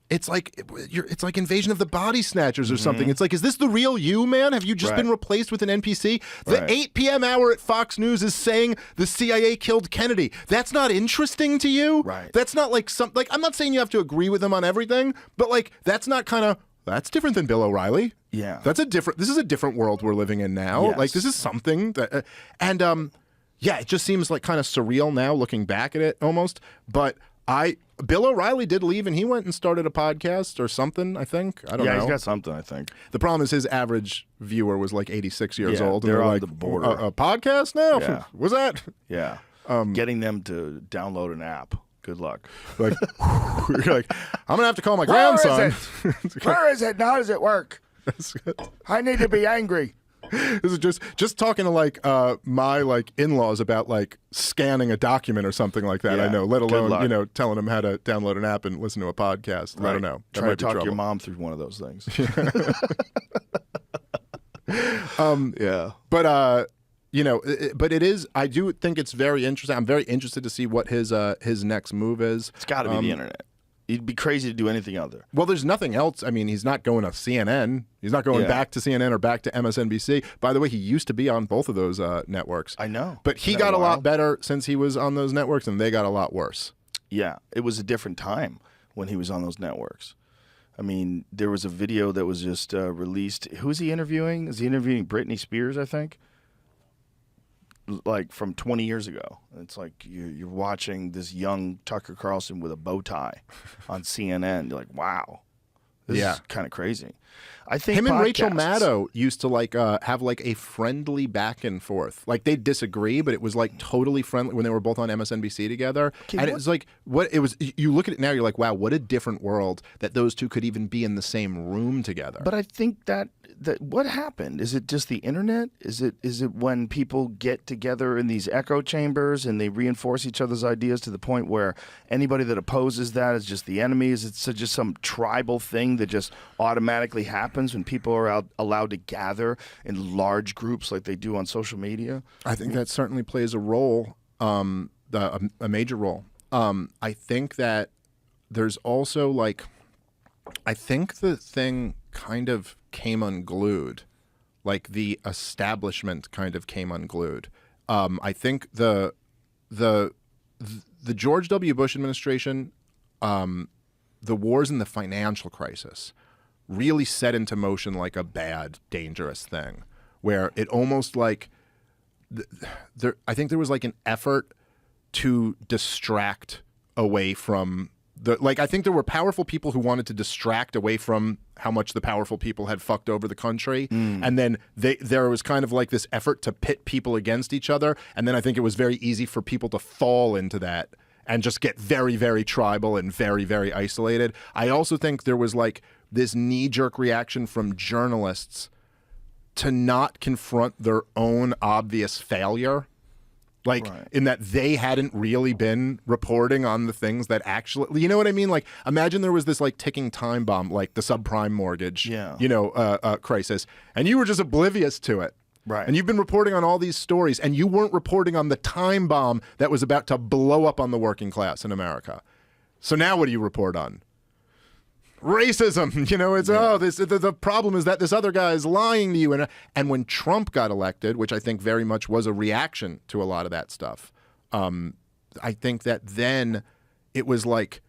[SPEAKER 2] It's like Invasion of the Body Snatchers or something. It's like, is this the real you, man? Have you just been replaced with an NPC? The 8 p.m. hour at Fox News is saying the CIA killed Kennedy. That's not interesting to you?
[SPEAKER 1] Right.
[SPEAKER 2] That's not like I'm not saying you have to agree with them on everything, but like that's not that's different than Bill O'Reilly.
[SPEAKER 1] Yeah.
[SPEAKER 2] This is a different world we're living in now.
[SPEAKER 1] Yes.
[SPEAKER 2] Like this is something that yeah, it just seems like kind of surreal now looking back at it almost, but Bill O'Reilly did leave, and he went and started a podcast or something, I think. I don't know.
[SPEAKER 1] Yeah, he's got something, I think.
[SPEAKER 2] The problem is his average viewer was like 86 years old. And
[SPEAKER 1] they're on
[SPEAKER 2] like,
[SPEAKER 1] the border.
[SPEAKER 2] A podcast now?
[SPEAKER 1] Yeah.
[SPEAKER 2] Was that?
[SPEAKER 1] Yeah. Getting them to download an app. Good luck.
[SPEAKER 2] Like, you're like, I'm going to have to call my grandson.
[SPEAKER 1] Where is it? How does it work? I need to be angry.
[SPEAKER 2] This is just talking to like my like in-laws about like scanning a document or something like that.
[SPEAKER 1] Yeah.
[SPEAKER 2] I know, let
[SPEAKER 1] Good
[SPEAKER 2] alone
[SPEAKER 1] luck.
[SPEAKER 2] Telling them how to download an app and listen to a podcast. I don't know. That
[SPEAKER 1] Try
[SPEAKER 2] might
[SPEAKER 1] to
[SPEAKER 2] be
[SPEAKER 1] talk your
[SPEAKER 2] trouble.
[SPEAKER 1] mom through one of those things. Yeah.
[SPEAKER 2] But but it is. I do think it's very interesting. I'm very interested to see what his next move is.
[SPEAKER 1] It's got to be the internet. It'd be crazy to do anything other.
[SPEAKER 2] Well, there's nothing else. I mean, he's not going to CNN. He's not going back to CNN or back to MSNBC. By the way, he used to be on both of those networks.
[SPEAKER 1] I know.
[SPEAKER 2] But he got a lot better since he was on those networks, and they got a lot worse.
[SPEAKER 1] Yeah, it was a different time when he was on those networks. I mean, there was a video that was just released. Who is he interviewing? Is he interviewing Britney Spears, I think? Like from 20 years ago. It's like you're watching this young Tucker Carlson with a bow tie on CNN. You're like, wow, this is kind of crazy. I think
[SPEAKER 2] him and Rachel
[SPEAKER 1] podcasts-
[SPEAKER 2] Maddow used to like have like a friendly back and forth. Like they'd disagree, but it was like totally friendly when they were both on MSNBC together. And it was like what it was. You look at it now, you're like, wow, what a different world that those two could even be in the same room together.
[SPEAKER 1] But I think that what happened? Is it just the internet? Is it when people get together in these echo chambers and they reinforce each other's ideas to the point where anybody that opposes that is just the enemy? Is it just some tribal thing that just automatically happens when people are allowed to gather in large groups like they do on social media?
[SPEAKER 2] I think that certainly plays a role, a major role. I think that there's also like, I think the thing kind of came unglued, like the establishment kind of came unglued. I think the George W. Bush administration, the wars and the financial crisis really set into motion like a bad, dangerous thing where it almost like I think there was like an effort to distract away from I think there were powerful people who wanted to distract away from how much the powerful people had fucked over the country. And then there was kind of like this effort to pit people against each other. And then I think it was very easy for people to fall into that and just get very, very tribal and very, very isolated. I also think there was like this knee-jerk reaction from journalists to not confront their own obvious failure. Like, in that they hadn't really been reporting on the things that actually, you know what I mean? Like, imagine there was this like ticking time bomb, like the subprime mortgage, crisis, and you were just oblivious to it.
[SPEAKER 1] Right.
[SPEAKER 2] And you've been reporting on all these stories, and you weren't reporting on the time bomb that was about to blow up on the working class in America. So now what do you report on? Racism, it's the problem is that this other guy is lying to you. And when Trump got elected, which I think very much was a reaction to a lot of that stuff, I think that then it was like,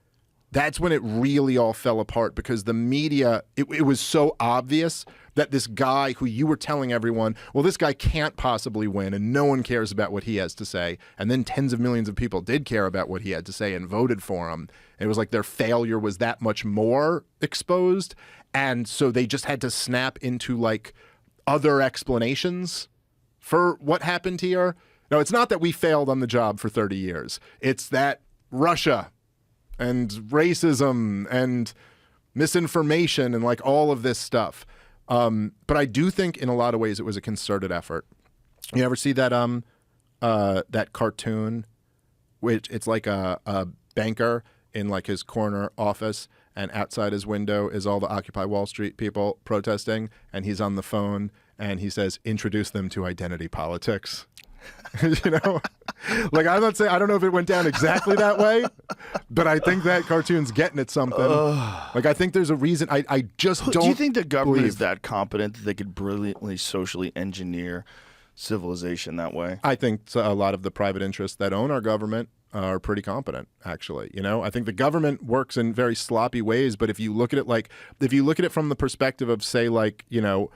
[SPEAKER 2] that's when it really all fell apart because the media, it was so obvious that this guy who you were telling everyone, well, this guy can't possibly win and no one cares about what he has to say. And then tens of millions of people did care about what he had to say and voted for him. And it was like their failure was that much more exposed. And so they just had to snap into like other explanations for what happened here. No, it's not that we failed on the job for 30 years. It's that Russia and racism and misinformation and like all of this stuff. But I do think in a lot of ways it was a concerted effort. You ever see that that cartoon, which it's like a banker in like his corner office, and outside his window is all the Occupy Wall Street people protesting, and he's on the phone and he says, "Introduce them to identity politics." You know, like I'm not saying, I don't know if it went down exactly that way, but I think that cartoon's getting at something. Like I think there's a reason. I just don't.
[SPEAKER 1] Do you think the government is that competent that they could brilliantly socially engineer civilization that way?
[SPEAKER 2] I think a lot of the private interests that own our government are pretty competent, actually. You know, I think the government works in very sloppy ways, but if you look at it from the perspective of, say, like, you know,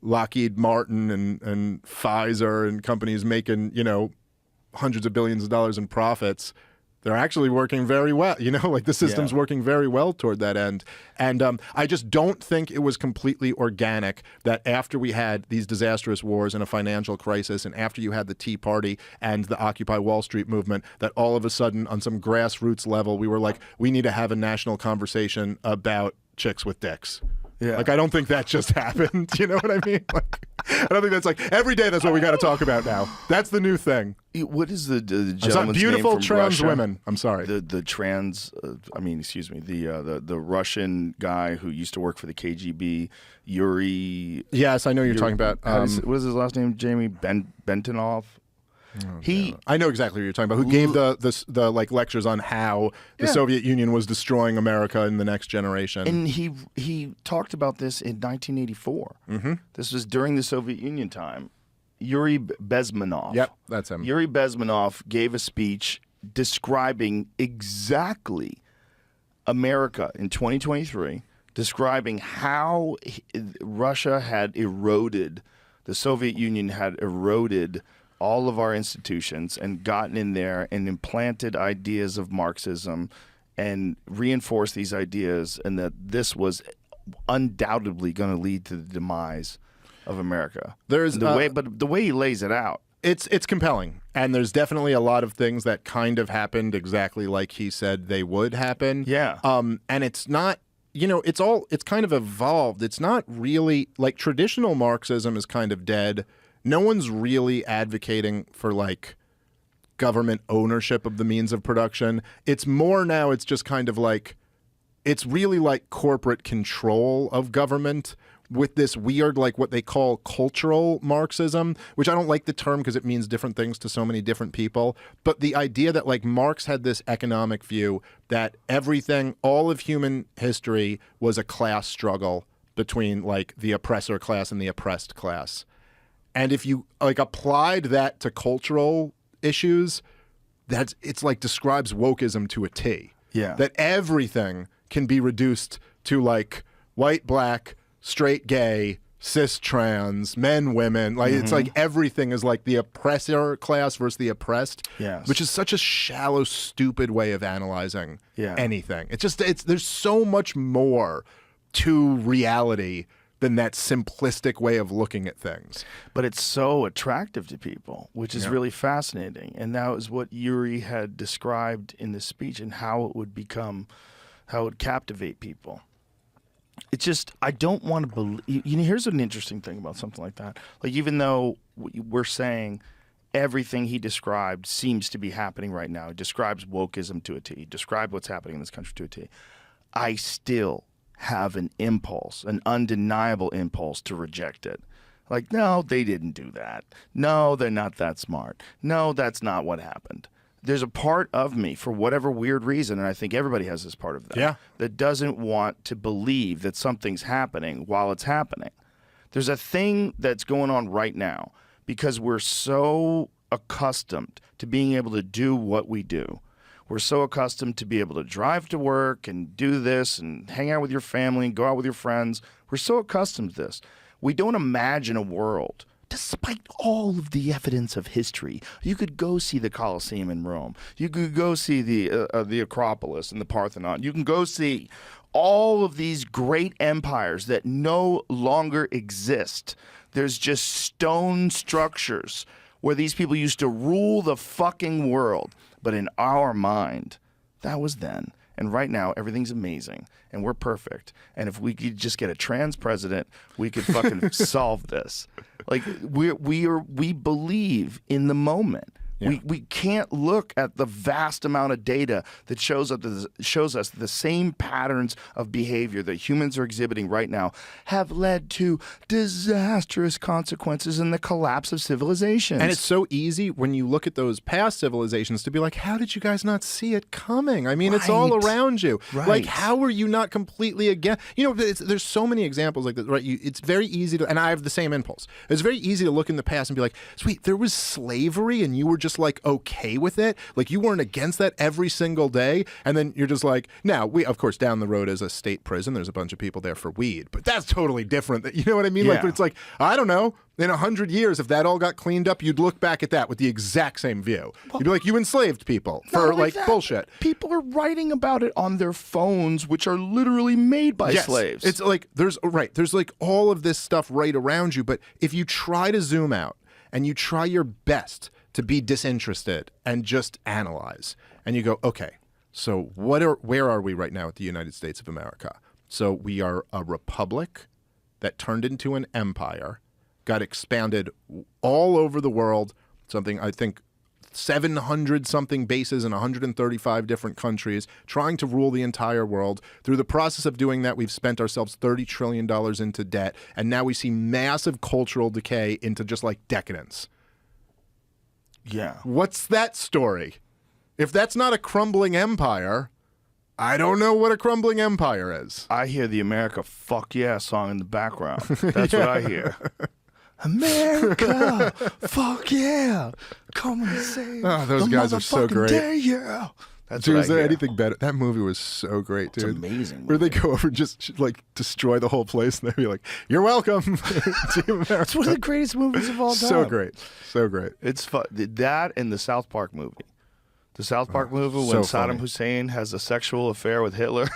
[SPEAKER 2] Lockheed Martin and Pfizer and companies making, you know, hundreds of billions of dollars in profits, they're actually working very well. You know, like the system's working very well toward that end. And I just don't think it was completely organic that after we had these disastrous wars and a financial crisis, and after you had the Tea Party and the Occupy Wall Street movement, that all of a sudden on some grassroots level, we were like, we need to have a national conversation about chicks with dicks. Yeah. Like, I don't think that just happened. You know what I mean? Like, I don't think that's like every day that's what we got to talk about now. That's the new thing.
[SPEAKER 1] What is the gentleman's
[SPEAKER 2] beautiful
[SPEAKER 1] name from
[SPEAKER 2] trans
[SPEAKER 1] Russia?
[SPEAKER 2] women. I'm sorry.
[SPEAKER 1] The trans, excuse me, the Russian guy who used to work for the KGB, Yuri.
[SPEAKER 2] Yes, I know you're talking about.
[SPEAKER 1] What is his last name? Jamie Bentonov.
[SPEAKER 2] I know exactly what you're talking about. Who gave the like lectures on how the Soviet Union was destroying America in the next generation?
[SPEAKER 1] And he talked about this in 1984. Mm-hmm. This was during the Soviet Union time. Yuri Bezmenov.
[SPEAKER 2] Yep, that's him.
[SPEAKER 1] Yuri Bezmenov gave a speech describing exactly America in 2023, describing how Russia had eroded, the Soviet Union had eroded all of our institutions and gotten in there and implanted ideas of Marxism and reinforced these ideas, and that this was undoubtedly going to lead to the demise of America. There's but the way he lays it out,
[SPEAKER 2] it's compelling, and there's definitely a lot of things that kind of happened exactly like he said they would happen.
[SPEAKER 1] Yeah.
[SPEAKER 2] And it's not, you know, it's kind of evolved. It's not really like traditional Marxism is kind of dead. No one's really advocating for like government ownership of the means of production. It's more now, it's just kind of like, it's really like corporate control of government with this weird, like what they call cultural Marxism, which I don't like the term because it means different things to so many different people. But the idea that like Marx had this economic view that everything, all of human history was a class struggle between like the oppressor class and the oppressed class. And if you like applied that to cultural issues, it's like describes wokeism to a T.
[SPEAKER 1] Yeah.
[SPEAKER 2] That everything can be reduced to like white, black, straight, gay, cis, trans, men, women. Like it's like everything is like the oppressor class versus the oppressed.
[SPEAKER 1] Yes.
[SPEAKER 2] Which is such a shallow, stupid way of analyzing anything. It's there's so much more to reality than that simplistic way of looking at things.
[SPEAKER 1] But it's so attractive to people, which is really fascinating. And that was what Yuri had described in this speech, and how it would captivate people. It's just, I don't want to believe, you know, here's an interesting thing about something like that. Like, even though we're saying everything he described seems to be happening right now, he describes wokeism to a T, he described what's happening in this country to a T, I still have an impulse, an undeniable impulse to reject it. Like, no, they didn't do that. No, they're not that smart. No, that's not what happened. There's a part of me, for whatever weird reason, and I think everybody has this part of them, that doesn't want to believe that something's happening while it's happening. There's a thing that's going on right now because we're so accustomed to being able to do what we do. We're so accustomed to be able to drive to work and do this and hang out with your family and go out with your friends. We're so accustomed to this. We don't imagine a world, despite all of the evidence of history. You could go see the Colosseum in Rome. You could go see the Acropolis and the Parthenon. You can go see all of these great empires that no longer exist. There's just stone structures where these people used to rule the fucking world. But in our mind, that was then. And right now, everything's amazing, and we're perfect. And if we could just get a trans president, we could fucking solve this. Like, we believe in the moment.
[SPEAKER 2] Yeah.
[SPEAKER 1] We can't look at the vast amount of data that shows us the same patterns of behavior that humans are exhibiting right now have led to disastrous consequences in the collapse of civilizations.
[SPEAKER 2] And it's so easy when you look at those past civilizations to be like, how did you guys not see it coming? I mean, it's all
[SPEAKER 1] Right.
[SPEAKER 2] around you.
[SPEAKER 1] Right.
[SPEAKER 2] Like, how are you not completely against? You know, there's so many examples like that, right? It's very easy to, and I have the same impulse. It's very easy to look in the past and be like, sweet, there was slavery and you were just like okay with it. Like you weren't against that every single day. And then you're just like, now we, of course, down the road is a state prison. There's a bunch of people there for weed, but that's totally different. You know what I mean? Like,
[SPEAKER 1] Yeah.
[SPEAKER 2] but it's like, I don't know. In 100 years, if that all got cleaned up, you'd look back at that with the exact same view. You'd be like, you enslaved people
[SPEAKER 1] Not
[SPEAKER 2] for
[SPEAKER 1] only
[SPEAKER 2] like
[SPEAKER 1] that,
[SPEAKER 2] bullshit.
[SPEAKER 1] People are writing about it on their phones, which are literally made by
[SPEAKER 2] Yes.
[SPEAKER 1] slaves.
[SPEAKER 2] It's like there's like all of this stuff right around you, but if you try to zoom out and you try your best to be disinterested and just analyze, and you go, okay, so where are we right now at the United States of America? So we are a republic that turned into an empire, got expanded all over the world, something I think 700 something bases in 135 different countries, trying to rule the entire world. Through the process of doing that, we've spent ourselves $30 trillion into debt, and now we see massive cultural decay into just like decadence.
[SPEAKER 1] yeah.
[SPEAKER 2] What's that story? If that's not a crumbling empire, I don't know what a crumbling empire is.
[SPEAKER 1] I hear the America Fuck Yeah song in the background. That's what I hear. America, fuck yeah. Come and save
[SPEAKER 2] Oh, those
[SPEAKER 1] the
[SPEAKER 2] guys are so
[SPEAKER 1] motherfucking
[SPEAKER 2] great.
[SPEAKER 1] day, yeah. That's
[SPEAKER 2] Dude,
[SPEAKER 1] what I
[SPEAKER 2] is there
[SPEAKER 1] hear.
[SPEAKER 2] anything better? That movie was so great, dude.
[SPEAKER 1] amazing
[SPEAKER 2] Where they go over and just like destroy the whole place, and they'd be like, "You're welcome." Team America.
[SPEAKER 1] It's one of the greatest movies of all time.
[SPEAKER 2] So great, so great.
[SPEAKER 1] It's fun. That and the South Park movie. The South Park movie when
[SPEAKER 2] so
[SPEAKER 1] Saddam
[SPEAKER 2] funny.
[SPEAKER 1] Hussein has a sexual affair with Hitler.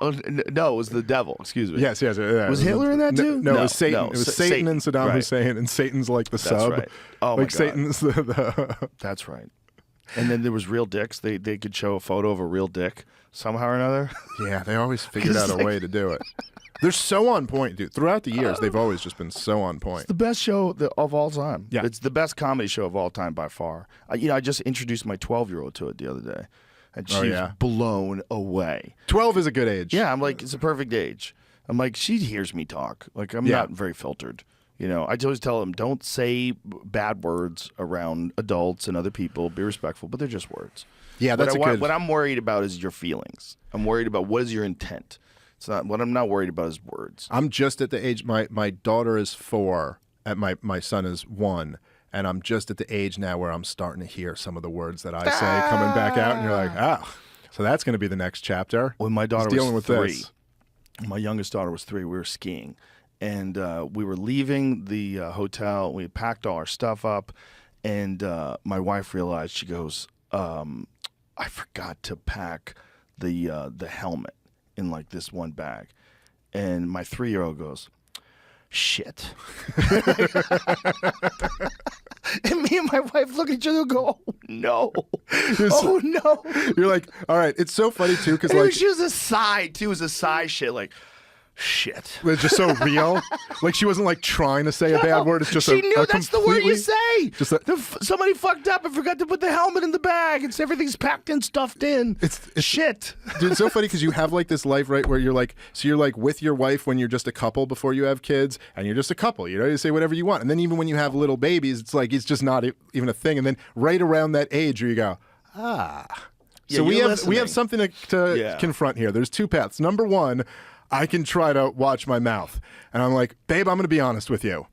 [SPEAKER 1] Oh, no, it was the devil. Excuse me.
[SPEAKER 2] Yes.
[SPEAKER 1] Was Hitler in that too?
[SPEAKER 2] No, it was Satan.
[SPEAKER 1] no,
[SPEAKER 2] It was
[SPEAKER 1] Sa-
[SPEAKER 2] Satan and Saddam
[SPEAKER 1] right.
[SPEAKER 2] Hussein, and Satan's like the
[SPEAKER 1] That's
[SPEAKER 2] sub.
[SPEAKER 1] right. Oh my
[SPEAKER 2] like
[SPEAKER 1] God.
[SPEAKER 2] Satan's the
[SPEAKER 1] That's right. And then there was real dicks. They could show a photo of a real dick somehow or another.
[SPEAKER 2] Yeah, they always figured out a way to do it. They're so on point, dude. Throughout the years, they've always just been so on point.
[SPEAKER 1] It's the best show of all time.
[SPEAKER 2] Yeah.
[SPEAKER 1] It's the best comedy show of all time by far. I just introduced my 12-year-old to it the other day, and she was blown away.
[SPEAKER 2] 12 is a good age.
[SPEAKER 1] Yeah, I'm like, it's a perfect age. I'm like, she hears me talk. Like, I'm not very filtered. You know, I always tell them, don't say bad words around adults and other people. Be respectful, but they're just words.
[SPEAKER 2] Yeah, that's
[SPEAKER 1] What I'm worried about is your feelings. I'm worried about what is your intent. It's not what I'm not worried about is words.
[SPEAKER 2] I'm just at the age, my daughter is 4, and my son is 1, and I'm just at the age now where I'm starting to hear some of the words that I say coming back out, and you're like, oh, so that's going to be the next chapter.
[SPEAKER 1] When my daughter
[SPEAKER 2] He's dealing
[SPEAKER 1] was
[SPEAKER 2] with
[SPEAKER 1] 3,
[SPEAKER 2] this.
[SPEAKER 1] my youngest daughter was 3, we were skiing. And we were leaving the hotel. We packed all our stuff up. And my wife realized, she goes, I forgot to pack the helmet in like this one bag. And my 3-year-old goes, shit. And me and my wife look at each other and go, oh, no. Oh, no.
[SPEAKER 2] You're like, all right, it's so funny, too, because
[SPEAKER 1] And
[SPEAKER 2] like,
[SPEAKER 1] she was a sigh, too. It was a sigh shit, like, shit.
[SPEAKER 2] it's just so real. Like, she wasn't like trying to say a bad word. It's just
[SPEAKER 1] she
[SPEAKER 2] a
[SPEAKER 1] knew that's the word you
[SPEAKER 2] completely-
[SPEAKER 1] say.
[SPEAKER 2] just a-
[SPEAKER 1] Somebody fucked up and forgot to put the helmet in the bag. It's everything's packed and stuffed in.
[SPEAKER 2] It's
[SPEAKER 1] shit.
[SPEAKER 2] Dude, it's so funny because you have like this life, right, where you're like, so you're like with your wife when you're just a couple before you have kids, and you're just a couple, you know, you say whatever you want. And then even when you have little babies, it's like, it's just not even a thing. And then right around that age where you go,
[SPEAKER 1] Yeah,
[SPEAKER 2] so we
[SPEAKER 1] you're
[SPEAKER 2] have
[SPEAKER 1] listening.
[SPEAKER 2] something to
[SPEAKER 1] Yeah.
[SPEAKER 2] confront here. There's 2 paths. Number 1, I can try to watch my mouth. And I'm like, babe, I'm going to be honest with you.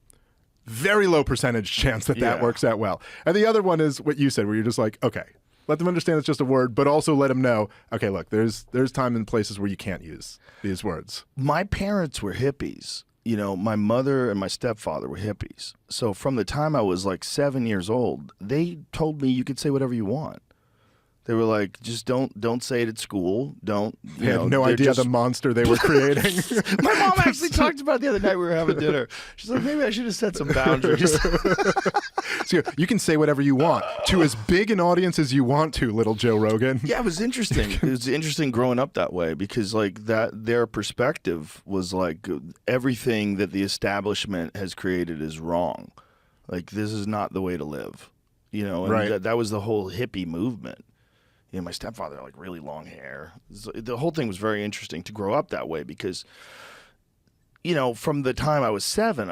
[SPEAKER 2] Very low percentage chance that
[SPEAKER 1] Yeah.
[SPEAKER 2] works out well. And the other one is what you said, where you're just like, okay, let them understand it's just a word, but also let them know, okay, look, there's time and places where you can't use these words.
[SPEAKER 1] My parents were hippies. You know, my mother and my stepfather were hippies. So from the time I was like 7 years old, they told me you could say whatever you want. They were like, just don't say it at school. Don't.
[SPEAKER 2] They had no
[SPEAKER 1] they're
[SPEAKER 2] idea
[SPEAKER 1] just-
[SPEAKER 2] the monster they were creating.
[SPEAKER 1] My mom actually talked about it the other night. We were having dinner. She's like, maybe I should have set some boundaries.
[SPEAKER 2] So you can say whatever you want to as big an audience as you want to, little Joe Rogan.
[SPEAKER 1] Yeah, it was interesting. It was interesting growing up that way because like that their perspective was like everything that the establishment has created is wrong. Like this is not the way to live. you know, and
[SPEAKER 2] Right.
[SPEAKER 1] that was the whole hippie movement. You know, my stepfather had like really long hair. So the whole thing was very interesting to grow up that way because, you know, from the time I was 7,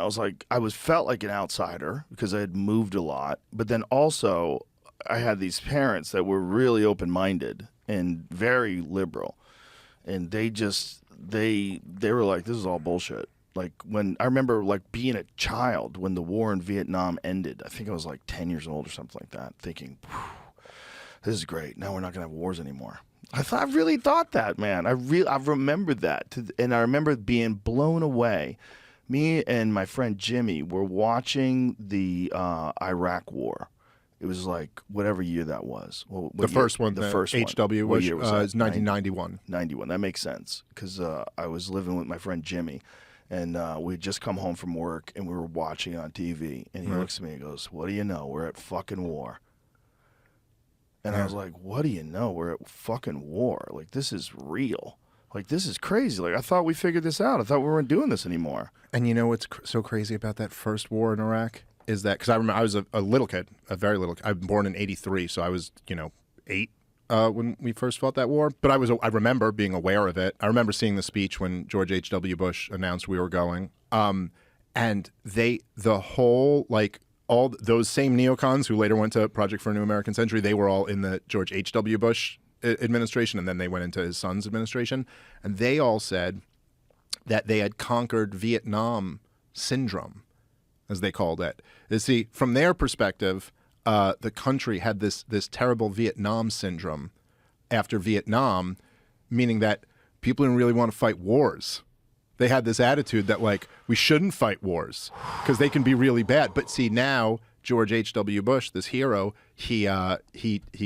[SPEAKER 1] felt like an outsider because I had moved a lot. But then also I had these parents that were really open-minded and very liberal. And they were like, this is all bullshit. Like when I remember like being a child when the war in Vietnam ended, I think I was like 10 years old or something like that, thinking, this is great. Now we're not going to have wars anymore. I really thought that, man. I've remembered that. And I remember being blown away. Me and my friend Jimmy were watching the Iraq War. It was like whatever year that was. Well,
[SPEAKER 2] The first one, the
[SPEAKER 1] first one.
[SPEAKER 2] H.W.
[SPEAKER 1] What
[SPEAKER 2] Bush,
[SPEAKER 1] year was that?
[SPEAKER 2] is 1991.
[SPEAKER 1] 91. That makes sense because I was living with my friend Jimmy. And we had just come home from work, and we were watching it on TV. And he looks at me and goes, what do you know? We're at fucking war. And I was like, what do you know? We're at fucking war. Like, this is real. Like, this is crazy. Like, I thought we figured this out. I thought we weren't doing this anymore.
[SPEAKER 2] And you know what's so crazy about that first war in Iraq is that, because I remember I was a little kid, a very little kid. I was born in '83, so I was, 8 when we first fought that war. But I remember being aware of it. I remember seeing the speech when George H.W. Bush announced we were going. And the whole, like, all those same neocons who later went to Project for a New American Century, they were all in the George H.W. Bush administration, and then they went into his son's administration. And they all said that they had conquered Vietnam syndrome, as they called it. You see, from their perspective, the country had this terrible Vietnam syndrome after Vietnam, meaning that people didn't really want to fight wars. They had this attitude that, like, we shouldn't fight wars because they can be really bad. But see, now George H.W. Bush, this hero, he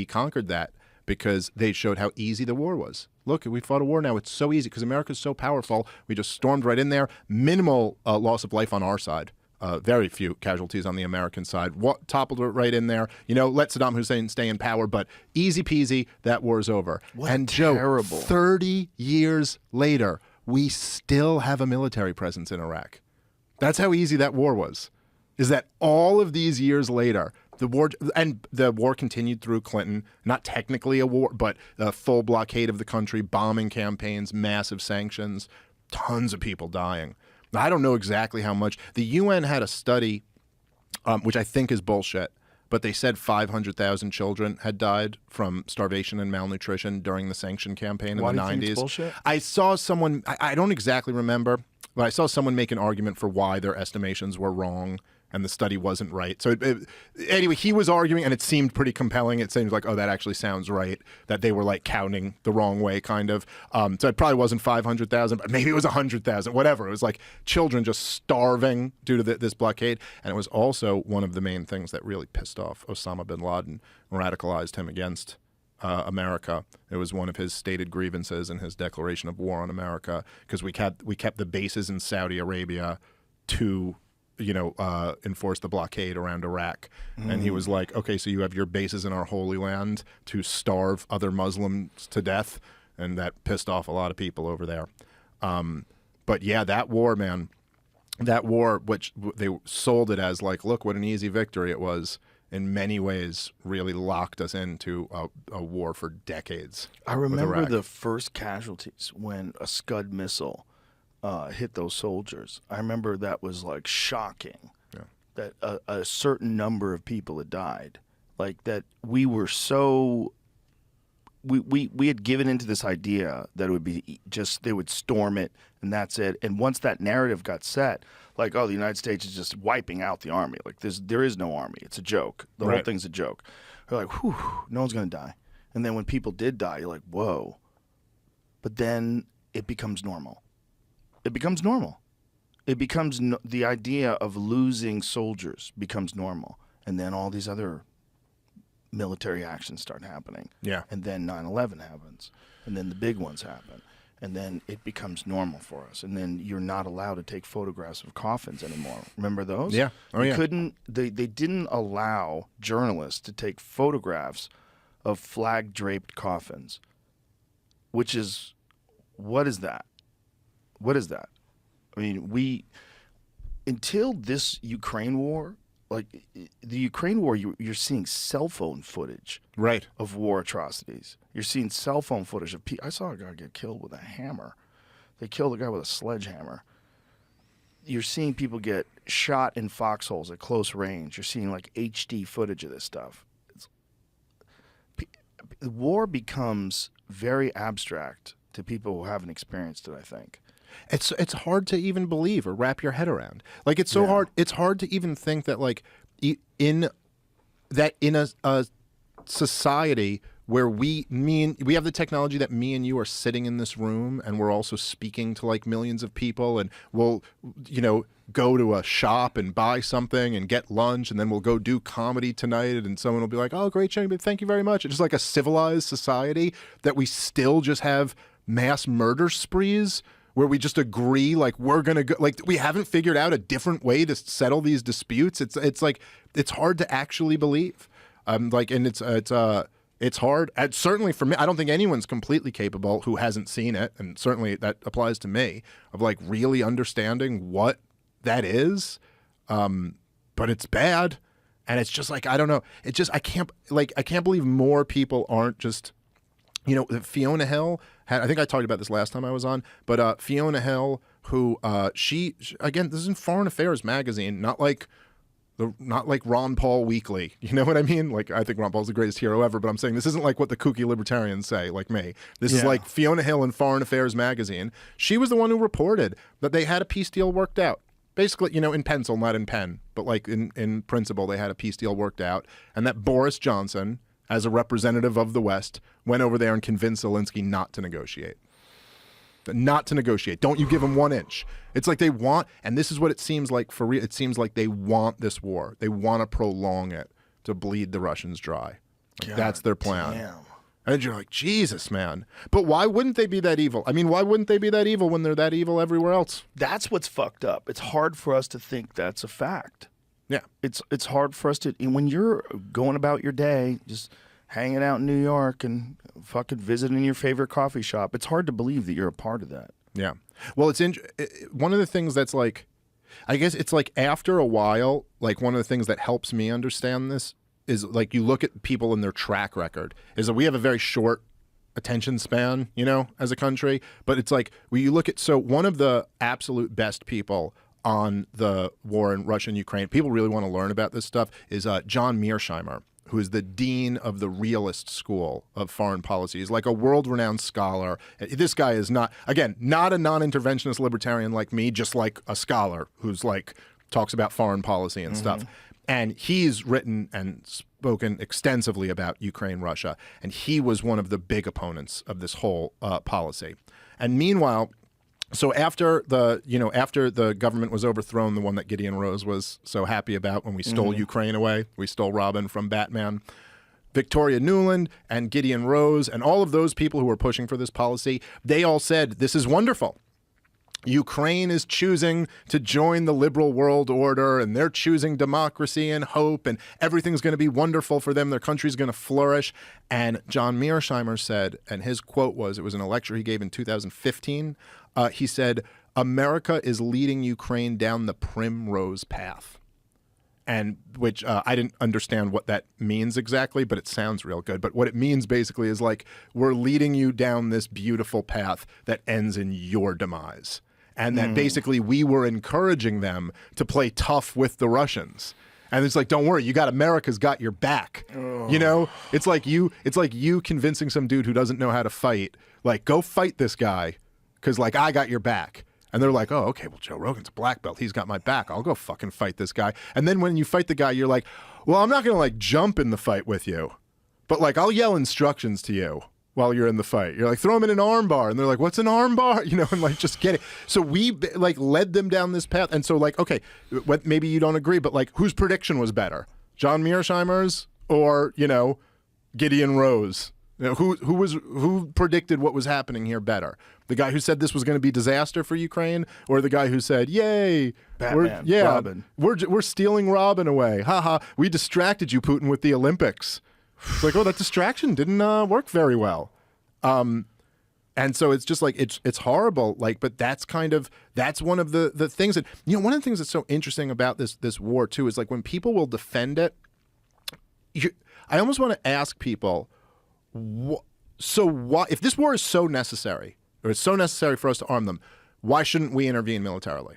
[SPEAKER 2] conquered that because they showed how easy the war was. Look, we fought a war now. It's so easy because America's so powerful. We just stormed right in there. Minimal loss of life on our side. Very few casualties on the American side. Toppled it right in there. Let Saddam Hussein stay in power, but easy peasy, that war's over.
[SPEAKER 1] What terrible.
[SPEAKER 2] Joe, 30 years later, we still have a military presence in Iraq. That's how easy that war was. Is that all of these years later, the war continued through Clinton, not technically a war, but a full blockade of the country, bombing campaigns, massive sanctions, tons of people dying. I don't know exactly how much. The UN had a study, which I think is bullshit, but they said 500,000 children had died from starvation and malnutrition during the sanction campaign in the 90s.
[SPEAKER 1] Why do you think it's bullshit?
[SPEAKER 2] I saw someone, I don't exactly remember, but I saw someone make an argument for why their estimations were wrong and the study wasn't right. So anyway, he was arguing, and it seemed pretty compelling. It seems like, oh, that actually sounds right, that they were like counting the wrong way, kind of. So it probably wasn't 500,000, but maybe it was 100,000, whatever. It was like children just starving due to this blockade. And it was also one of the main things that really pissed off Osama bin Laden and radicalized him against America. It was one of his stated grievances in his declaration of war on America, because we kept the bases in Saudi Arabia to enforce the blockade around Iraq. And he was like, okay, so you have your bases in our holy land to starve other Muslims to death. And that pissed off a lot of people over there. But yeah, that war, man, which they sold it as like, look what an easy victory it was, in many ways really locked us into a war for decades.
[SPEAKER 1] I remember the first casualties when a Scud missile hit those soldiers. I remember that was like shocking.
[SPEAKER 2] Yeah.
[SPEAKER 1] That a certain number of people had died. Like that we were so we had given into this idea that it would be just they would storm it and that's it. And once that narrative got set, like, oh, the United States is just wiping out the army. Like there is no army. It's a joke. The whole thing's a joke. They're like, whew, no one's gonna die. And then when people did die, you're like, whoa. But then it becomes normal. It becomes normal. It becomes the idea of losing soldiers becomes normal. And then all these other military actions start happening.
[SPEAKER 2] Yeah.
[SPEAKER 1] And then 9/11 happens. And then the big ones happen. And then it becomes normal for us. And then you're not allowed to take photographs of coffins anymore. Remember those?
[SPEAKER 2] Yeah. Oh, yeah.
[SPEAKER 1] They didn't allow journalists to take photographs of flag-draped coffins, which is, what is that? What is that? I mean, until this Ukraine war, like the Ukraine war, you're seeing cell phone footage
[SPEAKER 2] Right.
[SPEAKER 1] of war atrocities. You're seeing cell phone footage of people. I saw a guy get killed with a hammer. They killed a guy with a sledgehammer. You're seeing people get shot in foxholes at close range. You're seeing like HD footage of this stuff. War becomes very abstract to people who haven't experienced it, I think.
[SPEAKER 2] It's hard to even believe or wrap your head around. Like it's so hard. It's hard to even think that like in a society where we have the technology that me and you are sitting in this room and we're also speaking to like millions of people, and we'll go to a shop and buy something and get lunch, and then we'll go do comedy tonight, and someone will be like, "Oh, great show, thank you very much." It's just like a civilized society that we still just have mass murder sprees where we just agree like we're gonna go, like we haven't figured out a different way to settle these disputes. It's like it's hard to actually believe. It's hard. Certainly for me, I don't think anyone's completely capable who hasn't seen it, and certainly that applies to me, of like really understanding what that is. But it's bad, and it's just like I don't know. It just I can't believe more people aren't just. Fiona Hill had, I think I talked about this last time I was on, but Fiona Hill, who she again, this is in Foreign Affairs magazine, not like Ron Paul Weekly. You know what I mean? Like, I think Ron Paul's the greatest hero ever, but I'm saying this isn't like what the kooky libertarians say, like me. This is like Fiona Hill in Foreign Affairs magazine. She was the one who reported that they had a peace deal worked out. Basically, in pencil, not in pen, but like in principle, they had a peace deal worked out, and that Boris Johnson, as a representative of the West, went over there and convinced Zelensky not to negotiate. Not to negotiate. Don't you give them 1 inch. It's like they want, and this is what it seems like for real. It seems like they want this war. They want to prolong it to bleed the Russians dry. Like, that's their plan.
[SPEAKER 1] Damn.
[SPEAKER 2] And you're like, Jesus, man. But why wouldn't they be that evil? I mean, why wouldn't they be that evil when they're that evil everywhere else?
[SPEAKER 1] That's what's fucked up. It's hard for us to think that's a fact.
[SPEAKER 2] Yeah.
[SPEAKER 1] It's hard for us to, when you're going about your day, just hanging out in New York and fucking visiting your favorite coffee shop, it's hard to believe that you're a part of that.
[SPEAKER 2] Yeah. Well, one of the things that's like, I guess it's like after a while, like one of the things that helps me understand this is like you look at people and their track record is that we have a very short attention span, as a country. But it's like when you look at, so one of the absolute best people on the war in Russia and Ukraine, people really want to learn about this stuff, is John Mearsheimer, who is the dean of the realist school of foreign policy. He's like a world-renowned scholar. This guy is not a non-interventionist libertarian like me, just like a scholar who's like talks about foreign policy and stuff. And he's written and spoken extensively about Ukraine, Russia, and he was one of the big opponents of this whole policy. And meanwhile, so after the government was overthrown, the one that Gideon Rose was so happy about when we stole Ukraine away, we stole Robin from Batman, Victoria Nuland and Gideon Rose and all of those people who were pushing for this policy, they all said, this is wonderful. Ukraine is choosing to join the liberal world order, and they're choosing democracy and hope, and everything's going to be wonderful for them. Their country's going to flourish. And John Mearsheimer said, and his quote was, it was in a lecture he gave in 2015, he said, "America is leading Ukraine down the primrose path." And which I didn't understand what that means exactly, but it sounds real good. But what it means basically is like, we're leading you down this beautiful path that ends in your demise. And that basically we were encouraging them to play tough with the Russians. And it's like, don't worry, America's got your back. Oh. It's like you convincing some dude who doesn't know how to fight, like, go fight this guy, because like I got your back. And they're like, oh, okay, well, Joe Rogan's a black belt. He's got my back. I'll go fucking fight this guy. And then when you fight the guy, you're like, well, I'm not going to like jump in the fight with you, but like I'll yell instructions to you while you're in the fight. You're like, throw him in an arm bar. And they're like, what's an arm bar? And like, just get it. So we like led them down this path. And so like, okay, maybe you don't agree, but like whose prediction was better? John Mearsheimer's or, Gideon Rose? Who predicted what was happening here better? The guy who said this was going to be disaster for Ukraine, or the guy who said, "Yay,
[SPEAKER 1] Batman, Robin.
[SPEAKER 2] We're stealing Robin away. Haha, we distracted you, Putin, with the Olympics." It's like, oh, that distraction didn't work very well. And so it's just like it's horrible. Like, but that's one of the things that, you know, one of the things that's so interesting about this war too is like when people will defend it, I almost want to ask people, if this war is so necessary, or it's so necessary for us to arm them, why shouldn't we intervene militarily?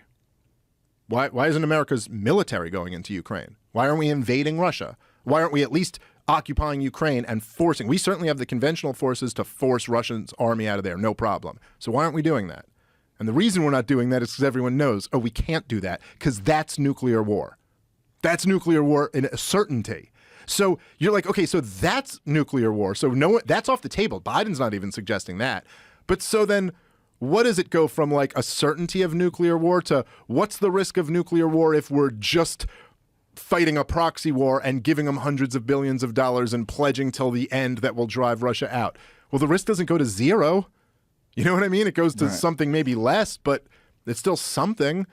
[SPEAKER 2] Why isn't America's military going into Ukraine? Why aren't we invading Russia? Why aren't we at least occupying Ukraine and forcing? We certainly have the conventional forces to force Russia's army out of there, no problem. So why aren't we doing that? And the reason we're not doing that is because everyone knows, we can't do that because that's nuclear war. That's nuclear war in a certainty. So you're like, okay, so that's nuclear war. So that's off the table. Biden's not even suggesting that. But so then what does it go from like a certainty of nuclear war to what's the risk of nuclear war if we're just fighting a proxy war and giving them hundreds of billions of dollars and pledging till the end that will drive Russia out? Well, the risk doesn't go to zero. You know what I mean? It goes to something maybe less, but it's still something.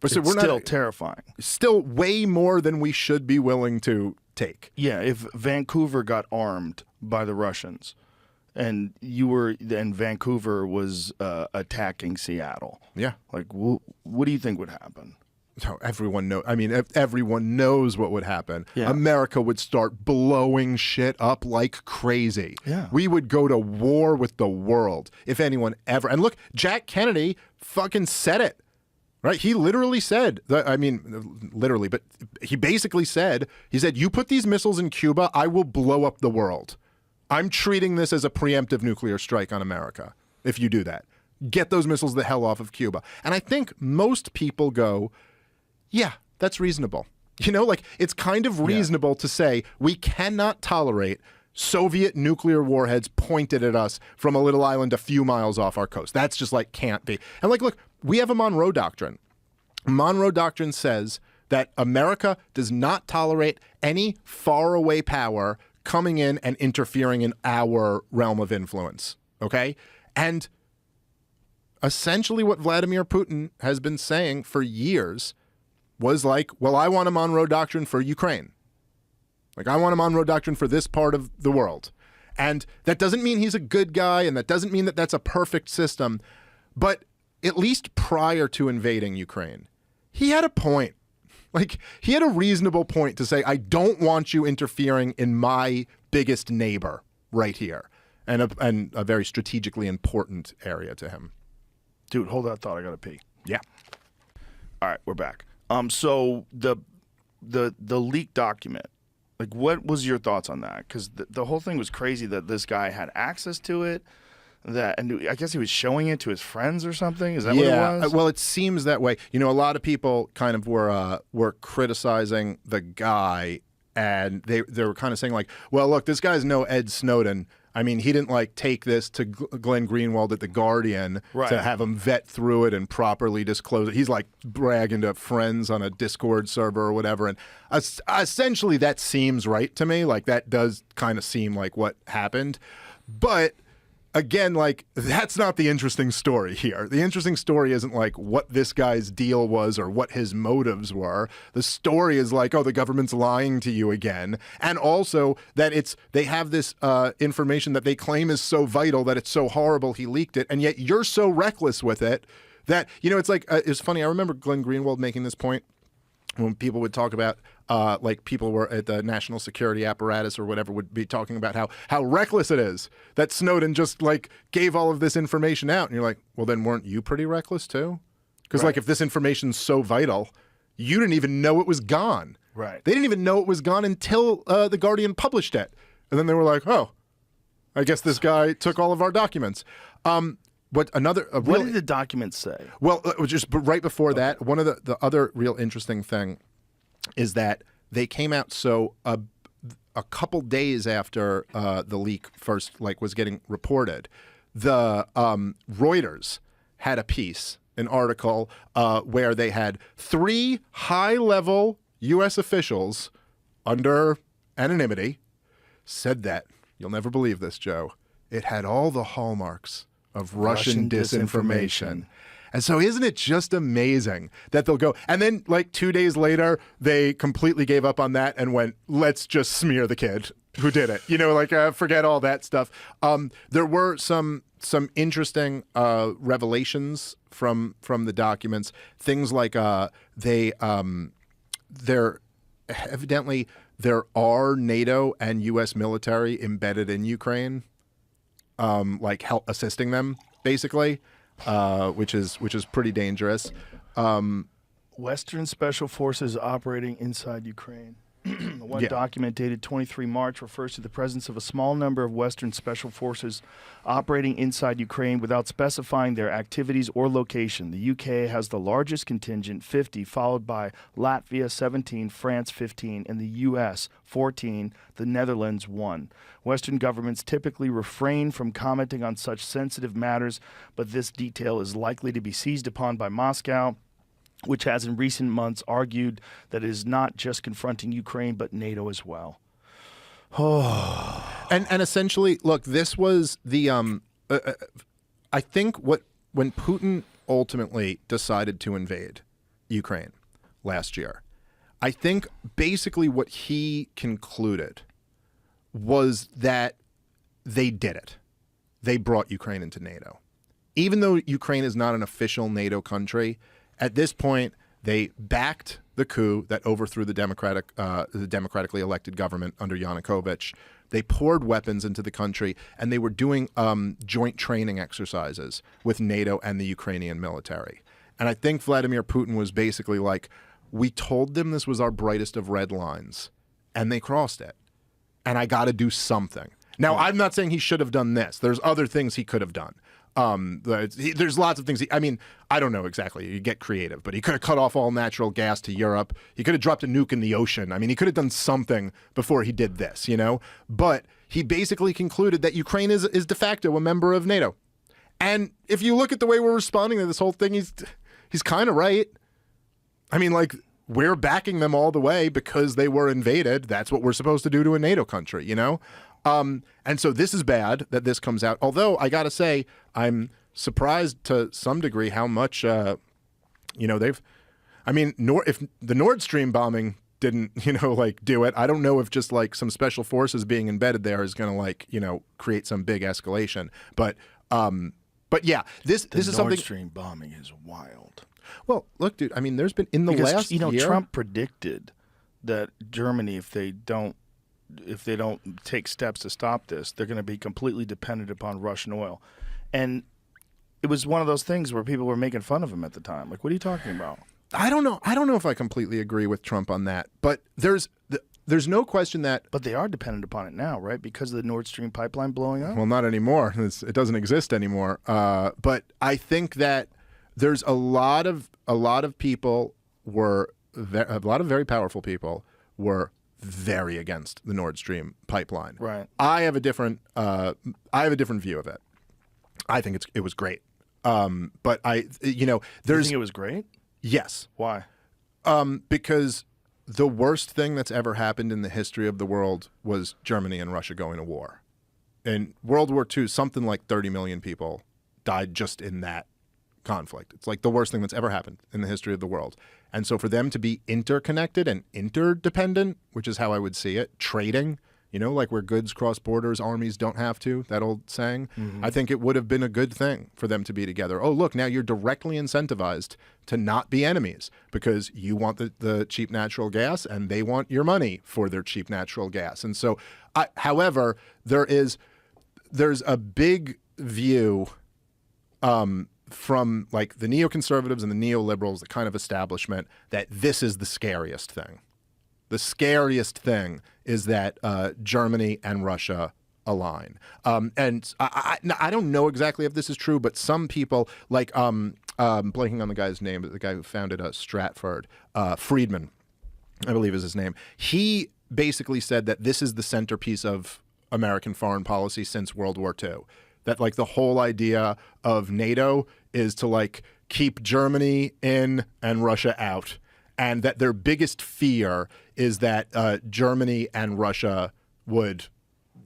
[SPEAKER 2] But
[SPEAKER 1] It's still terrifying.
[SPEAKER 2] Still way more than we should be willing to take.
[SPEAKER 1] Yeah, if Vancouver got armed by the Russians and Vancouver was attacking Seattle.
[SPEAKER 2] Yeah.
[SPEAKER 1] Like, what do you think would happen?
[SPEAKER 2] So everyone knows. I mean, everyone knows what would happen.
[SPEAKER 1] Yeah.
[SPEAKER 2] America would start blowing shit up like crazy.
[SPEAKER 1] Yeah.
[SPEAKER 2] We would go to war with the world if anyone ever. And look, Jack Kennedy fucking said it. Right? He literally said, literally, but he basically said, you put these missiles in Cuba, I will blow up the world. I'm treating this as a preemptive nuclear strike on America if you do that. Get those missiles the hell off of Cuba. And I think most people go, yeah, that's reasonable. You know, like it's kind of reasonable to say we cannot tolerate Soviet nuclear warheads pointed at us from a little island a few miles off our coast. That's just like can't be. And like, look, we have a Monroe Doctrine. Monroe Doctrine says that America does not tolerate any faraway power coming in and interfering in our realm of influence. Okay? And essentially what Vladimir Putin has been saying for years was like, well, I want a Monroe Doctrine for Ukraine. Like, I want a Monroe Doctrine for this part of the world. And that doesn't mean he's a good guy, and that doesn't mean that that's a perfect system. But at least prior to invading Ukraine, he had a point. Like, he had a reasonable point to say, I don't want you interfering in my biggest neighbor right here. And a very strategically important area to him.
[SPEAKER 1] Dude, hold that thought. I gotta pee.
[SPEAKER 2] Yeah.
[SPEAKER 1] All right, we're back. So the leaked document, like, what was your thoughts on that? Because the whole thing was crazy that this guy had access to it. And I guess he was showing it to his friends or something. Is that what it was?
[SPEAKER 2] Well, it seems that way. You know, a lot of people kind of were criticizing the guy, and they were kind of saying like, well, look, this guy's no Ed Snowden. I mean, he didn't like take this to Glenn Greenwald at The Guardian to have him vet through it and properly disclose it. He's like bragging to friends on a Discord server or whatever. And essentially that seems right to me. Like that does kind of seem like what happened. But again, like that's not the interesting story here. The interesting story isn't like what this guy's deal was or what his motives were. The story is like, oh, the government's lying to you again. And also that they have this information that they claim is so vital that it's so horrible he leaked it. And yet you're so reckless with it that, you know, it's like, it's funny. I remember Glenn Greenwald making this point when people would talk about, like people were at the national security apparatus or whatever would be talking about how reckless it is that Snowden just like gave all of this information out. And you're like, well, then weren't you pretty reckless too? Because like if this information's so vital, you didn't even know it was gone.
[SPEAKER 1] Right.
[SPEAKER 2] They didn't even know it was gone until The Guardian published it. And then they were like, oh, I guess this guy took all of our documents. What did the document say? Well, just right before that, one of the other real interesting thing is that they came out a couple days after the leak first was getting reported. The Reuters had a piece, an article where they had 3 high-level U.S. officials under anonymity said that, you'll never believe this, Joe, it had all the hallmarks of Russian disinformation. And so isn't it just amazing that they'll go, and then like 2 days later, they completely gave up on that and went, let's just smear the kid. who did it. Forget all that stuff. There were some interesting revelations from the documents. Things like there are NATO and U.S. military embedded in Ukraine, help assisting them basically, which is pretty dangerous.
[SPEAKER 1] Western Special Forces operating inside Ukraine. One document dated 23 March refers to the presence of a small number of Western Special Forces operating inside Ukraine without specifying their activities or location. The UK has the largest contingent, 50, followed by Latvia, 17, France, 15, and the US, 14, the Netherlands, 1. Western governments typically refrain from commenting on such sensitive matters, but this detail is likely to be seized upon by Moscow, which has in recent months argued that it is not just confronting Ukraine, but NATO as well.
[SPEAKER 2] And essentially, look, this was the I think when Putin ultimately decided to invade Ukraine last year, I think basically what he concluded was that they did it. They brought Ukraine into NATO. Even though Ukraine is not an official NATO country, at this point, they backed the coup that overthrew the democratically elected government under Yanukovych. They poured weapons into the country, and they were doing joint training exercises with NATO and the Ukrainian military. And I think Vladimir Putin was basically like, we told them this was our brightest of red lines, and they crossed it. And I got to do something. Now, I'm not saying he should have done this. There's other things he could have done. There's lots of things. I don't know exactly. You get creative, but he could have cut off all natural gas to Europe. He could have dropped a nuke in the ocean. He could have done something before he did this, But he basically concluded that Ukraine is de facto a member of NATO. And if you look at the way we're responding to this whole thing, he's kind of right. We're backing them all the way because they were invaded. That's what we're supposed to do to a NATO country, And so this is bad that this comes out. Although I got to say, I'm surprised to some degree how much, if the Nord Stream bombing didn't, do it, I don't know if just some special forces being embedded there is going to create some big escalation. But yeah, this is something.
[SPEAKER 1] Nord Stream bombing is wild.
[SPEAKER 2] Well, look, dude, there's been in the last year.
[SPEAKER 1] Trump predicted that Germany, if they don't take steps to stop this, they're going to be completely dependent upon Russian oil. And it was one of those things where people were making fun of him at the time. What are you talking about?
[SPEAKER 2] I don't know if I completely agree with Trump on that, but there's no question that...
[SPEAKER 1] But they are dependent upon it now, right? Because of the Nord Stream pipeline blowing up?
[SPEAKER 2] Well, not anymore. It doesn't exist anymore. But I think that there's a lot of people a lot of very powerful people were very against the Nord Stream pipeline.
[SPEAKER 1] Right.
[SPEAKER 2] I have a different view of it. I think it was great. But there's.
[SPEAKER 1] You think it was great?
[SPEAKER 2] Yes.
[SPEAKER 1] Why?
[SPEAKER 2] Because the worst thing that's ever happened in the history of the world was Germany and Russia going to war. In World War II, something like 30 million people died just in that conflict. It's the worst thing that's ever happened in the history of the world. And so for them to be interconnected and interdependent, which is how I would see it, trading, where goods cross borders, armies don't have to, that old saying, I think it would have been a good thing for them to be together. Oh, look, now you're directly incentivized to not be enemies because you want the cheap natural gas and they want your money for their cheap natural gas. And so, however, there's a big view from the neoconservatives and the neoliberals, the kind of establishment, that this is the scariest thing. The scariest thing is that Germany and Russia align. And I don't know exactly if this is true, but some people, blanking on the guy's name, but the guy who founded Stratford, Friedman, I believe is his name, he basically said that this is the centerpiece of American foreign policy since World War II. That the whole idea of NATO is to keep Germany in and Russia out. And that their biggest fear is that Germany and Russia would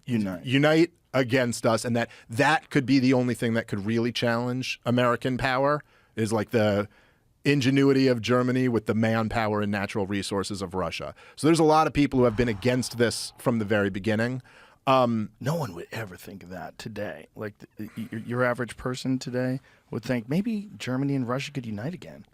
[SPEAKER 2] unite against us, and that could be the only thing that could really challenge American power is ingenuity of Germany with the manpower and natural resources of Russia. So there's a lot of people who have been against this from the very beginning.
[SPEAKER 1] No one would ever think of that today. Like your average person today would think maybe Germany and Russia could unite again.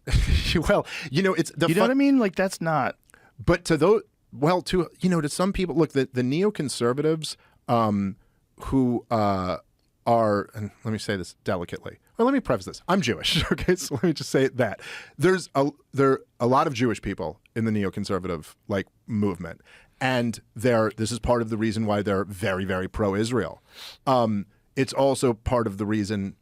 [SPEAKER 2] Well, it's the
[SPEAKER 1] You know what I mean? Like that's not.
[SPEAKER 2] But to those, well, to some people, look, the neoconservatives who are, and let me say this delicately. Well, let me preface this. I'm Jewish, okay? So let me just say that there are a lot of Jewish people in the neoconservative movement, and this is part of the reason why they're very, very pro-Israel. It's also part of the reason,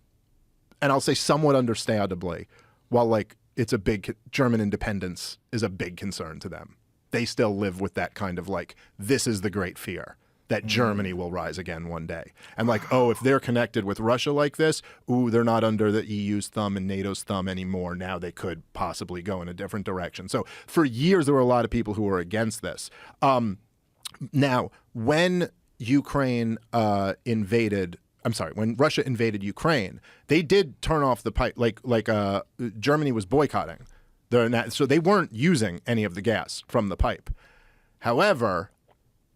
[SPEAKER 2] and I'll say somewhat understandably, while it's a big German independence is a big concern to them. They still live with that kind of this is the great fear that Germany will rise again one day. And if they're connected with Russia like this, they're not under the EU's thumb and NATO's thumb anymore. Now they could possibly go in a different direction. So for years, there were a lot of people who were against this. Now, when when Russia invaded Ukraine, they did turn off the pipe, Germany was boycotting. So they weren't using any of the gas from the pipe. However,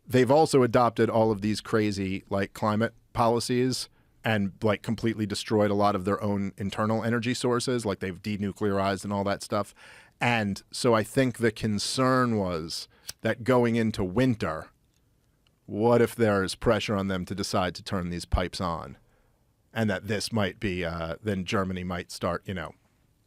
[SPEAKER 2] they've also adopted all of these crazy climate policies and completely destroyed a lot of their own internal energy sources. They've denuclearized and all that stuff. And so I think the concern was that going into winter, what if there's pressure on them to decide to turn these pipes on? And that this might be, then Germany might start,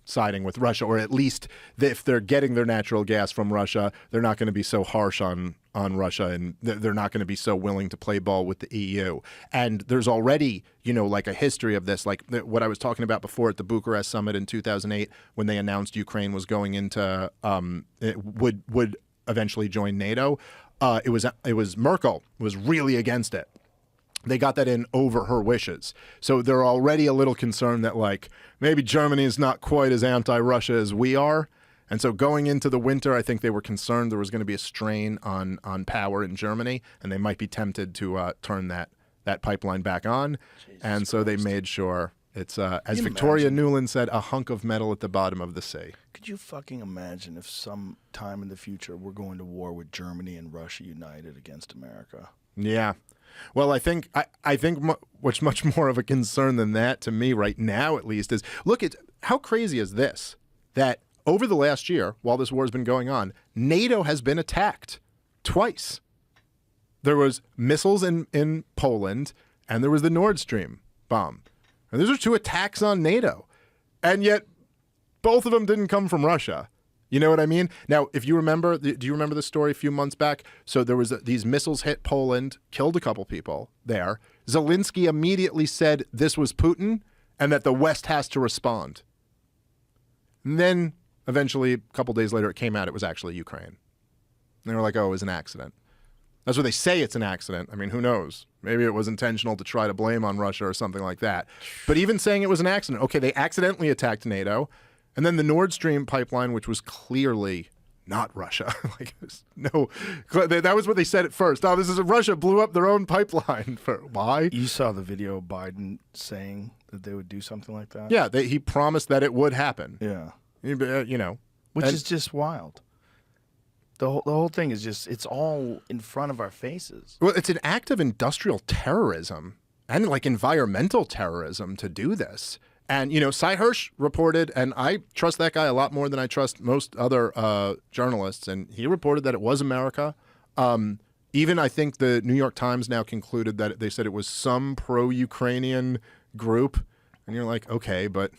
[SPEAKER 2] siding with Russia, or at least if they're getting their natural gas from Russia, they're not going to be so harsh on Russia, and they're not going to be so willing to play ball with the EU. And there's already, a history of this, what I was talking about before at the Bucharest summit in 2008, when they announced Ukraine was going into, would eventually join NATO. It was Merkel was really against it. They got that in over her wishes. So they're already a little concerned that maybe Germany is not quite as anti-Russia as we are. And so going into the winter, I think they were concerned there was going to be a strain on power in Germany, and they might be tempted to turn that pipeline back on. Jesus and so Christ. They made sure it's, as Victoria Nuland said, a hunk of metal at the bottom of the sea.
[SPEAKER 1] Could you fucking imagine if some time in the future we're going to war with Germany and Russia united against America?
[SPEAKER 2] Yeah. Well, I think what's much more of a concern than that to me right now, at least, is look at how crazy is this, that over the last year, while this war has been going on, NATO has been attacked twice. There was missiles in Poland, and there was the Nord Stream bomb. And those are two attacks on NATO. And yet, both of them didn't come from Russia. You know what I mean? Now, if you remember, do you remember the story a few months back? So there was these missiles hit Poland, killed a couple people there. Zelensky immediately said this was Putin and that the West has to respond. And then eventually, a couple days later, it came out it was actually Ukraine. And they were like, oh, it was an accident. That's what they say, it's an accident. I mean, who knows? Maybe it was intentional to try to blame on Russia or something like that. But even saying it was an accident, okay, they accidentally attacked NATO. And then the Nord Stream pipeline, which was clearly not Russia. That was what they said at first. Oh, this is Russia blew up their own pipeline. Why?
[SPEAKER 1] You saw the video of Biden saying that they would do something like that?
[SPEAKER 2] Yeah, he promised that it would happen.
[SPEAKER 1] Yeah.
[SPEAKER 2] Which
[SPEAKER 1] is just wild. The whole thing is just, it's all in front of our faces.
[SPEAKER 2] Well, it's an act of industrial terrorism and environmental terrorism to do this. And, Cy Hirsch reported, and I trust that guy a lot more than I trust most other journalists, and he reported that it was America. Even I think the New York Times now concluded that they said it was some pro-Ukrainian group. And you're like, okay, but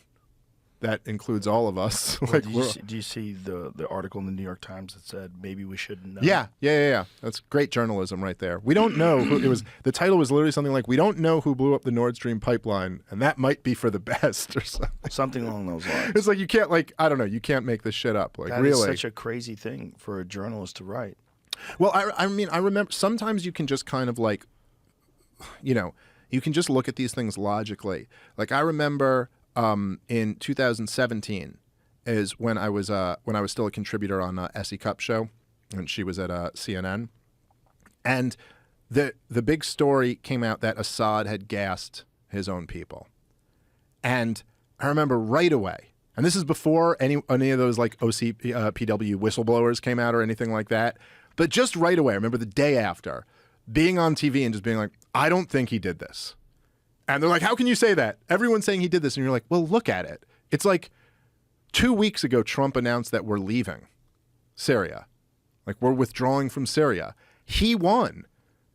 [SPEAKER 2] that includes all of us.
[SPEAKER 1] Well, do you see the article in the New York Times that said maybe we shouldn't know?
[SPEAKER 2] Yeah. That's great journalism right there. We don't know who it was. The title was literally something like, we don't know who blew up the Nord Stream pipeline, and that might be for the best or something.
[SPEAKER 1] Something along those lines.
[SPEAKER 2] It's you can't I don't know, you can't make this shit up.
[SPEAKER 1] That
[SPEAKER 2] really.
[SPEAKER 1] is such a crazy thing for a journalist to write.
[SPEAKER 2] Well, I mean, I remember sometimes you can just kind of you can just look at these things logically. I remember in 2017 is when I was still a contributor on Essie Cup show, and she was at CNN, and the big story came out that Assad had gassed his own people, and I remember right away, And this is before any of those like PW whistleblowers came out or anything like that. But just right away, I remember the day after, being on TV and just being like, I don't think he did this. And they're like, how can you say that? Everyone's saying he did this. And you're like, well, look at it. It's like 2 weeks ago, Trump announced that we're leaving Syria. Like, we're withdrawing from Syria. He won.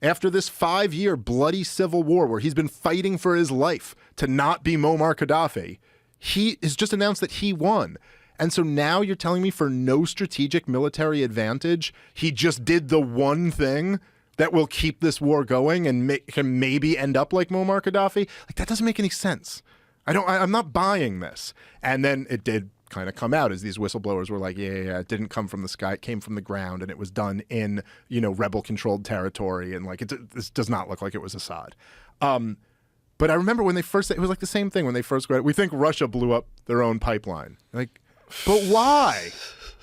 [SPEAKER 2] After this 5-year bloody civil war where he's been fighting for his life to not be Muammar Gaddafi, he has just announced that he won. And so now you're telling me for no strategic military advantage, he just did the one thing that will keep this war going and can maybe end up like Muammar Gaddafi? Like, that doesn't make any sense. I'm not buying this. And then it did kind of come out as these whistleblowers were like, yeah, it didn't come from the sky, it came from the ground, and it was done in, rebel-controlled territory, and like this does not look like it was Assad. But I remember when they first, it was like the same thing when they first got it. We think Russia blew up their own pipeline. Like, but why?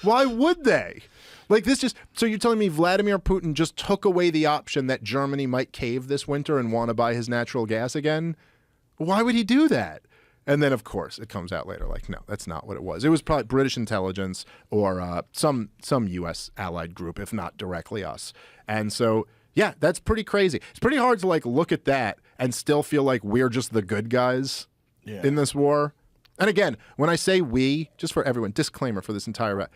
[SPEAKER 2] Why would they? Like this just, so you're telling me Vladimir Putin just took away the option that Germany might cave this winter and want to buy his natural gas again? Why would he do that? And then, of course, it comes out later like, no, that's not what it was. It was probably British intelligence or some U.S. allied group, if not directly us. And so, yeah, that's pretty crazy. It's pretty hard to like look at that and still feel like we're just the good guys in this war. And again, when I say we, just for everyone, disclaimer for this entire,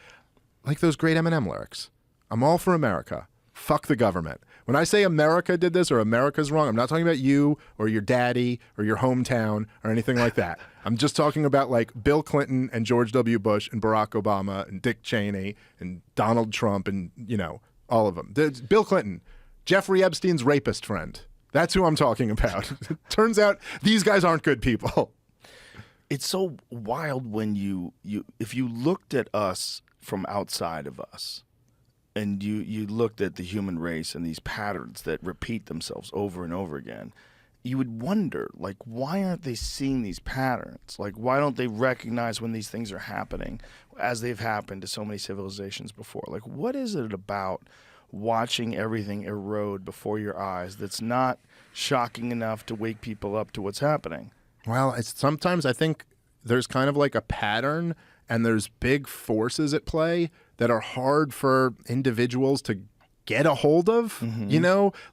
[SPEAKER 2] like those great Eminem lyrics. I'm all for America. Fuck the government. When I say America did this or America's wrong, I'm not talking about you or your daddy or your hometown or anything like that. I'm just talking about like Bill Clinton and George W. Bush and Barack Obama and Dick Cheney and Donald Trump and, all of them. Bill Clinton, Jeffrey Epstein's rapist friend. That's who I'm talking about. Turns out these guys aren't good people.
[SPEAKER 1] It's so wild when if you looked at us from outside of us, and you looked at the human race and these patterns that repeat themselves over and over again, you would wonder, like, why aren't they seeing these patterns? Like, why don't they recognize when these things are happening as they've happened to so many civilizations before? Like, what is it about watching everything erode before your eyes that's not shocking enough to wake people up to what's happening?
[SPEAKER 2] Well, sometimes I think there's kind of like a pattern and there's big forces at play that are hard for individuals to get a hold of,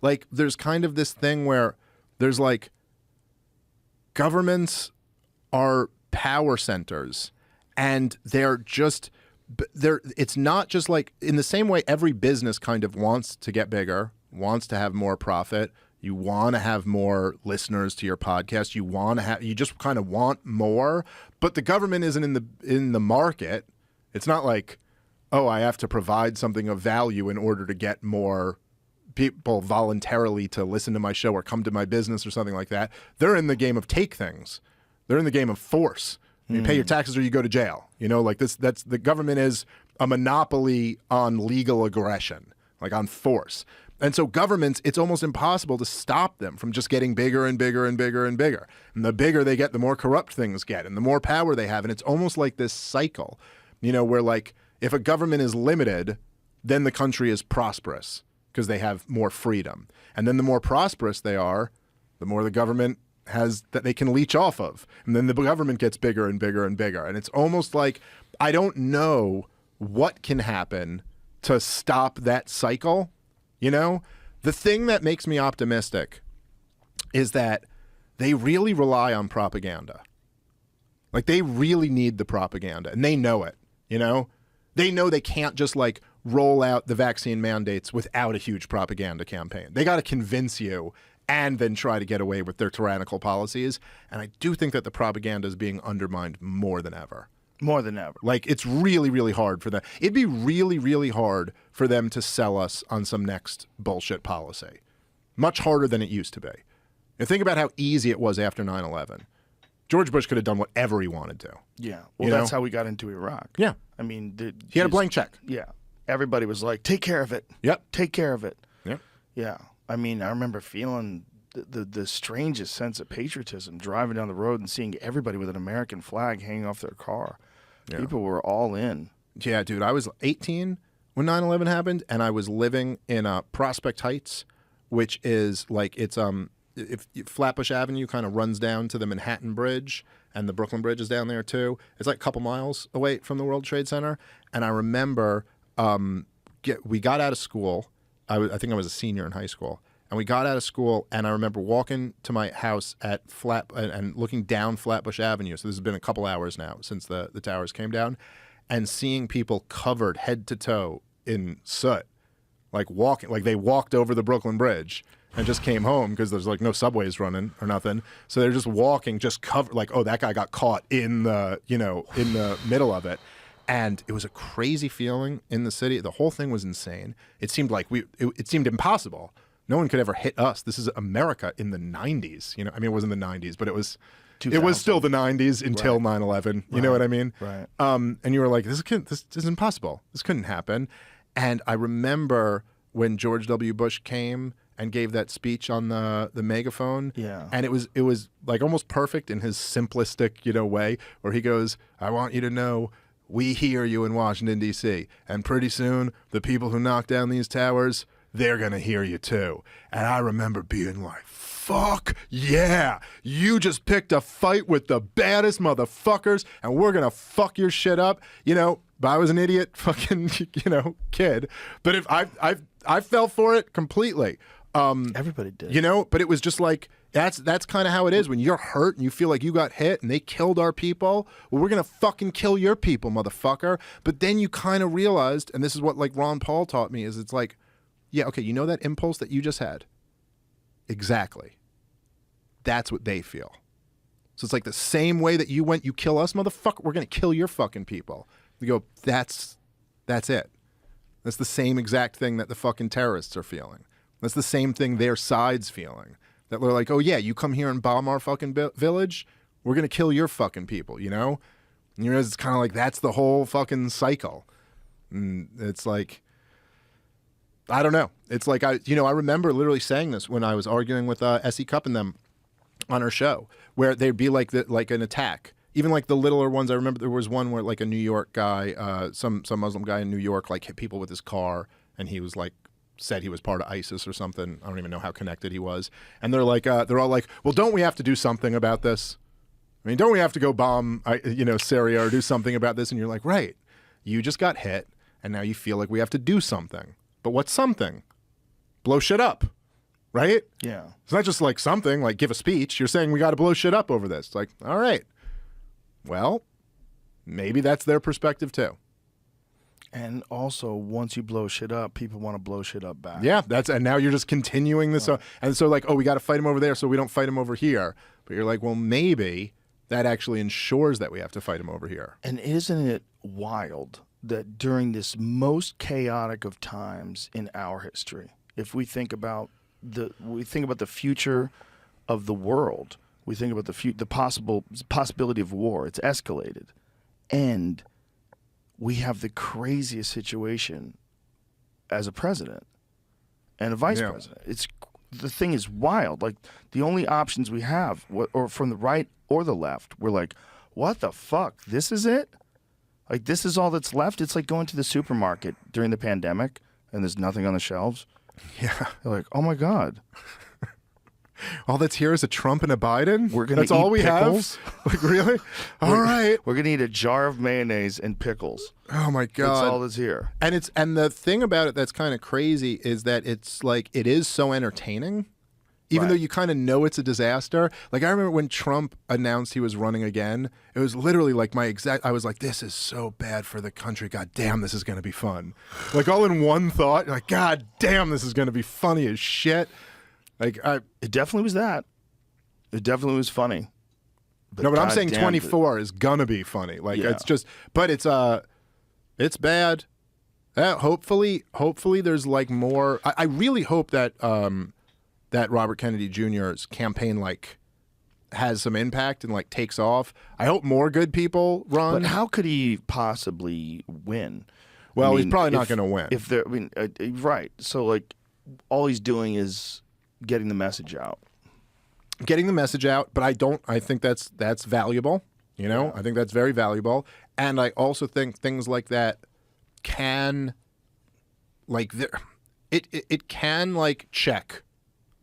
[SPEAKER 2] Like there's kind of this thing where there's like governments are power centers and it's not just like in the same way every business kind of wants to get bigger, wants to have more profit. You want to have more listeners to your podcast. You just kind of want more, but the government isn't in the market. It's not like, oh, I have to provide something of value in order to get more people voluntarily to listen to my show or come to my business or something like that. They're in the game of take things. They're in the game of force. You pay your taxes or you go to jail. Like this. That's the government is a monopoly on legal aggression, like on force. And so governments, it's almost impossible to stop them from just getting bigger and bigger and bigger and bigger. And the bigger they get, the more corrupt things get and the more power they have. And it's almost like this cycle, where like if a government is limited, then the country is prosperous because they have more freedom. And then the more prosperous they are, the more the government has that they can leech off of. And then the government gets bigger and bigger and bigger. And it's almost like I don't know what can happen to stop that cycle. The thing that makes me optimistic is that they really rely on propaganda. Like they really need the propaganda and they know it, They know they can't just like roll out the vaccine mandates without a huge propaganda campaign. They got to convince you and then try to get away with their tyrannical policies. And I do think that the propaganda is being undermined more than ever.
[SPEAKER 1] More than ever.
[SPEAKER 2] Like, it's really, really hard for them. It'd be really, really hard for them to sell us on some next bullshit policy. Much harder than it used to be. And think about how easy it was after 9/11. George Bush could have done whatever he wanted to.
[SPEAKER 1] Yeah. Well, that's how we got into Iraq.
[SPEAKER 2] Yeah.
[SPEAKER 1] I mean,
[SPEAKER 2] he had a blank check.
[SPEAKER 1] Yeah. Everybody was like, take care of it.
[SPEAKER 2] Yep.
[SPEAKER 1] Take care of it.
[SPEAKER 2] Yep.
[SPEAKER 1] Yeah. I mean, I remember feeling the strangest sense of patriotism driving down the road and seeing everybody with an American flag hanging off their car. Yeah. People were all in.
[SPEAKER 2] Yeah, dude. I was 18 when 9/11 happened, and I was living in Prospect Heights, which is like it's if Flatbush Avenue kind of runs down to the Manhattan Bridge, and the Brooklyn Bridge is down there too. It's like a couple miles away from the World Trade Center. And I remember we got out of school. I think I was a senior in high school. And we got out of school, and I remember walking to my house at and looking down Flatbush Avenue. So this has been a couple hours now since the towers came down, and seeing people covered head to toe in soot, like they walked over the Brooklyn Bridge and just came home because there's like no subways running or nothing. So they're just walking, just covered, like, oh, that guy got caught in the middle of it. And it was a crazy feeling in the city. The whole thing was insane. It seemed like it seemed impossible. No one could ever hit us. This is America in the 90s. I mean, it wasn't the 90s, but it was still the 90s until 9/11. You know what I mean?
[SPEAKER 1] Right.
[SPEAKER 2] And you were like, this is impossible. This couldn't happen. And I remember when George W. Bush came and gave that speech on the megaphone.
[SPEAKER 1] Yeah.
[SPEAKER 2] And it was like almost perfect in his simplistic, way, where he goes, I want you to know we hear you in Washington, D.C. And pretty soon, the people who knock down these towers, they're going to hear you too. And I remember being like, fuck yeah, you just picked a fight with the baddest motherfuckers and we're going to fuck your shit up. But I was an idiot fucking, kid. But if I fell for it completely.
[SPEAKER 1] Everybody did.
[SPEAKER 2] But it was just like, that's kind of how it is. When you're hurt and you feel like you got hit and they killed our people, well, we're going to fucking kill your people, motherfucker. But then you kind of realized, and this is what like Ron Paul taught me, is it's like, yeah, okay, that impulse that you just had? Exactly. That's what they feel. So it's like the same way that you kill us, motherfucker, we're going to kill your fucking people. You go, that's it. That's the same exact thing that the fucking terrorists are feeling. That's the same thing their side's feeling. That they're like, oh yeah, you come here and bomb our fucking village, we're going to kill your fucking people, And you realize it's kind of like that's the whole fucking cycle. And it's like, I don't know. It's like, I remember literally saying this when I was arguing with S.E. Cupp and them on her show, where there'd be like an attack. Even like the littler ones, I remember there was one where like a New York guy, some Muslim guy in New York, like hit people with his car, and he was like, said he was part of ISIS or something. I don't even know how connected he was. And they're like, they're all like, well, don't we have to do something about this? I mean, don't we have to go bomb, Syria or do something about this? And you're like, right, you just got hit, and now you feel like we have to do something. But what's something? Blow shit up, right?
[SPEAKER 1] Yeah.
[SPEAKER 2] It's not just like something, like give a speech. You're saying we got to blow shit up over this. It's like, all right. Well, maybe that's their perspective too.
[SPEAKER 1] And also, once you blow shit up, people want to blow shit up back.
[SPEAKER 2] Yeah, and now you're just continuing this. And so like, oh, we got to fight them over there so we don't fight them over here. But you're like, well, maybe that actually ensures that we have to fight them over here.
[SPEAKER 1] And isn't it wild that during this most chaotic of times in our history, if we think about the future of the world, we think about the possibility of war. It's escalated, and we have the craziest situation as a president and a vice president. The thing is wild. Like the only options we have, or from the right or the left, we're like, what the fuck? This is it? Like, this is all that's left? It's like going to the supermarket during the pandemic and there's nothing on the shelves.
[SPEAKER 2] Yeah.
[SPEAKER 1] You're like, oh my God.
[SPEAKER 2] All that's here is a Trump and a Biden?
[SPEAKER 1] That's
[SPEAKER 2] all we
[SPEAKER 1] pickles?
[SPEAKER 2] have? Like, really? All right.
[SPEAKER 1] We're going to eat a jar of mayonnaise and pickles.
[SPEAKER 2] Oh my God.
[SPEAKER 1] That's all that's here.
[SPEAKER 2] And the thing about it that's kind of crazy is that it's like, it is so entertaining. Even though you kind of know it's a disaster. Like, I remember when Trump announced he was running again, it was literally like I was like, this is so bad for the country. God damn, this is going to be fun. Like, all in one thought, like, God damn, this is going to be funny as shit. Like,
[SPEAKER 1] it definitely was that. It definitely was funny.
[SPEAKER 2] But I'm saying 24 is going to be funny. Like, it's just, but it's bad. Hopefully there's like more. I really hope that, that Robert Kennedy Jr.'s campaign like has some impact and like takes off. I hope more good people run.
[SPEAKER 1] But how could he possibly win?
[SPEAKER 2] Well, he's probably not going to win.
[SPEAKER 1] Right. So like, all he's doing is getting the message out.
[SPEAKER 2] But I think that's valuable. I think that's very valuable. And I also think things like that can, like, it can like check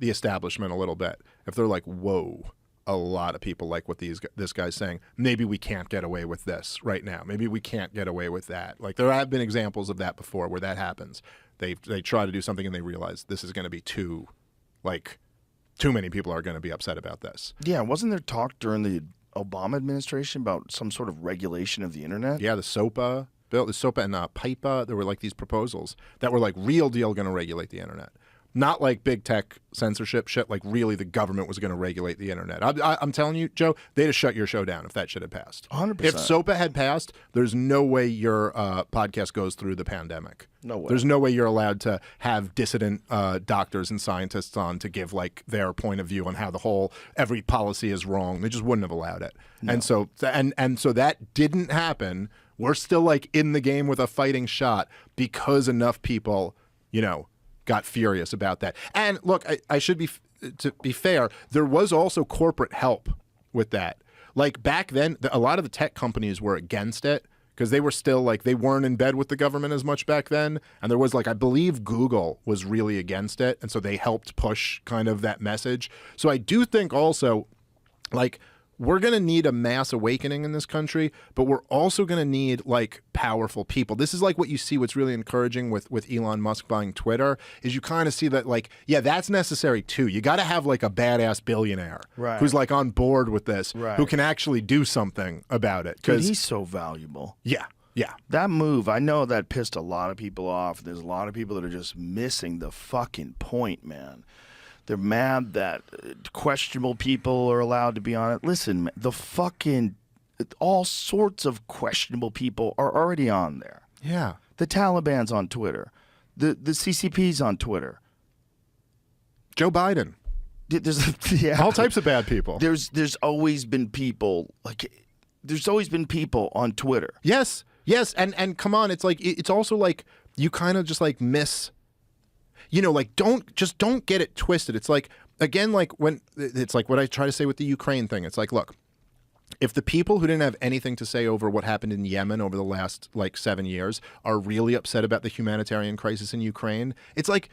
[SPEAKER 2] the establishment a little bit if they're like, whoa, a lot of people like what this guy's saying. Maybe we can't get away with this right now. Maybe we can't get away with that. Like there have been examples of that before where that happens. They try to do something and they realize this is going to be too many people are going to be upset about this.
[SPEAKER 1] Yeah, wasn't there talk during the Obama administration about some sort of regulation of the internet?
[SPEAKER 2] Yeah, the SOPA bill, the SOPA and PIPA, there were like these proposals that were like real deal going to regulate the internet. Not like big tech censorship shit, like really the government was going to regulate the internet. I'm telling you, Joe, they'd have shut your show down if that shit had passed.
[SPEAKER 1] 100%.
[SPEAKER 2] If SOPA had passed, there's no way your podcast goes through the pandemic.
[SPEAKER 1] No way.
[SPEAKER 2] There's no way you're allowed to have dissident doctors and scientists on to give like their point of view on how every policy is wrong. They just wouldn't have allowed it. No. And so that didn't happen. We're still like in the game with a fighting shot because enough people, got furious about that. And look, I should to be fair, there was also corporate help with that. Like back then, a lot of the tech companies were against it because they were still like, they weren't in bed with the government as much back then. And there was like, I believe Google was really against it. And so they helped push kind of that message. So I do think also like, we're going to need a mass awakening in this country, but we're also going to need like powerful people. This is like what you see, what's really encouraging with Elon Musk buying Twitter is you kind of see that like, yeah, that's necessary too. You got to have like a badass billionaire who's like on board with this, who can actually do something about it.
[SPEAKER 1] Dude, he's so valuable.
[SPEAKER 2] Yeah. Yeah.
[SPEAKER 1] That move, I know that pissed a lot of people off. There's a lot of people that are just missing the fucking point, man. They're mad that questionable people are allowed to be on it. Listen, all sorts of questionable people are already on there.
[SPEAKER 2] Yeah.
[SPEAKER 1] The Taliban's on Twitter. The CCP's on Twitter.
[SPEAKER 2] Joe Biden.
[SPEAKER 1] There's
[SPEAKER 2] all types of bad people.
[SPEAKER 1] There's always been people on Twitter.
[SPEAKER 2] Yes. And come on, it's like it's also like you kind of just like miss. Like don't get it twisted. It's like, again, like when it's like what I try to say with the Ukraine thing. It's like, look, if the people who didn't have anything to say over what happened in Yemen over the last like 7 years are really upset about the humanitarian crisis in Ukraine, it's like,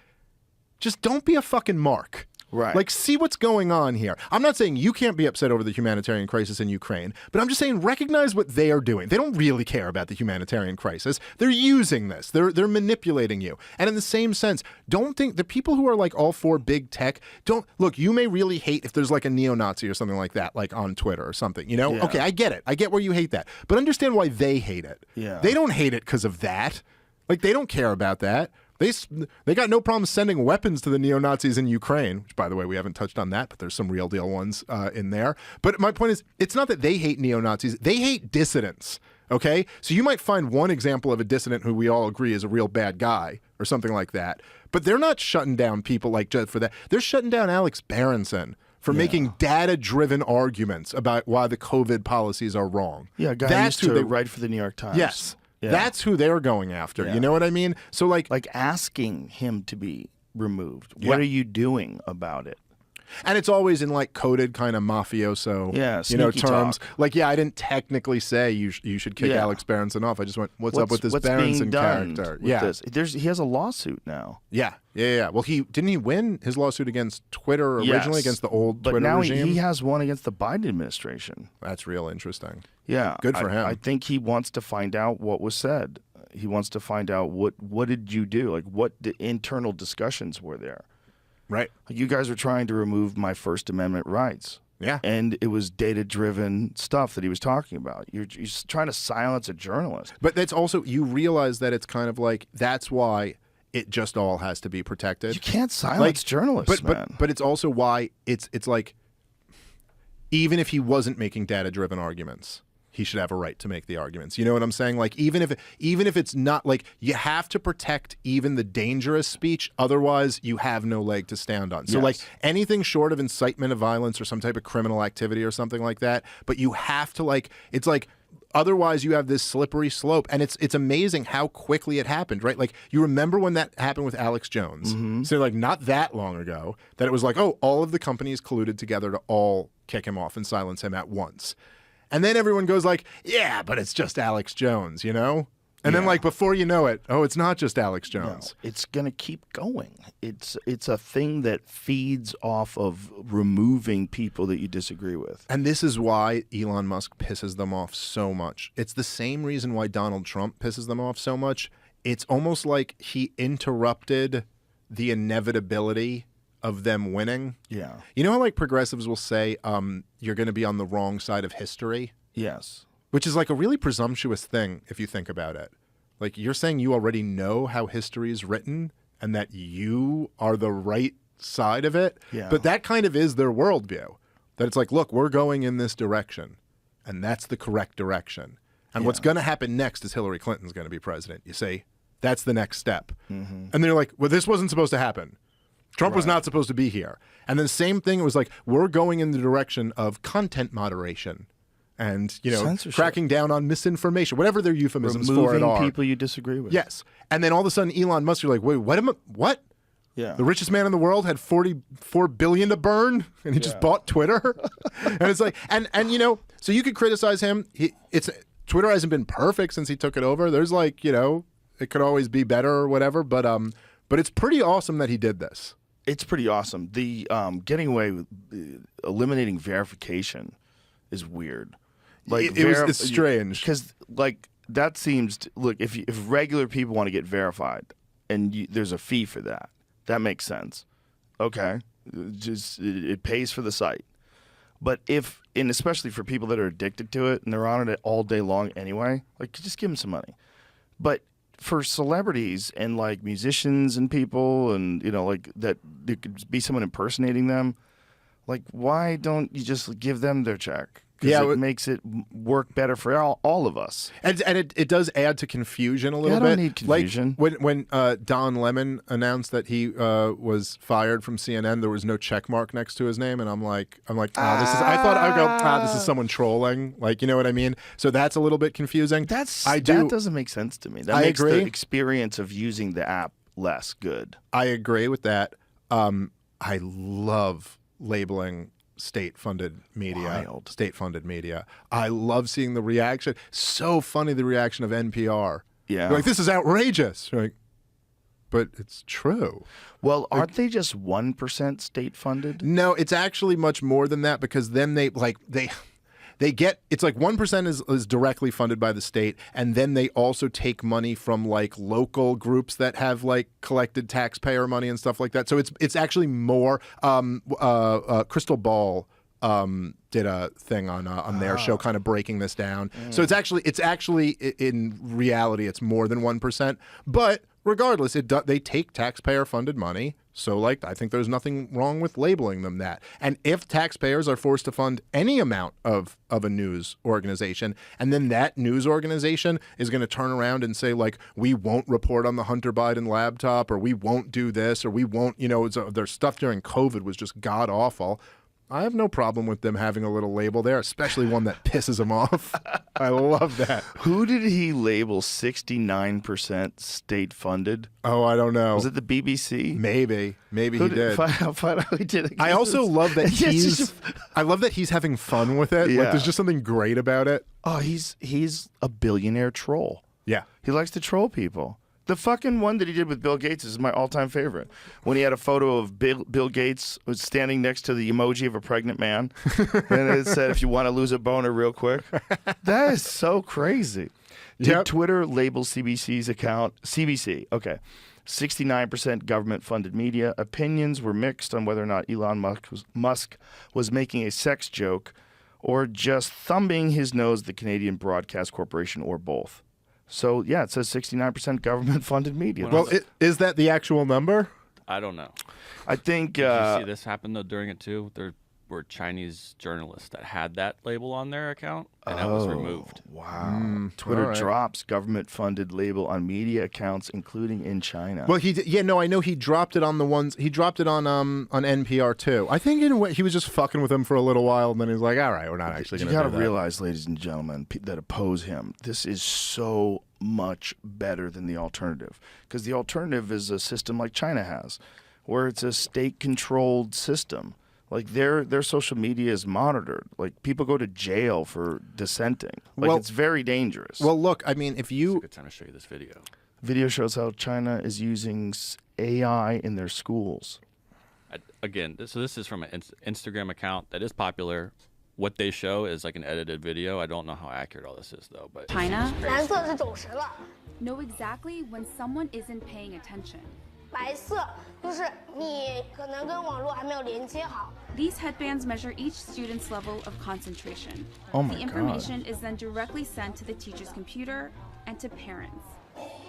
[SPEAKER 2] just don't be a fucking mark.
[SPEAKER 1] Right.
[SPEAKER 2] Like, see what's going on here. I'm not saying you can't be upset over the humanitarian crisis in Ukraine, but I'm just saying recognize what they are doing. They don't really care about the humanitarian crisis. They're using this. They're manipulating you. And in the same sense, don't think the people who are like all for big tech, look, you may really hate if there's like a neo-Nazi or something like that, like on Twitter or something, Yeah. Okay, I get it. I get where you hate that. But understand why they hate it.
[SPEAKER 1] Yeah.
[SPEAKER 2] They don't hate it because of that. Like, they don't care about that. They got no problem sending weapons to the neo-Nazis in Ukraine, which, by the way, we haven't touched on that, but there's some real deal ones in there. But my point is, it's not that they hate neo-Nazis. They hate dissidents, okay? So you might find one example of a dissident who we all agree is a real bad guy or something like that. But they're not shutting down people like just for that. They're shutting down Alex Berenson for making data-driven arguments about why the COVID policies are wrong.
[SPEAKER 1] Yeah, a guy used to write for the New York Times.
[SPEAKER 2] Yes. Yeah. That's who they're going after. Yeah. You know what I mean? So like
[SPEAKER 1] asking him to be removed. What are you doing about it?
[SPEAKER 2] And it's always in like coded kind of mafioso, terms.
[SPEAKER 1] Talk.
[SPEAKER 2] Like, I didn't technically say you should kick Alex Berenson off. I just went, what's up with this Berenson character?
[SPEAKER 1] He has a lawsuit now.
[SPEAKER 2] Yeah. Well, didn't he win his lawsuit against Twitter originally against the old Twitter regime?
[SPEAKER 1] But now he has one against the Biden administration.
[SPEAKER 2] That's real interesting.
[SPEAKER 1] Yeah,
[SPEAKER 2] good for him.
[SPEAKER 1] I think he wants to find out what was said. He wants to find out what did you do? Like, what internal discussions were there?
[SPEAKER 2] Right.
[SPEAKER 1] You guys are trying to remove my First Amendment rights.
[SPEAKER 2] Yeah.
[SPEAKER 1] And it was data-driven stuff that he was talking about. You're trying to silence a journalist.
[SPEAKER 2] But that's also, you realize that it's kind of like, that's why it just all has to be protected.
[SPEAKER 1] You can't silence journalists, man.
[SPEAKER 2] But it's also why it's like, even if he wasn't making data-driven arguments, he should have a right to make the arguments. You know what I'm saying? Like, even if it's not, like, you have to protect even the dangerous speech, otherwise you have no leg to stand on. So like anything short of incitement of violence or some type of criminal activity or something like that, but you have to, like, it's like, otherwise you have this slippery slope. And it's amazing how quickly it happened, right? Like, you remember when that happened with Alex Jones. Mm-hmm. So like not that long ago, that it was like, oh, all of the companies colluded together to all kick him off and silence him at once. And then everyone goes like, yeah, but it's just Alex Jones, you know? And then,
[SPEAKER 1] Yeah.
[SPEAKER 2] like, before you know it, oh, it's not just Alex Jones.
[SPEAKER 1] No, it's going to keep going. It's a thing that feeds off of removing people that you disagree with.
[SPEAKER 2] And this is why Elon Musk pisses them off so much. It's the same reason why Donald Trump pisses them off so much. It's almost like he interrupted the inevitability of them winning.
[SPEAKER 1] Yeah.
[SPEAKER 2] You know how, like, progressives will say, you're going to be on the wrong side of history?
[SPEAKER 1] Yes.
[SPEAKER 2] Which is like a really presumptuous thing if you think about it. Like, you're saying you already know how history is written and that you are the right side of it.
[SPEAKER 1] Yeah.
[SPEAKER 2] But that kind of is their worldview. That it's like, look, we're going in this direction, and that's the correct direction. And what's going to happen next is Hillary Clinton's going to be president. You see, that's the next step. And they're like, well, this wasn't supposed to happen. Trump was not supposed to be here. And then same thing, it was like, we're going in the direction of content moderation. And, you know,
[SPEAKER 1] Censorship.
[SPEAKER 2] cracking down on misinformation, whatever their euphemisms
[SPEAKER 1] Removing
[SPEAKER 2] for it are.
[SPEAKER 1] people you disagree with.
[SPEAKER 2] Yes. And then all of a sudden, Elon Musk, you're like, wait, what?
[SPEAKER 1] Yeah.
[SPEAKER 2] The richest man in the world had $44 billion to burn, and he just bought Twitter. And it's like, and you know, so you could criticize him. Twitter hasn't been perfect since he took it over. There's like, you know, it could always be better or whatever. But it's pretty awesome that he did this.
[SPEAKER 1] It's pretty awesome. The getting away with eliminating verification is weird. Like
[SPEAKER 2] It's strange
[SPEAKER 1] because like that seems look if regular people want to get verified and there's a fee for that, that makes sense. Okay, just it pays for the site. But and especially for people that are addicted to it and they're on it all day long anyway, like just give them some money. But for celebrities and like musicians and people and you know like that there could be someone impersonating them, like why don't you just give them their check? Because it makes it work better for all of us.
[SPEAKER 2] And it does add to confusion a little
[SPEAKER 1] I
[SPEAKER 2] bit.
[SPEAKER 1] don't need confusion.
[SPEAKER 2] Like when Don Lemon announced that he was fired from CNN, there was no check mark next to his name, and I'm like, this is. I thought I'd go, this is someone trolling. Like, you know what I mean? So that's a little bit confusing.
[SPEAKER 1] That doesn't make sense to me. That makes
[SPEAKER 2] agree.
[SPEAKER 1] the experience of using the app less good.
[SPEAKER 2] I agree with that. I love labeling state-funded media.
[SPEAKER 1] Wild.
[SPEAKER 2] State-funded media. I love seeing the reaction. So funny, the reaction of NPR.
[SPEAKER 1] Yeah.
[SPEAKER 2] They're like, this is outrageous. You're like, but it's true.
[SPEAKER 1] Well, aren't they just 1% state funded?
[SPEAKER 2] No, it's actually much more than that because then they get, it's like 1% is directly funded by the state, and then they also take money from like local groups that have like collected taxpayer money and stuff like that. So it's actually more. Crystal Ball did a thing on their show, kind of breaking this down. So it's actually in reality it's more than 1%, but regardless, they take taxpayer funded money. So, like, I think there's nothing wrong with labeling them that. And if taxpayers are forced to fund any amount of a news organization, and then that news organization is going to turn around and say, like, we won't report on the Hunter Biden laptop, or we won't do this, or we won't, you know, their stuff during COVID was just god awful. I have no problem with them having a little label there, especially one that pisses them off. I love that.
[SPEAKER 1] Who did he label 69% state funded?
[SPEAKER 2] Oh, I don't know.
[SPEAKER 1] Was it the BBC?
[SPEAKER 2] Maybe he did.
[SPEAKER 1] Find out who did it.
[SPEAKER 2] I also love that I love that he's having fun with it.
[SPEAKER 1] Yeah.
[SPEAKER 2] Like, there's just something great about it.
[SPEAKER 1] Oh, he's a billionaire troll.
[SPEAKER 2] Yeah.
[SPEAKER 1] He likes to troll people. The fucking one that he did with Bill Gates is my all-time favorite. When he had a photo of Bill Gates was standing next to the emoji of a pregnant man, and it said, "If you want to lose a boner real quick." That is so crazy. Did Twitter label CBC's account CBC? Okay, 69% government-funded media. Opinions were mixed on whether or not Elon Musk was making a sex joke, or just thumbing his nose at the Canadian Broadcast Corporation, or both. So, yeah, it says 69% government-funded media.
[SPEAKER 2] Well, is that the actual number?
[SPEAKER 4] I don't know.
[SPEAKER 1] I think...
[SPEAKER 4] Did you see this happen, though, during it, too? There were Chinese journalists that had that label on their account, and that was removed.
[SPEAKER 1] Wow. Twitter drops government-funded label on media accounts, including in China.
[SPEAKER 2] Well, I know he dropped it on he dropped it on NPR, too. I think in a way he was just fucking with them for a little while, and then he's like, all right, we're not actually going to do that.
[SPEAKER 1] You got to realize, ladies and gentlemen, that oppose him, this is so much better than the alternative. Because the alternative is a system like China has, where it's a state-controlled system. Like their social media is monitored. Like people go to jail for dissenting. Like
[SPEAKER 2] Well-
[SPEAKER 1] it's very dangerous.
[SPEAKER 2] Well, look, I mean, if
[SPEAKER 4] It's a
[SPEAKER 2] you
[SPEAKER 4] good time to show you this video.
[SPEAKER 1] Video shows how China is using AI in their schools.
[SPEAKER 4] Again, so this is from an Instagram account that is popular. What they show is like an edited video. I don't know how accurate all this is though, but
[SPEAKER 5] China
[SPEAKER 6] 蓝色是走神了，
[SPEAKER 5] know exactly when someone isn't paying attention.
[SPEAKER 6] 白色就是你可能跟网络还没有连接好。
[SPEAKER 5] These headbands measure each student's level of concentration.
[SPEAKER 1] Oh my
[SPEAKER 5] the information is then directly sent to the teacher's computer and to parents.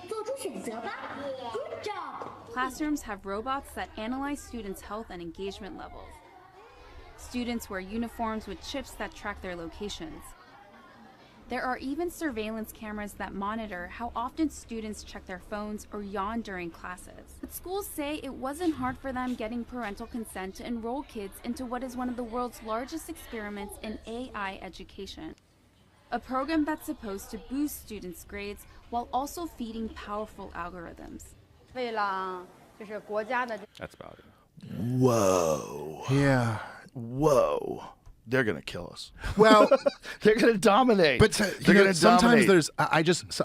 [SPEAKER 6] 做出选择吧 ，Good job。
[SPEAKER 5] Classrooms have robots that analyze students' health and engagement levels. Students wear uniforms with chips that track their locations. There are even surveillance cameras that monitor how often students check their phones or yawn during classes. But schools say it wasn't hard for them getting parental consent to enroll kids into what is one of the world's largest experiments in AI education. A program that's supposed to boost students' grades while also feeding powerful algorithms.
[SPEAKER 7] 为了就是国家的
[SPEAKER 4] that's about it.
[SPEAKER 1] Whoa.
[SPEAKER 2] yeah.
[SPEAKER 1] Whoa. They're going to kill us.
[SPEAKER 2] Well,
[SPEAKER 1] They're going to dominate.
[SPEAKER 2] but
[SPEAKER 1] they're going to
[SPEAKER 2] sometimes
[SPEAKER 1] dominate.
[SPEAKER 2] there's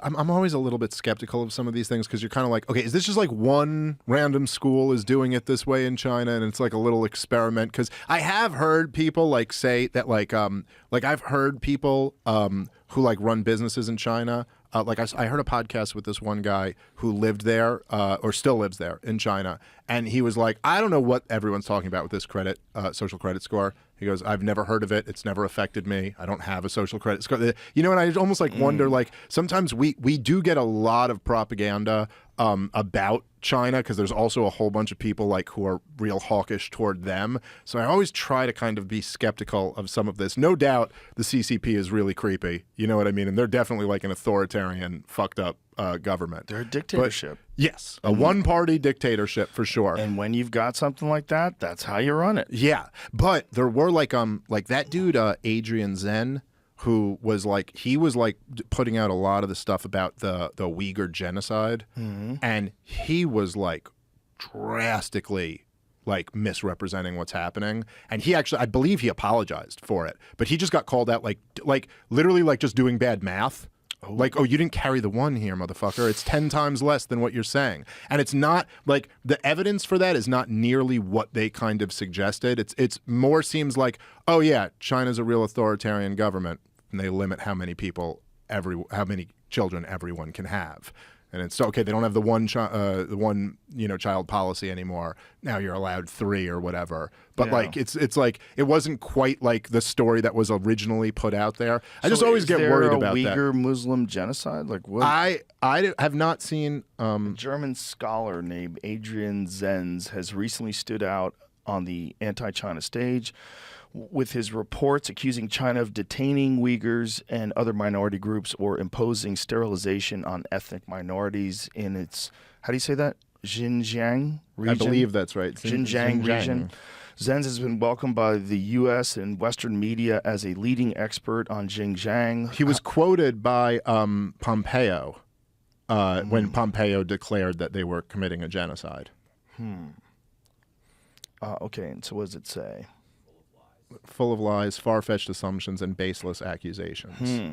[SPEAKER 2] I'm always a little bit skeptical of some of these things because you're kind of like, okay, is this just like one random school is doing it this way in China and it's like a little experiment? Because I have heard people like say that like I've heard people who like run businesses in China. I heard a podcast with this one guy who lived there or still lives there in China, and he was like, I don't know what everyone's talking about with this social credit score. He goes, I've never heard of it. It's never affected me. I don't have a social credit score. You know, and I almost like wonder, like sometimes we do get a lot of propaganda about China because there's also a whole bunch of people like who are real hawkish toward them. So I always try to kind of be skeptical of some of this. No doubt the CCP is really creepy. You know what I mean? And they're definitely like an authoritarian, fucked up government.
[SPEAKER 1] They're a dictatorship.
[SPEAKER 2] Yes, a one-party dictatorship for sure.
[SPEAKER 1] And when you've got something like that, that's how you run it.
[SPEAKER 2] Yeah, but there were like that dude Adrian Zen, who was like putting out a lot of the stuff about the Uyghur genocide, and he was like drastically like misrepresenting what's happening, and he actually, I believe he apologized for it, but he just got called out like literally like just doing bad math. Like, oh, you didn't carry the one here, motherfucker. It's 10 times less than what you're saying. And it's not, like, the evidence for that is not nearly what they kind of suggested. It's more seems like, oh, yeah, China's a real authoritarian government, and they limit how many children everyone can have. And it's okay. They don't have the one child policy anymore. Now you're allowed 3 or whatever. But
[SPEAKER 1] Yeah.
[SPEAKER 2] like it's like it wasn't quite like the story that was originally put out there. I just
[SPEAKER 1] So
[SPEAKER 2] always
[SPEAKER 1] is
[SPEAKER 2] get
[SPEAKER 1] there
[SPEAKER 2] worried
[SPEAKER 1] a
[SPEAKER 2] about
[SPEAKER 1] Uyghur
[SPEAKER 2] that.
[SPEAKER 1] Muslim genocide? Like what?
[SPEAKER 2] I have not seen.
[SPEAKER 1] A German scholar named Adrian Zenz has recently stood out on the anti-China stage with his reports accusing China of detaining Uyghurs and other minority groups or imposing sterilization on ethnic minorities in its, how do you say that? Xinjiang region?
[SPEAKER 2] I believe that's right.
[SPEAKER 1] Xinjiang region. Zenz has been welcomed by the U.S. and Western media as a leading expert on Xinjiang.
[SPEAKER 2] He was quoted by Pompeo when Pompeo declared that they were committing a genocide.
[SPEAKER 1] Okay, and so what does it say?
[SPEAKER 2] Full of lies, far-fetched assumptions, and baseless accusations.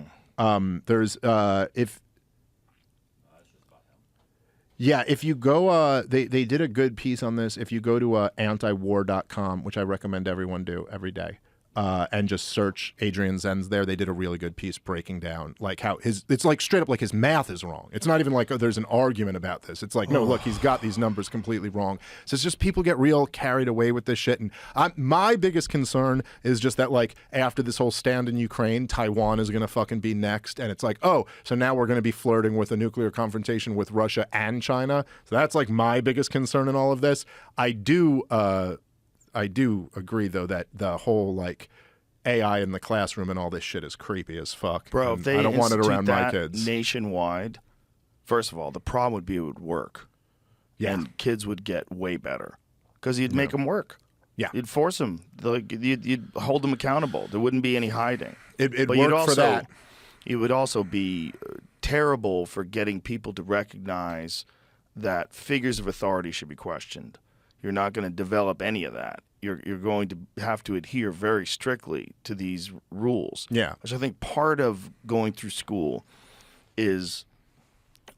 [SPEAKER 2] If you go, they did a good piece on this. If you go to antiwar.com, which I recommend everyone do every day, and just search Adrian Zenz there, they did a really good piece breaking down like how it's like straight up like his math is wrong. It's not even like, oh, there's an argument about this. It's like, no, look, he's got these numbers completely wrong. So it's just people get real carried away with this shit. And my biggest concern is just that like after this whole stand in Ukraine, Taiwan is going to fucking be next. And it's like, oh, so now we're going to be flirting with a nuclear confrontation with Russia and China. So that's like my biggest concern in all of this. I do agree, though, that the whole like AI in the classroom and all this shit is creepy as fuck.
[SPEAKER 1] Bro,
[SPEAKER 2] And
[SPEAKER 1] if they
[SPEAKER 2] I don't want it
[SPEAKER 1] institute
[SPEAKER 2] around my
[SPEAKER 1] that
[SPEAKER 2] kids.
[SPEAKER 1] nationwide, first of all, the problem would be it would work.
[SPEAKER 2] Yeah.
[SPEAKER 1] And kids would get way better because you'd make them work.
[SPEAKER 2] Yeah.
[SPEAKER 1] You'd force them. Like, you'd hold them accountable. There wouldn't be any hiding.
[SPEAKER 2] It
[SPEAKER 1] But you'd
[SPEAKER 2] worked for
[SPEAKER 1] also,
[SPEAKER 2] that.
[SPEAKER 1] it would also be terrible for getting people to recognize that figures of authority should be questioned. You're not going to develop any of that. You're going to have to adhere very strictly to these rules.
[SPEAKER 2] Yeah.
[SPEAKER 1] Which I think part of going through school is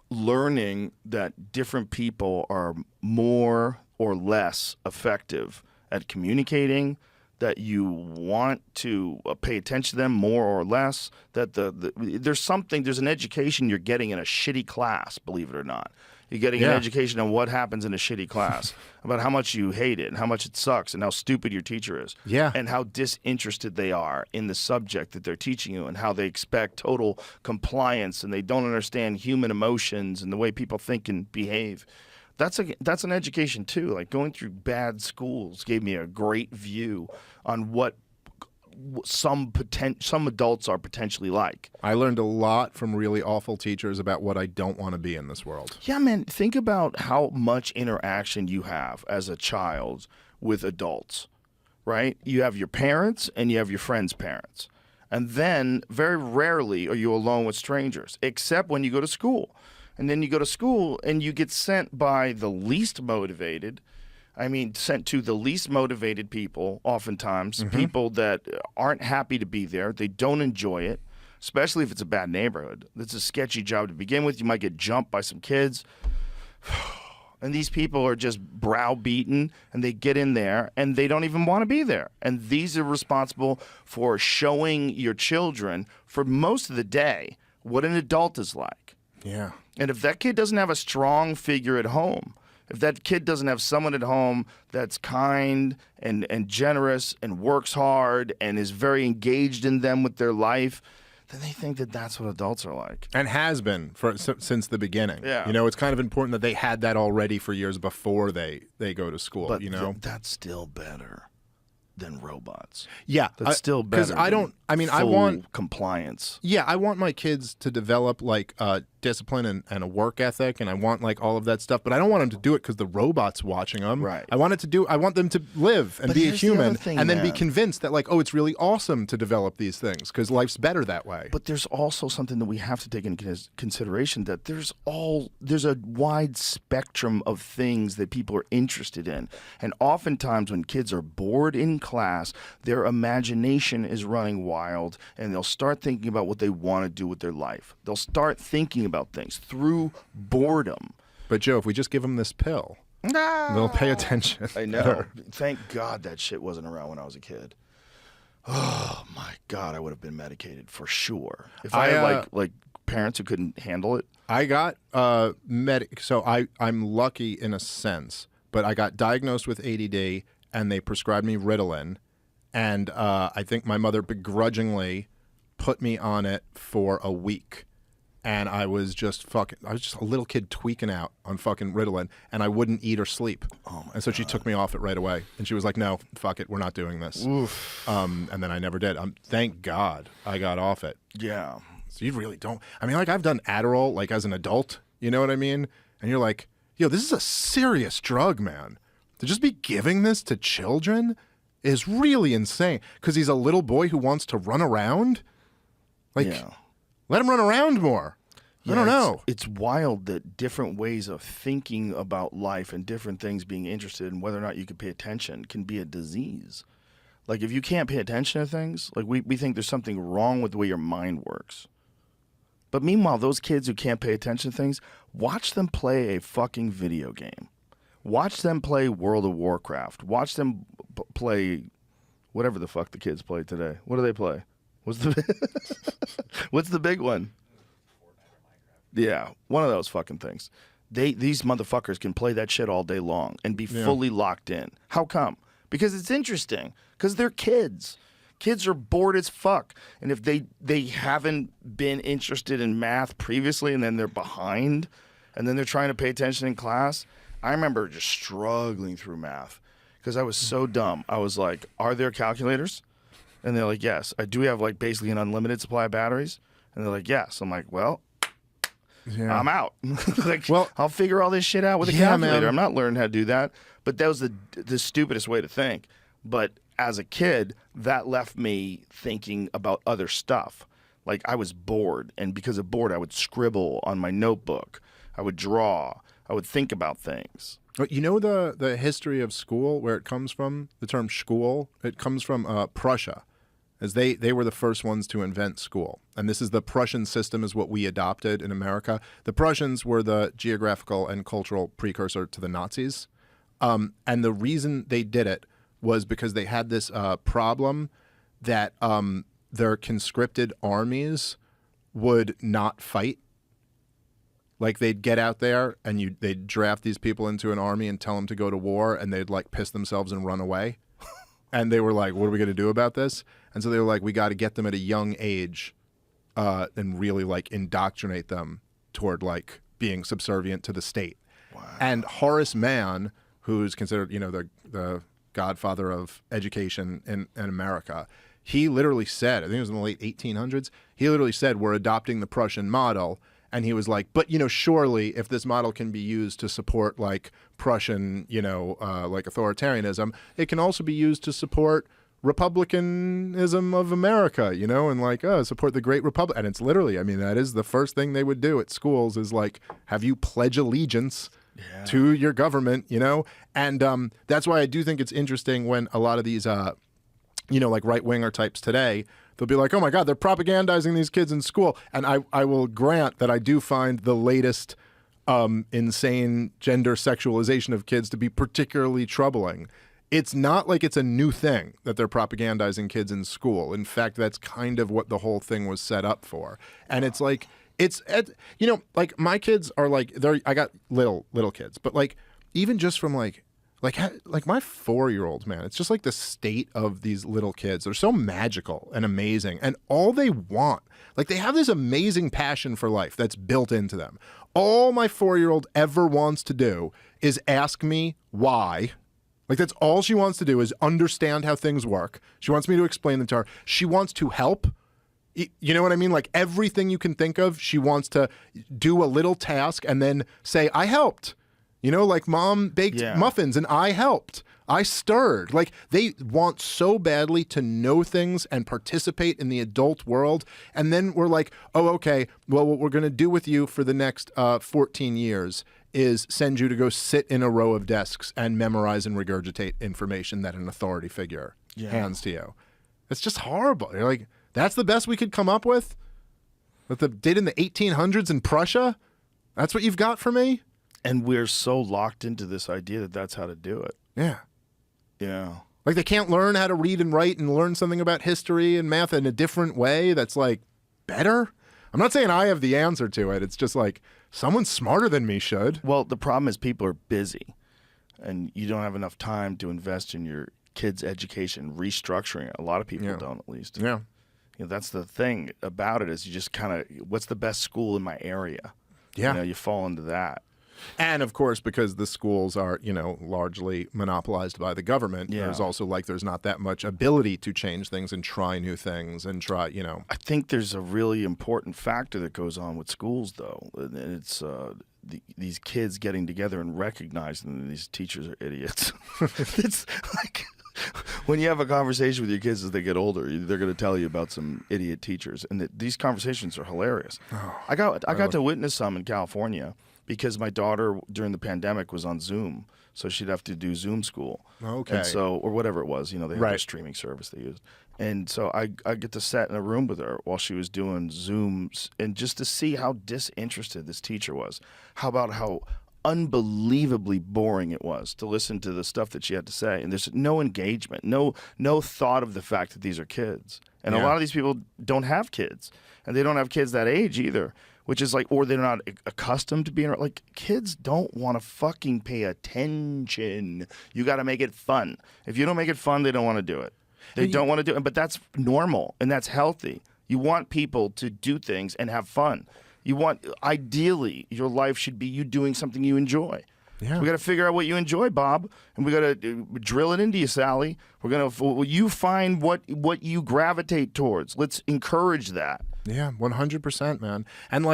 [SPEAKER 1] learning that different people are more or less effective at communicating, that you want to pay attention to them more or less, that there's an education you're getting in a shitty class, believe it or not. You're getting an education on what happens in a shitty class, about how much you hate it and how much it sucks and how stupid your teacher is.
[SPEAKER 2] Yeah.
[SPEAKER 1] And how disinterested they are in the subject that they're teaching you and how they expect total compliance and they don't understand human emotions and the way people think and behave. That's an education too. Like going through bad schools gave me a great view on what some adults are potentially like.
[SPEAKER 2] I learned a lot from really awful teachers about what I don't want to be in this world.
[SPEAKER 1] Yeah, man, think about how much interaction you have as a child with adults, right? You have your parents and you have your friends' parents. And then very rarely are you alone with strangers, except when you go to school. And then you go to school and you get sent by the least motivated. Sent to the least motivated people, oftentimes, people that aren't happy to be there. They don't enjoy it, especially if it's a bad neighborhood. It's a sketchy job to begin with. You might get jumped by some kids. And these people are just browbeaten, and they get in there, and they don't even want to be there. And these are responsible for showing your children, for most of the day, what an adult is like.
[SPEAKER 2] Yeah.
[SPEAKER 1] And if that kid doesn't have a strong figure at home, if that kid doesn't have someone at home that's kind and generous and works hard and is very engaged in them with their life, then they think that that's what adults are like.
[SPEAKER 2] And has been since the beginning.
[SPEAKER 1] Yeah.
[SPEAKER 2] You know, it's kind of important that they had that already for years before they go to school,
[SPEAKER 1] But
[SPEAKER 2] you know?
[SPEAKER 1] that's still better than robots.
[SPEAKER 2] Yeah.
[SPEAKER 1] That's still better.
[SPEAKER 2] Because I
[SPEAKER 1] full
[SPEAKER 2] want
[SPEAKER 1] compliance.
[SPEAKER 2] Yeah, I want my kids to develop like discipline and a work ethic, and I want like all of that stuff. But I don't want them to do it because the robot's watching them.
[SPEAKER 1] Right.
[SPEAKER 2] I want them to live and
[SPEAKER 1] But
[SPEAKER 2] be a
[SPEAKER 1] here's the other
[SPEAKER 2] human,
[SPEAKER 1] thing,
[SPEAKER 2] and then be
[SPEAKER 1] man.
[SPEAKER 2] convinced that like, oh, it's really awesome to develop these things because life's better that way.
[SPEAKER 1] But there's also something that we have to take into consideration, that there's a wide spectrum of things that people are interested in. And oftentimes when kids are bored in class, their imagination is running wild, and they'll start thinking about what they want to do with their life. They'll start thinking about things through boredom.
[SPEAKER 2] But Joe, if we just give them this pill, they'll pay attention.
[SPEAKER 1] I know. Thank God that shit wasn't around when I was a kid. Oh my God, I would have been medicated for sure. If I had like parents who couldn't handle it.
[SPEAKER 2] I got so I'm lucky in a sense, but I got diagnosed with ADD and they prescribed me Ritalin, and I think my mother begrudgingly put me on it for a week. And I was just a little kid tweaking out on fucking Ritalin, and I wouldn't eat or sleep. And so she took me off it right away. And she was like, no, fuck it, we're not doing this.
[SPEAKER 1] Oof.
[SPEAKER 2] And then I never did. Thank God I got off it.
[SPEAKER 1] Yeah.
[SPEAKER 2] So you really don't. I mean, like I've done Adderall like as an adult, you know what I mean? And you're like, yo, this is a serious drug, man. To just be giving this to children is really insane. Because he's a little boy who wants to run around. Like,
[SPEAKER 1] Yeah.
[SPEAKER 2] let him run around more. I don't know.
[SPEAKER 1] It's wild that different ways of thinking about life and different things being interested in whether or not you can pay attention can be a disease. Like if you can't pay attention to things, like we think there's something wrong with the way your mind works. But meanwhile, those kids who can't pay attention to things, watch them play a fucking video game. Watch them play World of Warcraft. Watch them play whatever the fuck the kids play today. What do they play? What's the big one? Yeah, one of those fucking things. These motherfuckers can play that shit all day long and be fully locked in. How come? Because it's interesting. Because they're kids. Kids are bored as fuck. And if they haven't been interested in math previously and then they're behind and then they're trying to pay attention in class, I remember just struggling through math because I was so dumb. I was like, are there calculators? And they're like, yes. Do we have like basically an unlimited supply of batteries? And they're like, yes. I'm like, well, I'm out. Like, well, I'll figure all this shit out with a calculator. Man. I'm not learning how to do that. But that was the stupidest way to think. But as a kid, that left me thinking about other stuff. Like I was bored. And because of bored, I would scribble on my notebook. I would draw. I would think about things.
[SPEAKER 2] But you know the history of school, where it comes from, the term school? It comes from Prussia, as they were the first ones to invent school. And this is the Prussian system is what we adopted in America. The Prussians were the geographical and cultural precursor to the Nazis. And the reason they did it was because they had this problem that their conscripted armies would not fight. Like, they'd get out there and they'd draft these people into an army and tell them to go to war, and they'd like piss themselves and run away. And they were like, what are we going to do about this? And so they were like, we got to get them at a young age and really like indoctrinate them toward like being subservient to the state. Wow. And Horace Mann, who's considered, the godfather of education in America, he literally said, I think it was in the late 1800s, he literally said, we're adopting the Prussian model. And he was like, but, surely if this model can be used to support like Prussian, like authoritarianism, it can also be used to support republicanism of America, and like, support the great republic. And it's literally, that is the first thing they would do at schools is like, have you pledge allegiance to your government, And that's why I do think it's interesting when a lot of these, like right-winger types today, they'll be like, oh my God, they're propagandizing these kids in school. And I will grant that I do find the latest insane gender sexualization of kids to be particularly troubling. It's not like it's a new thing that they're propagandizing kids in school. In fact, that's kind of what the whole thing was set up for. And it's like, like my kids are like, I got little kids, but like, even just from like my 4-year-old, man, it's just like the state of these little kids. They're so magical and amazing. And all they want, like they have this amazing passion for life that's built into them. All my 4-year-old ever wants to do is ask me why. Like that's all she wants to do is understand how things work. She wants me to explain them to her. She wants to help. You know what I mean? Like everything you can think of, she wants to do a little task and then say, I helped. Like mom baked muffins and I helped. I stirred. Like they want so badly to know things and participate in the adult world. And then we're like, oh, okay, well, what we're going to do with you for the next 14 years is send you to go sit in a row of desks and memorize and regurgitate information that an authority figure hands to you. It's just horrible. You're like, that's the best we could come up with? What they did in the 1800s in Prussia? That's what you've got for me?
[SPEAKER 1] And we're so locked into this idea that that's how to do it.
[SPEAKER 2] Yeah.
[SPEAKER 1] Yeah.
[SPEAKER 2] Like they can't learn how to read and write and learn something about history and math in a different way that's like better. I'm not saying I have the answer to it. It's just like someone smarter than me should.
[SPEAKER 1] Well, the problem is people are busy and you don't have enough time to invest in your kids' education, restructuring it. A lot of people don't, at least.
[SPEAKER 2] Yeah.
[SPEAKER 1] That's the thing about it is you just kind of, what's the best school in my area?
[SPEAKER 2] Yeah.
[SPEAKER 1] You fall into that.
[SPEAKER 2] And of course, because the schools are, largely monopolized by the government, there's also there's not that much ability to change things and try new things and try,
[SPEAKER 1] I think there's a really important factor that goes on with schools, though. And it's these kids getting together and recognizing that these teachers are idiots. It's like when you have a conversation with your kids as they get older, they're going to tell you about some idiot teachers. And these conversations are hilarious. I got to witness some in California. Because my daughter during the pandemic was on Zoom, so she'd have to do Zoom school.
[SPEAKER 2] Okay.
[SPEAKER 1] And so, or whatever it was, they had their streaming service they used. And so I get to sit in a room with her while she was doing Zooms, and just to see how disinterested this teacher was. How unbelievably boring it was to listen to the stuff that she had to say. And there's no engagement, no thought of the fact that these are kids. And a lot of these people don't have kids, and they don't have kids that age either. Which is like, or they're not accustomed to being like, kids don't want to fucking pay attention. You got to make it fun. If you don't make it fun, they don't want to do it. They don't want to do it. But that's normal and that's healthy. You want people to do things and have fun. Ideally, your life should be you doing something you enjoy. Yeah. So we got to figure out what you enjoy, Bob, and we got to drill it into you, Sally. You find what you gravitate towards. Let's encourage that.
[SPEAKER 2] Yeah, 100%, man. And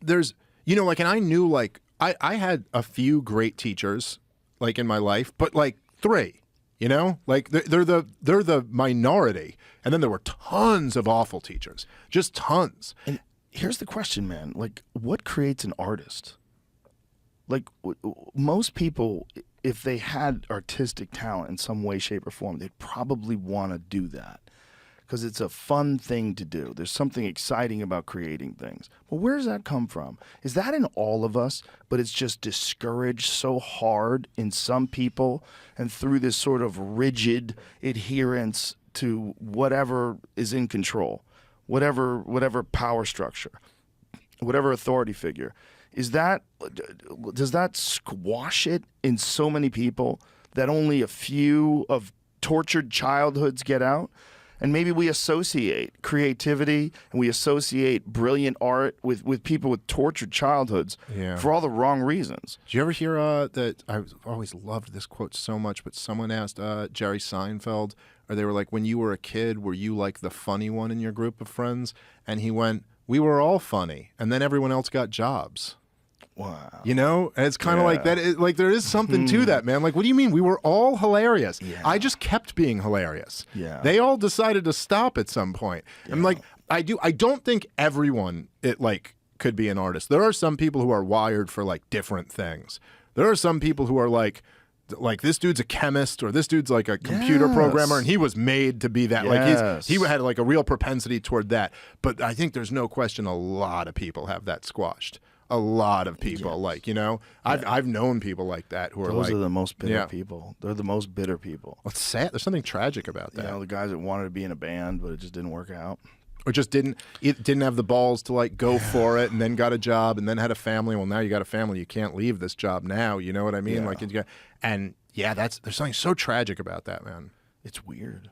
[SPEAKER 2] there's, and I knew I had a few great teachers in my life, but 3, they're the minority. And then there were tons of awful teachers, just tons.
[SPEAKER 1] And here's the question, man. What creates an artist? Most people, if they had artistic talent in some way, shape, or form, they'd probably want to do that because it's a fun thing to do. There's something exciting about creating things. But where does that come from? Is that in all of us, but it's just discouraged so hard in some people and through this sort of rigid adherence to whatever is in control, whatever power structure, whatever authority figure? Does that squash it in so many people that only a few of tortured childhoods get out? And maybe we associate creativity and we associate brilliant art with people with tortured childhoods for all the wrong reasons.
[SPEAKER 2] Did you ever hear that? I've always loved this quote so much, but someone asked Jerry Seinfeld, or they were like, when you were a kid, were you like the funny one in your group of friends? And he went, we were all funny, and then everyone else got jobs.
[SPEAKER 1] Wow.
[SPEAKER 2] You know, and it's kind of like that. Like there is something to that, man. Like, what do you mean? We were all hilarious.
[SPEAKER 1] Yeah.
[SPEAKER 2] I just kept being hilarious.
[SPEAKER 1] Yeah.
[SPEAKER 2] They all decided to stop at some point. Yeah. I'm like, I don't think everyone could be an artist. There are some people who are wired for like different things. There are some people who are like this dude's a chemist or this dude's like a computer programmer and he was made to be that.
[SPEAKER 1] Yes.
[SPEAKER 2] Like he had like a real propensity toward that. But I think there's no question a lot of people have that squashed. A lot of people, like, you know, I've known people like that who are
[SPEAKER 1] Those
[SPEAKER 2] like,
[SPEAKER 1] are the most bitter people. They're the most bitter people.
[SPEAKER 2] Well, it's sad. There's something tragic about that.
[SPEAKER 1] You know, the guys that wanted to be in a band, but it just didn't work out.
[SPEAKER 2] Or just didn't have the balls to like go for it, and then got a job, and then had a family. Well, now you got a family, you can't leave this job now. You know what I mean?
[SPEAKER 1] Yeah.
[SPEAKER 2] Like, there's something so tragic about that, man.
[SPEAKER 1] It's weird.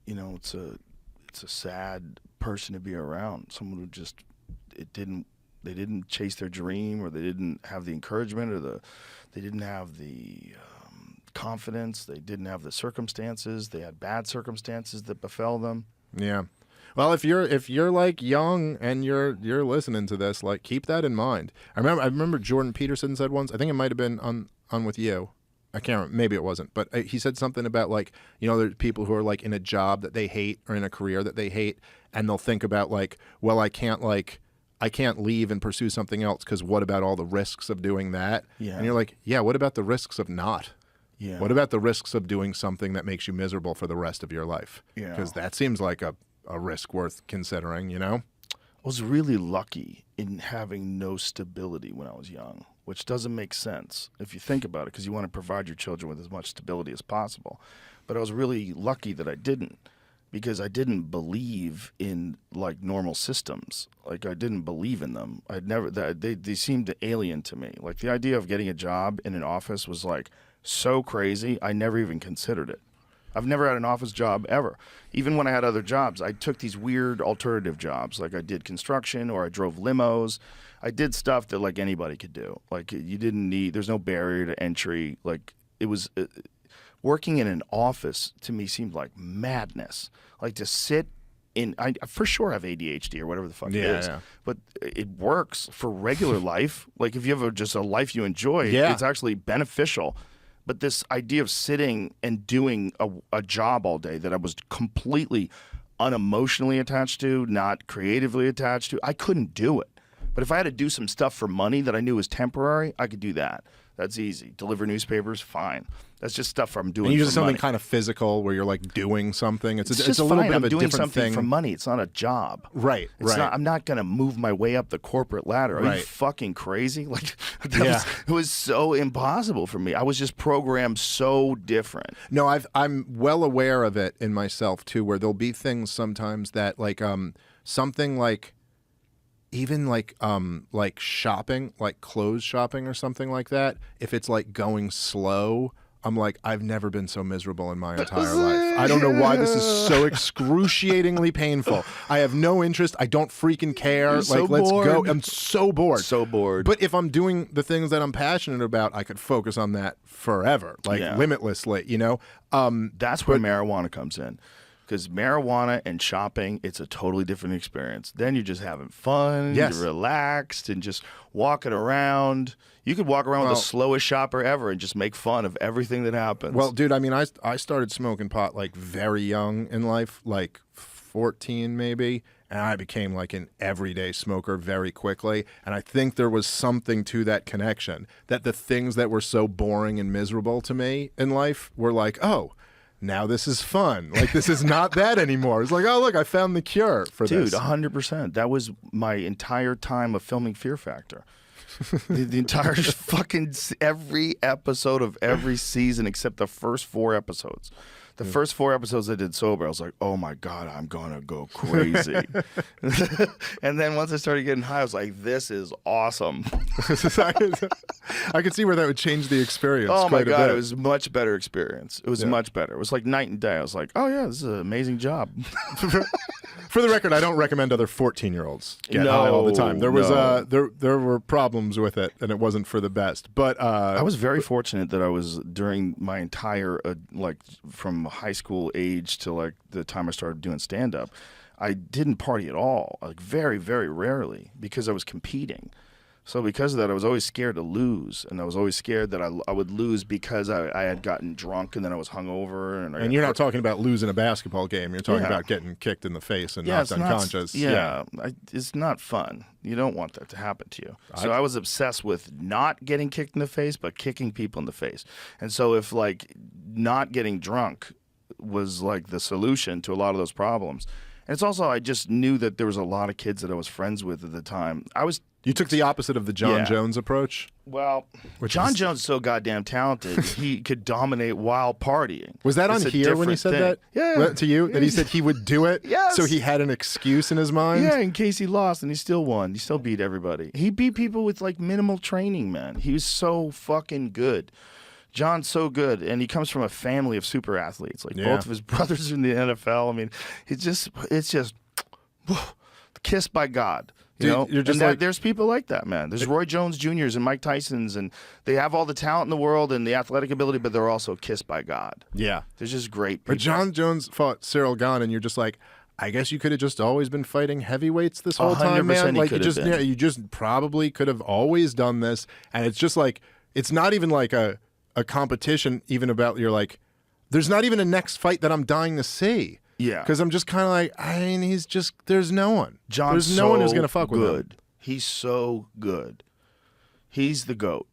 [SPEAKER 1] You know, it's a sad person to be around. Someone who just they didn't chase their dream, or they didn't have the encouragement, or they didn't have the confidence. They didn't have the circumstances. They had bad circumstances that befell them.
[SPEAKER 2] Yeah. Well, if you're like young and you're listening to this, like keep that in mind. I remember Jordan Peterson said once. I think it might have been on with you. I can't remember. Maybe it wasn't. But he said something about like, you know, there's people who are like in a job that they hate or in a career that they hate, and they'll think about like, well, I can't leave and pursue something else because what about all the risks of doing that?
[SPEAKER 1] Yeah.
[SPEAKER 2] And you're like, yeah, what about the risks of not?
[SPEAKER 1] Yeah.
[SPEAKER 2] What about the risks of doing something that makes you miserable for the rest of your life?
[SPEAKER 1] Yeah.
[SPEAKER 2] Because that seems like a risk worth considering, you know?
[SPEAKER 1] I was really lucky in having no stability when I was young, which doesn't make sense if you think about it, because you want to provide your children with as much stability as possible. But I was really lucky that I didn't, because I didn't believe in like normal systems. Like I didn't believe in them. They seemed alien to me. Like the idea of getting a job in an office was like so crazy. I never even considered it. I've never had an office job ever. Even when I had other jobs, I took these weird alternative jobs. Like I did construction, or I drove limos. I did stuff that like anybody could do. Like there's no barrier to entry. Like it was, working in an office to me seemed like madness. Like to sit in, I for sure have ADHD or whatever the fuck it is. Yeah. But it works for regular life. Like if you have just a life you enjoy, it's actually beneficial. But this idea of sitting and doing a job all day that I was completely unemotionally attached to, not creatively attached to, I couldn't do it. But if I had to do some stuff for money that I knew was temporary, I could do that. That's easy. Deliver newspapers, fine. That's just stuff I'm doing.
[SPEAKER 2] And you do something
[SPEAKER 1] money.
[SPEAKER 2] kind of physical where you're like doing something. It's
[SPEAKER 1] just
[SPEAKER 2] a little
[SPEAKER 1] fine.
[SPEAKER 2] bit of a
[SPEAKER 1] I'm doing
[SPEAKER 2] different
[SPEAKER 1] something
[SPEAKER 2] thing.
[SPEAKER 1] for money. It's not a job.
[SPEAKER 2] Right.
[SPEAKER 1] It's not. I'm not going to move my way up the corporate ladder. Are you fucking crazy? Like it was so impossible for me. I was just programmed so different.
[SPEAKER 2] No, I'm well aware of it in myself too, where there'll be things sometimes that like something like even like shopping, like clothes shopping or something like that. If it's like going slow, I'm like, I've never been so miserable in my entire life. I don't know why this is so excruciatingly painful. I have no interest. I don't freaking care.
[SPEAKER 1] You're
[SPEAKER 2] like,
[SPEAKER 1] so
[SPEAKER 2] let's
[SPEAKER 1] bored.
[SPEAKER 2] go. I'm so bored.
[SPEAKER 1] So bored.
[SPEAKER 2] But if I'm doing the things that I'm passionate about, I could focus on that forever, like limitlessly, you know?
[SPEAKER 1] That's where marijuana comes in. Because marijuana and shopping, it's a totally different experience. Then you're just having fun, you're relaxed, and just walking around. You could walk around with the slowest shopper ever and just make fun of everything that happens.
[SPEAKER 2] Well, dude, I mean, I started smoking pot like very young in life, like 14 maybe, and I became like an everyday smoker very quickly. And I think there was something to that connection, that the things that were so boring and miserable to me in life were like, oh, now this is fun. Like, this is not that anymore. It's like, oh, look, I found the cure for this.
[SPEAKER 1] Dude, 100%. That was my entire time of filming Fear Factor. the entire fucking every episode of every season except the first 4 episodes. The first 4 episodes I did sober, I was like, oh my God, I'm going to go crazy. And then once I started getting high, I was like, this is awesome.
[SPEAKER 2] I could see where that would change the experience.
[SPEAKER 1] Oh my
[SPEAKER 2] quite a
[SPEAKER 1] God,
[SPEAKER 2] bit.
[SPEAKER 1] it was a much better experience. It was much better. It was like night and day. I was like, oh yeah, this is an amazing job.
[SPEAKER 2] For the record, I don't recommend other 14-year-olds get high all the time. There was there were problems with it, and it wasn't for the best. But
[SPEAKER 1] I was very fortunate that I was, during my entire like from high school age to like the time I started doing stand-up, I didn't party at all, like very, very rarely, because I was competing. So because of that, I was always scared to lose, and I was always scared that I would lose because I had gotten drunk and then I was hungover. And
[SPEAKER 2] you're not talking about losing a basketball game. You're talking about getting kicked in the face and knocked unconscious.
[SPEAKER 1] It's not fun. You don't want that to happen to you. So I was obsessed with not getting kicked in the face, but kicking people in the face. And so if like not getting drunk was like the solution to a lot of those problems. And it's also, I just knew that there was a lot of kids that I was friends with at the time.
[SPEAKER 2] You took the opposite of the John Jones approach?
[SPEAKER 1] Well, John Jones is so goddamn talented, he could dominate while partying.
[SPEAKER 2] Was that on here when he said that?
[SPEAKER 1] Yeah.
[SPEAKER 2] To you? That he said he would do it?
[SPEAKER 1] Yes.
[SPEAKER 2] So he had an excuse in his mind?
[SPEAKER 1] Yeah, in case he lost, and he still won. He still beat everybody. He beat people with like minimal training, man. He was so fucking good. John's so good, and he comes from a family of super athletes. Like both of his brothers are in the NFL. I mean, it's just kissed by God. You know,
[SPEAKER 2] you're just
[SPEAKER 1] there's people like that, man. There's Roy Jones Jr.'s and Mike Tyson's, and they have all the talent in the world and the athletic ability, but they're also kissed by God.
[SPEAKER 2] Yeah.
[SPEAKER 1] They're just great people.
[SPEAKER 2] But John Jones fought Cyril Gahn, and you're just like, I guess you could have just always been fighting heavyweights this whole time, man. Like you just probably could have always done this, and it's just like, it's not even like a competition even about, you're like, there's not even a next fight that I'm dying to see.
[SPEAKER 1] Yeah.
[SPEAKER 2] Because I'm just kind of like, I mean, there's no one.
[SPEAKER 1] There's
[SPEAKER 2] no one who's going to fuck with him.
[SPEAKER 1] He's so good. He's the GOAT.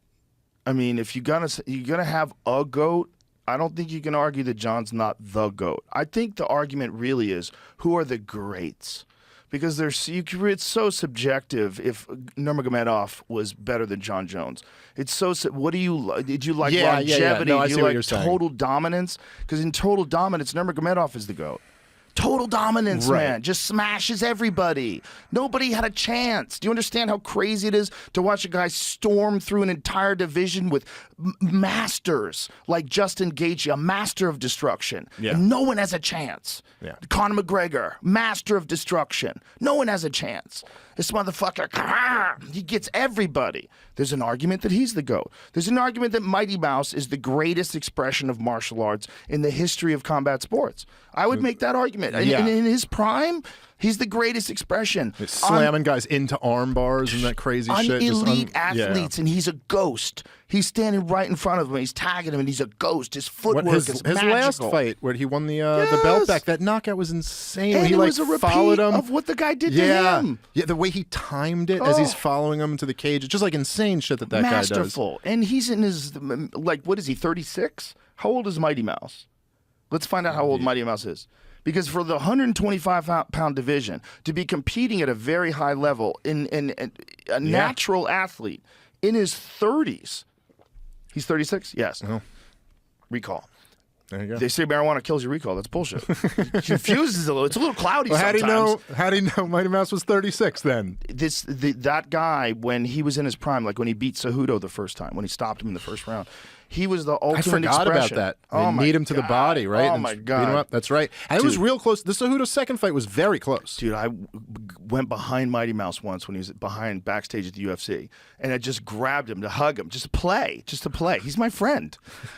[SPEAKER 1] I mean, if you're gonna have a GOAT, I don't think you can argue that John's not the GOAT. I think the argument really is, who are the greats? Because it's so subjective. If Nurmagomedov was better than John Jones, it's so. What do you like? Did you like longevity?
[SPEAKER 2] No, I
[SPEAKER 1] do
[SPEAKER 2] see
[SPEAKER 1] you
[SPEAKER 2] what you're
[SPEAKER 1] like
[SPEAKER 2] saying.
[SPEAKER 1] total dominance? Because in total dominance, Nurmagomedov is the GOAT. Total dominance, man. Just smashes everybody. Nobody had a chance. Do you understand how crazy it is to watch a guy storm through an entire division with masters like Justin Gaethje, a master of destruction?
[SPEAKER 2] Yeah.
[SPEAKER 1] And no one has a chance.
[SPEAKER 2] Yeah.
[SPEAKER 1] Conor McGregor, master of destruction. No one has a chance. This motherfucker, he gets everybody. There's an argument that he's the GOAT. There's an argument that Mighty Mouse is the greatest expression of martial arts in the history of combat sports. I would make that argument.
[SPEAKER 2] Yeah.
[SPEAKER 1] In his prime, he's the greatest expression.
[SPEAKER 2] Slamming guys into arm bars and that crazy shit.
[SPEAKER 1] Elite athletes, and he's a ghost. He's standing right in front of him. He's tagging him, and he's a ghost. His footwork is magical.
[SPEAKER 2] His last fight, where he won the belt back, that knockout was insane.
[SPEAKER 1] And
[SPEAKER 2] he
[SPEAKER 1] it was a repeat
[SPEAKER 2] followed him
[SPEAKER 1] of what the guy did to him.
[SPEAKER 2] Yeah, the way he timed it as he's following him to the cage. It's just like insane shit that guy does.
[SPEAKER 1] Masterful. And he's in his, like, what is he, 36? How old is Mighty Mouse? Let's find out how old Mighty Mouse is. Because for the 125-pound division, to be competing at a very high level in a natural athlete in his 30s, he's 36? Yes. Recall.
[SPEAKER 2] There you go.
[SPEAKER 1] They say marijuana kills your recall. That's bullshit. It confuses a little. It's a little cloudy sometimes.
[SPEAKER 2] How do you know Mighty Mouse was 36 then?
[SPEAKER 1] That guy, when he was in his prime, like when he beat Cejudo the first time, when he stopped him in the first round, he was the ultimate expression.
[SPEAKER 2] I forgot about that. They kneed him to the body, right?
[SPEAKER 1] Oh,
[SPEAKER 2] and
[SPEAKER 1] my God.
[SPEAKER 2] Beat him up. That's right. And it was real close. The Cejudo second fight was very close.
[SPEAKER 1] Dude, I went behind Mighty Mouse once when he was behind backstage at the UFC, and I just grabbed him to hug him, just to play. He's my friend.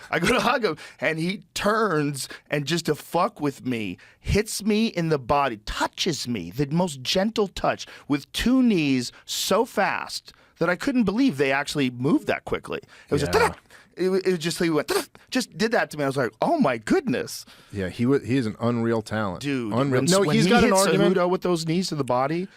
[SPEAKER 1] I go to hug him, and he turns and just to fuck with me, hits me in the body, touches me, the most gentle touch, with 2 knees so fast that I couldn't believe they actually moved that quickly. It was just, It just he went just did that to me. I was like, oh my goodness,
[SPEAKER 2] Yeah, he is an unreal talent,
[SPEAKER 1] dude.
[SPEAKER 2] Unreal.
[SPEAKER 1] When
[SPEAKER 2] He's
[SPEAKER 1] he
[SPEAKER 2] got an
[SPEAKER 1] hit
[SPEAKER 2] argument.
[SPEAKER 1] Cejudo with those knees to the body.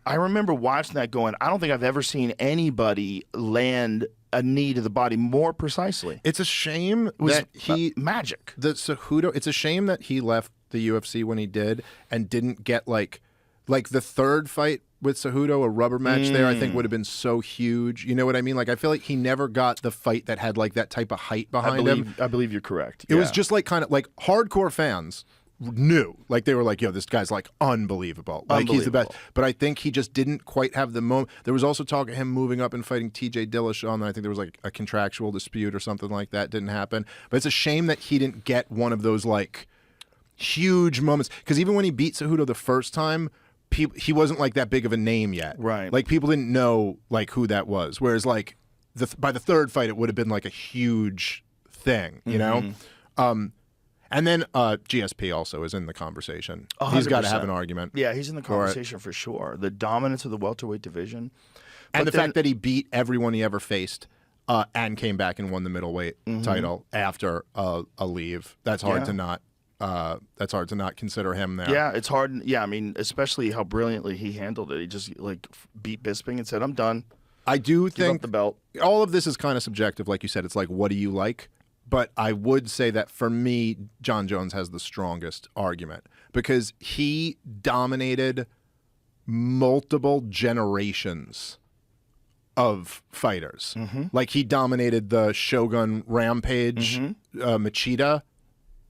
[SPEAKER 1] I remember watching that going, I don't think I've ever seen anybody land a knee to the body more precisely.
[SPEAKER 2] It's a shame
[SPEAKER 1] It was
[SPEAKER 2] that he
[SPEAKER 1] magic.
[SPEAKER 2] the Cejudo. It's a shame that he left the UFC when he did and didn't get like the third fight with Cejudo, a rubber match there. I think would have been so huge. You know what I mean? Like I feel like he never got the fight that had like that type of height behind him.
[SPEAKER 1] I believe you're correct.
[SPEAKER 2] It was just like kind of like hardcore fans knew, like they were like, yo, this guy's like unbelievable, like he's the best. But I think he just didn't quite have the moment. There was also talk of him moving up and fighting TJ Dillashaw, and I think there was like a contractual dispute or something like that. Didn't happen. But it's a shame that he didn't get one of those like huge moments, because even when he beat Cejudo the first time, he wasn't like that big of a name yet.
[SPEAKER 1] Right.
[SPEAKER 2] Like people didn't know like who that was. Whereas like by the third fight, it would have been like a huge thing, you know? And then GSP also is in the conversation. He's got to have an argument.
[SPEAKER 1] Yeah, he's in the conversation for sure. The dominance of the welterweight division.
[SPEAKER 2] And the fact that he beat everyone he ever faced and came back and won the middleweight title after a leave. That's hard to not. That's hard to not consider him there.
[SPEAKER 1] Yeah, it's hard. Yeah, I mean, especially how brilliantly he handled it. He just like beat Bisping and said, "I'm done."
[SPEAKER 2] I do
[SPEAKER 1] Give
[SPEAKER 2] think
[SPEAKER 1] up the belt.
[SPEAKER 2] all of this is kind of subjective, like you said. It's like, what do you like? But I would say that for me, John Jones has the strongest argument because he dominated multiple generations of fighters. Like he dominated the Shogun Rampage Machida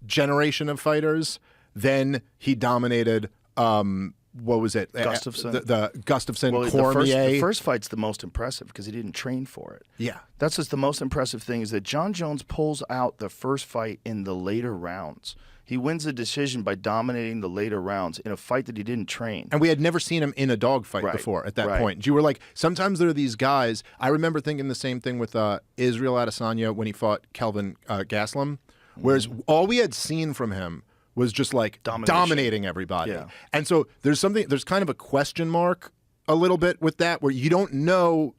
[SPEAKER 2] generation of fighters. Then he dominated what was it?
[SPEAKER 1] Gustafsson.
[SPEAKER 2] The Gustafsson,
[SPEAKER 1] Well,
[SPEAKER 2] Cormier.
[SPEAKER 1] the first fight's the most impressive because he didn't train for it.
[SPEAKER 2] Yeah.
[SPEAKER 1] That's just the most impressive thing is that John Jones pulls out the first fight in the later rounds. He wins the decision by dominating the later rounds in a fight that he didn't train.
[SPEAKER 2] And we had never seen him in a dogfight
[SPEAKER 1] Right,
[SPEAKER 2] before at that
[SPEAKER 1] right.
[SPEAKER 2] point. You were like, sometimes there are these guys. I remember thinking the same thing with Israel Adesanya when he fought Kelvin Gastelum, whereas all we had seen from him was just like dominating everybody.
[SPEAKER 1] Yeah.
[SPEAKER 2] And so there's kind of a question mark a little bit with that where you don't know,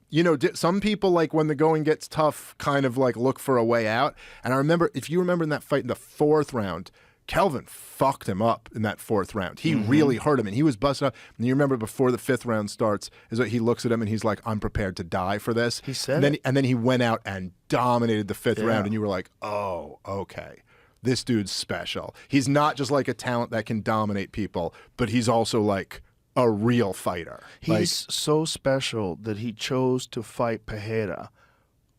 [SPEAKER 2] some people like when the going gets tough kind of like look for a way out. And I remember, if you remember in that fight in the fourth round, Kelvin fucked him up in that fourth round. He really hurt him and he was busted up. And you remember before the fifth round starts is that he looks at him and he's like, I'm prepared to die for this.
[SPEAKER 1] He said
[SPEAKER 2] and then he went out and dominated the fifth round and you were like, oh, okay. This dude's special. He's not just like a talent that can dominate people, but he's also like a real fighter.
[SPEAKER 1] He's so special that he chose to fight Pereira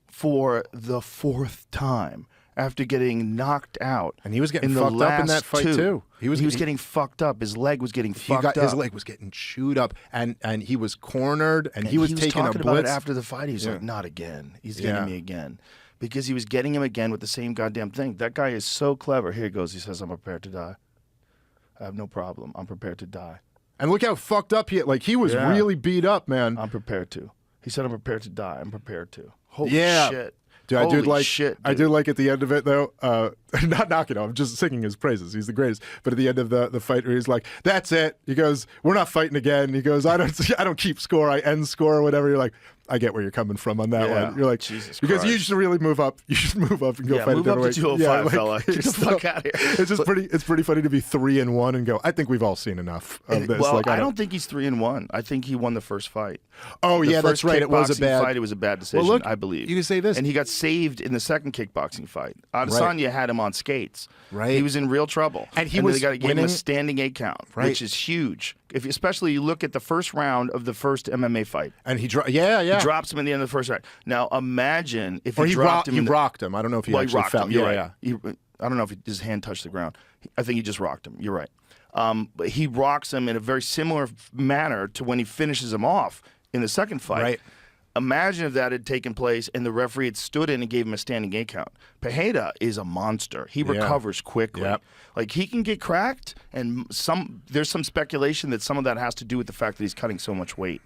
[SPEAKER 1] for the fourth time after getting knocked out.
[SPEAKER 2] And he was getting
[SPEAKER 1] in the
[SPEAKER 2] fucked up in that
[SPEAKER 1] last
[SPEAKER 2] fight
[SPEAKER 1] two.
[SPEAKER 2] too.
[SPEAKER 1] He was getting fucked up. His leg was getting fucked up.
[SPEAKER 2] His leg was getting chewed up, and he was cornered, and he was taking
[SPEAKER 1] talking
[SPEAKER 2] a
[SPEAKER 1] about it
[SPEAKER 2] blitz.
[SPEAKER 1] after the fight. He was like, not again. He's getting me again. Because he was getting him again with the same goddamn thing. That guy is so clever. Here he goes. He says, I'm prepared to die. I have no problem. I'm prepared to die.
[SPEAKER 2] And look how fucked up he was really beat up, man.
[SPEAKER 1] I'm prepared to. He said, I'm prepared to die. I'm prepared to. Holy shit.
[SPEAKER 2] Dude,
[SPEAKER 1] Holy shit,
[SPEAKER 2] I do like at the end of it though, not knocking him, I'm just singing his praises. He's the greatest. But at the end of the fight, where he's like, "That's it." He goes, "We're not fighting again." He goes, "I don't keep score. I end score or whatever." You're like, I get where you're coming from on that one. You're like,
[SPEAKER 1] Jesus
[SPEAKER 2] because
[SPEAKER 1] Christ.
[SPEAKER 2] you should really move up. You should move up and go fight
[SPEAKER 1] move
[SPEAKER 2] a
[SPEAKER 1] up
[SPEAKER 2] different
[SPEAKER 1] to
[SPEAKER 2] way.
[SPEAKER 1] 205, fella. Get the fuck out of here.
[SPEAKER 2] It's just it's pretty funny to be 3-1 and go, I think we've all seen enough of this.
[SPEAKER 1] Well,
[SPEAKER 2] Like,
[SPEAKER 1] I don't think he's 3-1. I think he won the first fight.
[SPEAKER 2] Oh
[SPEAKER 1] The
[SPEAKER 2] yeah, that's
[SPEAKER 1] first
[SPEAKER 2] right. It was a
[SPEAKER 1] kickboxing
[SPEAKER 2] bad
[SPEAKER 1] fight. It was a bad decision,
[SPEAKER 2] Well, look,
[SPEAKER 1] I believe.
[SPEAKER 2] you can say this.
[SPEAKER 1] And he got saved in the second kickboxing fight. Adesanya had him on skates.
[SPEAKER 2] Right.
[SPEAKER 1] He was in real trouble.
[SPEAKER 2] And
[SPEAKER 1] they
[SPEAKER 2] was
[SPEAKER 1] got to give him
[SPEAKER 2] winning.
[SPEAKER 1] a standing 8 count,
[SPEAKER 2] Right.
[SPEAKER 1] which is huge. Especially you look at the first round of the first MMA fight.
[SPEAKER 2] And he
[SPEAKER 1] He drops him in the end of the first round. Now imagine if he dropped him.
[SPEAKER 2] He rocked him. I don't know if he actually
[SPEAKER 1] rocked
[SPEAKER 2] fell.
[SPEAKER 1] him. You're
[SPEAKER 2] Yeah,
[SPEAKER 1] right. I don't know if his hand touched the ground. I think he just rocked him. You're right. But he rocks him in a very similar manner to when he finishes him off in the second fight.
[SPEAKER 2] Right.
[SPEAKER 1] Imagine if that had taken place and the referee had stood in and gave him a standing 8 count. Pereira is a monster. He recovers quickly.
[SPEAKER 2] Yep.
[SPEAKER 1] Like he can get cracked, and there's some speculation that some of that has to do with the fact that he's cutting so much weight.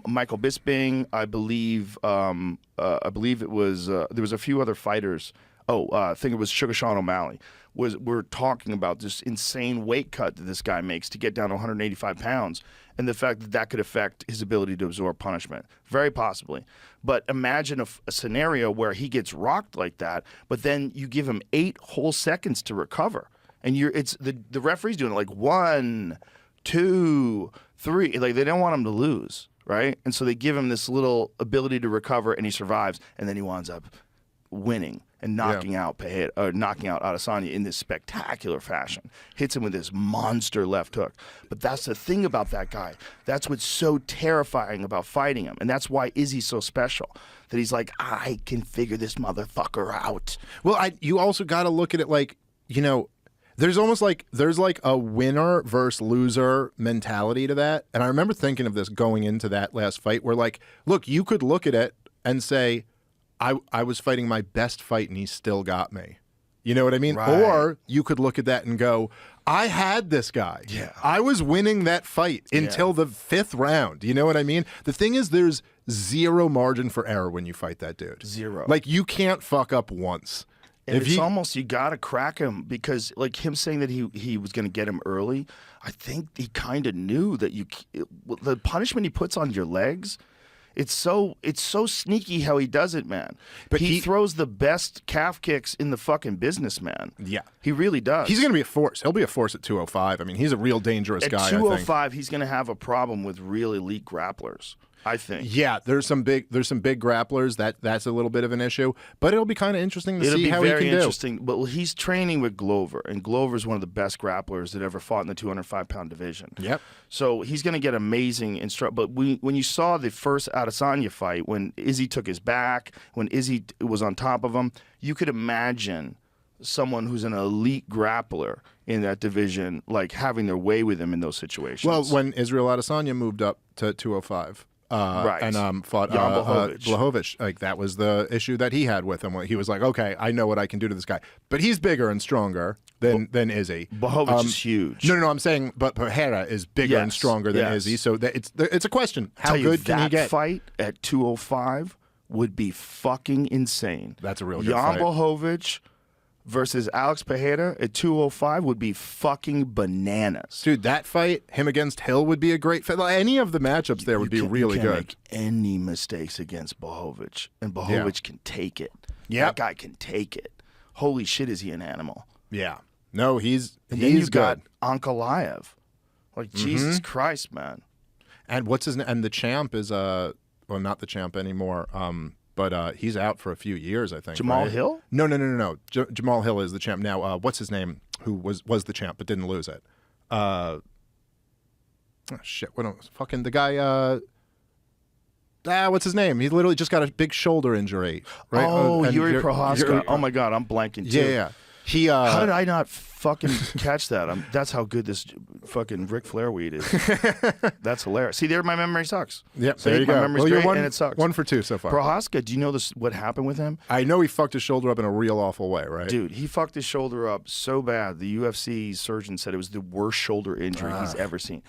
[SPEAKER 1] Michael Bisping, I believe it was there was a few other fighters I think it was Sugar Sean O'Malley, we're talking about this insane weight cut that this guy makes to get down to 185 pounds, and the fact that that could affect his ability to absorb punishment. Very possibly. But imagine a scenario where he gets rocked like that, but then you give him 8 whole seconds to recover. And it's the referee's doing it like 1, 2, 3. Like, they don't want him to lose, right? And so they give him this little ability to recover, and he survives, and then he winds up winning and knocking out Adesanya in this spectacular fashion. Hits him with this monster left hook. But that's the thing about that guy. That's what's so terrifying about fighting him. And that's why Izzy's so special. That he's like, I can figure this motherfucker out.
[SPEAKER 2] Well, you also got to look at it like, you know, there's like a winner versus loser mentality to that. And I remember thinking of this going into that last fight where, like, look, you could look at it and say, I was fighting my best fight and he still got me. You know what I mean?
[SPEAKER 1] Right.
[SPEAKER 2] Or you could look at that and go, I had this guy.
[SPEAKER 1] Yeah.
[SPEAKER 2] I was winning that fight until the 5th round. You know what I mean? The thing is, there's zero margin for error when you fight that dude.
[SPEAKER 1] Zero.
[SPEAKER 2] Like, you can't fuck up once.
[SPEAKER 1] And it's almost, you got to crack him, because like him saying that he was going to get him early, I think he kind of knew that the punishment he puts on your legs, it's so sneaky how he does it, man. But he throws the best calf kicks in the fucking business, man.
[SPEAKER 2] Yeah.
[SPEAKER 1] He really does.
[SPEAKER 2] He's going to be a force. He'll be a force at 205. I mean, he's a real dangerous guy,
[SPEAKER 1] At 205, he's going to have a problem with real elite grapplers, I think.
[SPEAKER 2] Yeah, there's some big grapplers. That's a little bit of an issue, but it'll be kind of interesting to see how he can do.
[SPEAKER 1] It'll be very interesting. But he's training with Glover, and Glover's one of the best grapplers that ever fought in the 205-pound division.
[SPEAKER 2] Yep.
[SPEAKER 1] So he's going to get amazing instruction. But when you saw the first Adesanya fight, when Izzy took his back, when Izzy was on top of him, you could imagine someone who's an elite grappler in that division, like, having their way with him in those situations.
[SPEAKER 2] Well, when Israel Adesanya moved up to 205.
[SPEAKER 1] Right.
[SPEAKER 2] And fought
[SPEAKER 1] Jan Blachowicz.
[SPEAKER 2] Blachowicz. Like, that was the issue that he had with him. He was like, okay, I know what I can do to this guy. But he's bigger and stronger than Izzy.
[SPEAKER 1] Blachowicz is huge.
[SPEAKER 2] No, I'm saying, but Pereira is bigger and stronger than Izzy. So it's a question. How good can he get?
[SPEAKER 1] That fight at 205 would be fucking insane.
[SPEAKER 2] That's a real good
[SPEAKER 1] Jan
[SPEAKER 2] fight.
[SPEAKER 1] Blachowicz versus Alex Pereira at 205 would be fucking bananas.
[SPEAKER 2] Dude, that fight, him against Hill, would be a great fight. Any of the matchups there would be really
[SPEAKER 1] you
[SPEAKER 2] good.
[SPEAKER 1] Can't make any mistakes against Blachowicz, and Blachowicz can take it.
[SPEAKER 2] Yeah,
[SPEAKER 1] that guy can take it. Holy shit, is he an animal?
[SPEAKER 2] Yeah. No, he's
[SPEAKER 1] then you got
[SPEAKER 2] good.
[SPEAKER 1] Ankalaev. Like, Jesus Christ, man.
[SPEAKER 2] And what's his name? And the champ is well, not the champ anymore. But he's out for a few years, I think.
[SPEAKER 1] Jamal
[SPEAKER 2] right?
[SPEAKER 1] Hill?
[SPEAKER 2] No. Jamal Hill is the champ now. What's his name? Who was the champ but didn't lose it? Oh shit! Fucking the guy? What's his name? He literally just got a big shoulder injury. Right?
[SPEAKER 1] Oh, Yuri Prohaska. Oh my God, I'm blanking too.
[SPEAKER 2] Yeah.
[SPEAKER 1] How did I not fucking catch that? That's how good this fucking Ric Flair weed is. That's hilarious. See, there, my memory sucks.
[SPEAKER 2] Yep,
[SPEAKER 1] See,
[SPEAKER 2] there you
[SPEAKER 1] my
[SPEAKER 2] go.
[SPEAKER 1] memory's great, and it sucks.
[SPEAKER 2] 1 for 2 so far.
[SPEAKER 1] Prohaska, do you know what happened with him?
[SPEAKER 2] I know he fucked his shoulder up in a real awful way, right?
[SPEAKER 1] Dude, he fucked his shoulder up so bad, the UFC surgeon said it was the worst shoulder injury he's ever seen.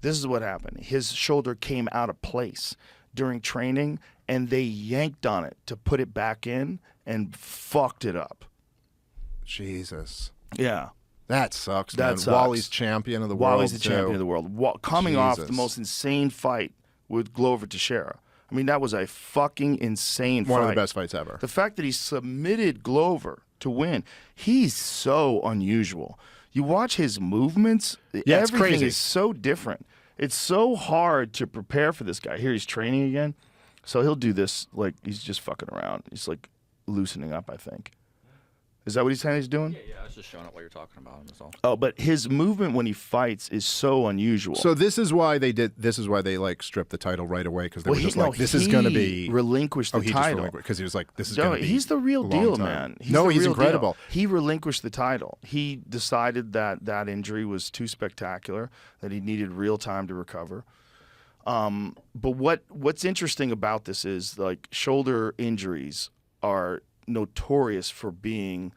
[SPEAKER 1] This is what happened. His shoulder came out of place during training, and they yanked on it to put it back in and fucked it up.
[SPEAKER 2] Jesus.
[SPEAKER 1] Yeah.
[SPEAKER 2] That sucks,
[SPEAKER 1] that
[SPEAKER 2] man.
[SPEAKER 1] sucks.
[SPEAKER 2] Wally's champion of the world.
[SPEAKER 1] Wally's the champion of the world. Coming off the most insane fight with Glover Teixeira. I mean, that was a fucking insane fight.
[SPEAKER 2] One of the best fights ever.
[SPEAKER 1] The fact that he submitted Glover to win, he's so unusual. You watch his movements,
[SPEAKER 2] yeah, it's
[SPEAKER 1] everything
[SPEAKER 2] crazy.
[SPEAKER 1] is so different. It's so hard to prepare for this guy. Here he's training again. So he'll do this like he's just fucking around. He's like loosening up, I think. Is that what he's saying he's doing?
[SPEAKER 4] Yeah, I was just showing up what you're talking about. That's all.
[SPEAKER 1] Oh, but his movement when he fights is so unusual.
[SPEAKER 2] So this is why they like stripped the title right away, because they were just like, this is going to be
[SPEAKER 1] relinquished the title
[SPEAKER 2] because he was like, this is going to be.
[SPEAKER 1] He's the real deal, man.
[SPEAKER 2] He's incredible.
[SPEAKER 1] He relinquished the title. He decided that injury was too spectacular, that he needed real time to recover. But what's interesting about this is, like, shoulder injuries are notorious for being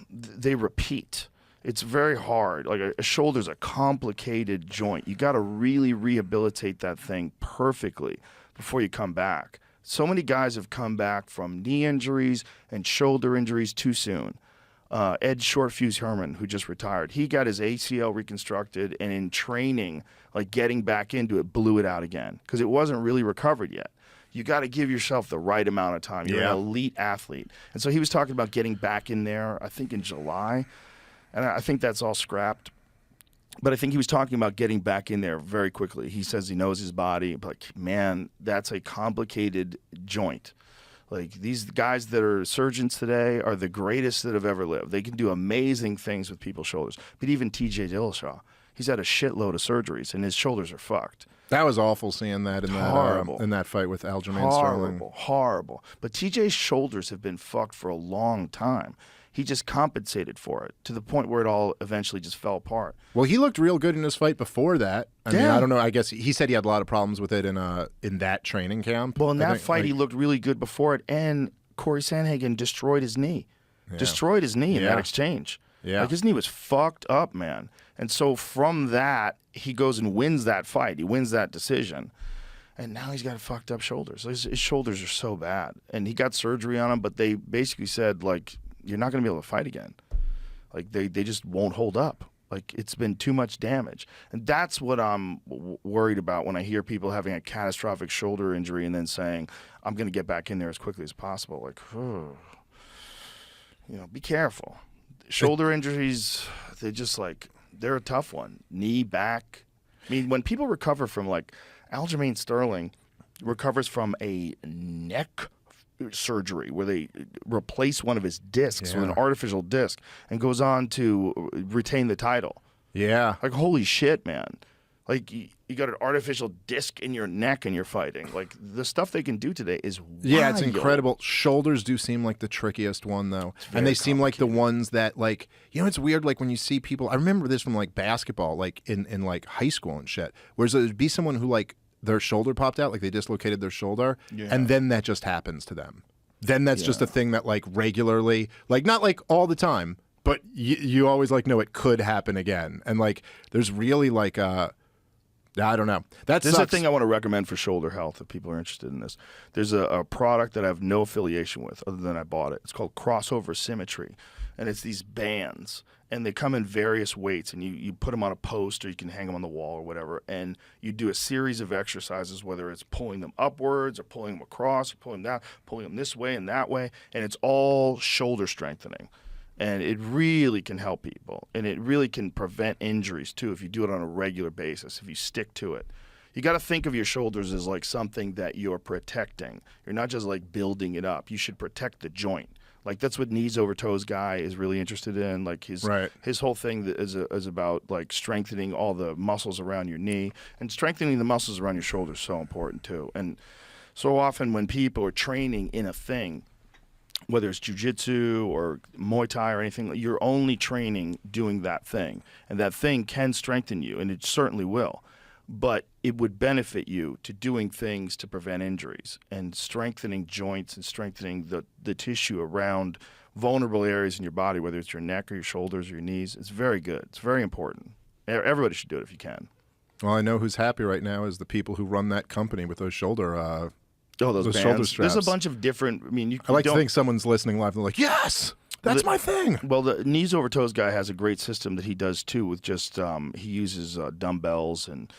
[SPEAKER 1] they repeat. It's very hard. Like, a shoulder's a complicated joint. You got to really rehabilitate that thing perfectly before you come back. So many guys have come back from knee injuries and shoulder injuries too soon. Ed Shortfuse Herman, who just retired, he got his ACL reconstructed, and in training, like getting back into it, blew it out again because it wasn't really recovered yet. You got to give yourself the right amount of time. You're an elite athlete. And so he was talking about getting back in there, I think in July, and I think that's all scrapped. But I think he was talking about getting back in there very quickly. He says he knows his body, but man, that's a complicated joint. Like, these guys that are surgeons today are the greatest that have ever lived. They can do amazing things with people's shoulders. But even TJ Dillashaw, he's had a shitload of surgeries, and his shoulders are fucked.
[SPEAKER 2] That was awful seeing that in that fight with Aljamain Sterling.
[SPEAKER 1] Horrible. But TJ's shoulders have been fucked for a long time. He just compensated for it to the point where it all eventually just fell apart.
[SPEAKER 2] Well, he looked real good in his fight before that. I mean, I don't know. I guess he said he had a lot of problems with it in that training camp.
[SPEAKER 1] Well, in that fight, he looked really good before it, and Corey Sandhagen destroyed his knee. Destroyed his knee in that exchange.
[SPEAKER 2] Yeah.
[SPEAKER 1] Like, his knee was fucked up, man. And so from that, he goes and wins that fight. He wins that decision. And now he's got fucked up shoulders. His shoulders are so bad. And he got surgery on them, but they basically said, like, you're not going to be able to fight again. Like, they just won't hold up. Like, it's been too much damage. And that's what I'm worried about when I hear people having a catastrophic shoulder injury and then saying, I'm going to get back in there as quickly as possible. Like, be careful. Shoulder injuries, they're a tough one. Knee, back. I mean, when people recover from, like, Aljamain Sterling recovers from a neck surgery where they replace one of his discs with an artificial disc and goes on to retain the title.
[SPEAKER 2] Yeah.
[SPEAKER 1] Like, holy shit, man. Like, you got an artificial disc in your neck and you're fighting. Like, the stuff they can do today is wild.
[SPEAKER 2] Yeah, it's incredible. Shoulders do seem like the trickiest one, though. And they seem like the ones that, like, it's weird, like, when you see people, I remember this from, like, basketball, like, in like, high school and shit, whereas there'd be someone who, like, their shoulder popped out, like they dislocated their shoulder, and then that just happens to them. Then that's just a thing that, like, regularly, like, not like all the time, but you always, like, know it could happen again. And, like, there's really, like, I don't know.
[SPEAKER 1] This is a thing I want to recommend for shoulder health if people are interested in this. There's a product that I have no affiliation with other than I bought it. It's called Crossover Symmetry, and it's these bands. And they come in various weights, and you put them on a post or you can hang them on the wall or whatever, and you do a series of exercises, whether it's pulling them upwards or pulling them across or pulling them down, pulling them this way and that way, and it's all shoulder strengthening. And it really can help people, and it really can prevent injuries too if you do it on a regular basis, if you stick to it. You got to think of your shoulders as like something that you're protecting. You're not just like building it up. You should protect the joint. Like, that's what Knees Over Toes guy is really interested in. Like, his whole thing is about, like, strengthening all the muscles around your knee, and strengthening the muscles around your shoulder is so important too. And so often when people are training in a thing, whether it's jiu-jitsu or Muay Thai or anything, you're only training doing that thing, and that thing can strengthen you, and it certainly will. But it would benefit you to doing things to prevent injuries and strengthening joints and strengthening the tissue around vulnerable areas in your body, whether it's your neck or your shoulders or your knees. It's very good. It's very important. Everybody should do it if you can.
[SPEAKER 2] Well, I know who's happy right now is the people who run that company with those shoulder
[SPEAKER 1] those
[SPEAKER 2] shoulder straps.
[SPEAKER 1] There's a bunch of different,
[SPEAKER 2] I like to think someone's listening live and they're like, yes! That's my thing.
[SPEAKER 1] Well, the Knees Over Toes guy has a great system that he does too with just he uses dumbbells and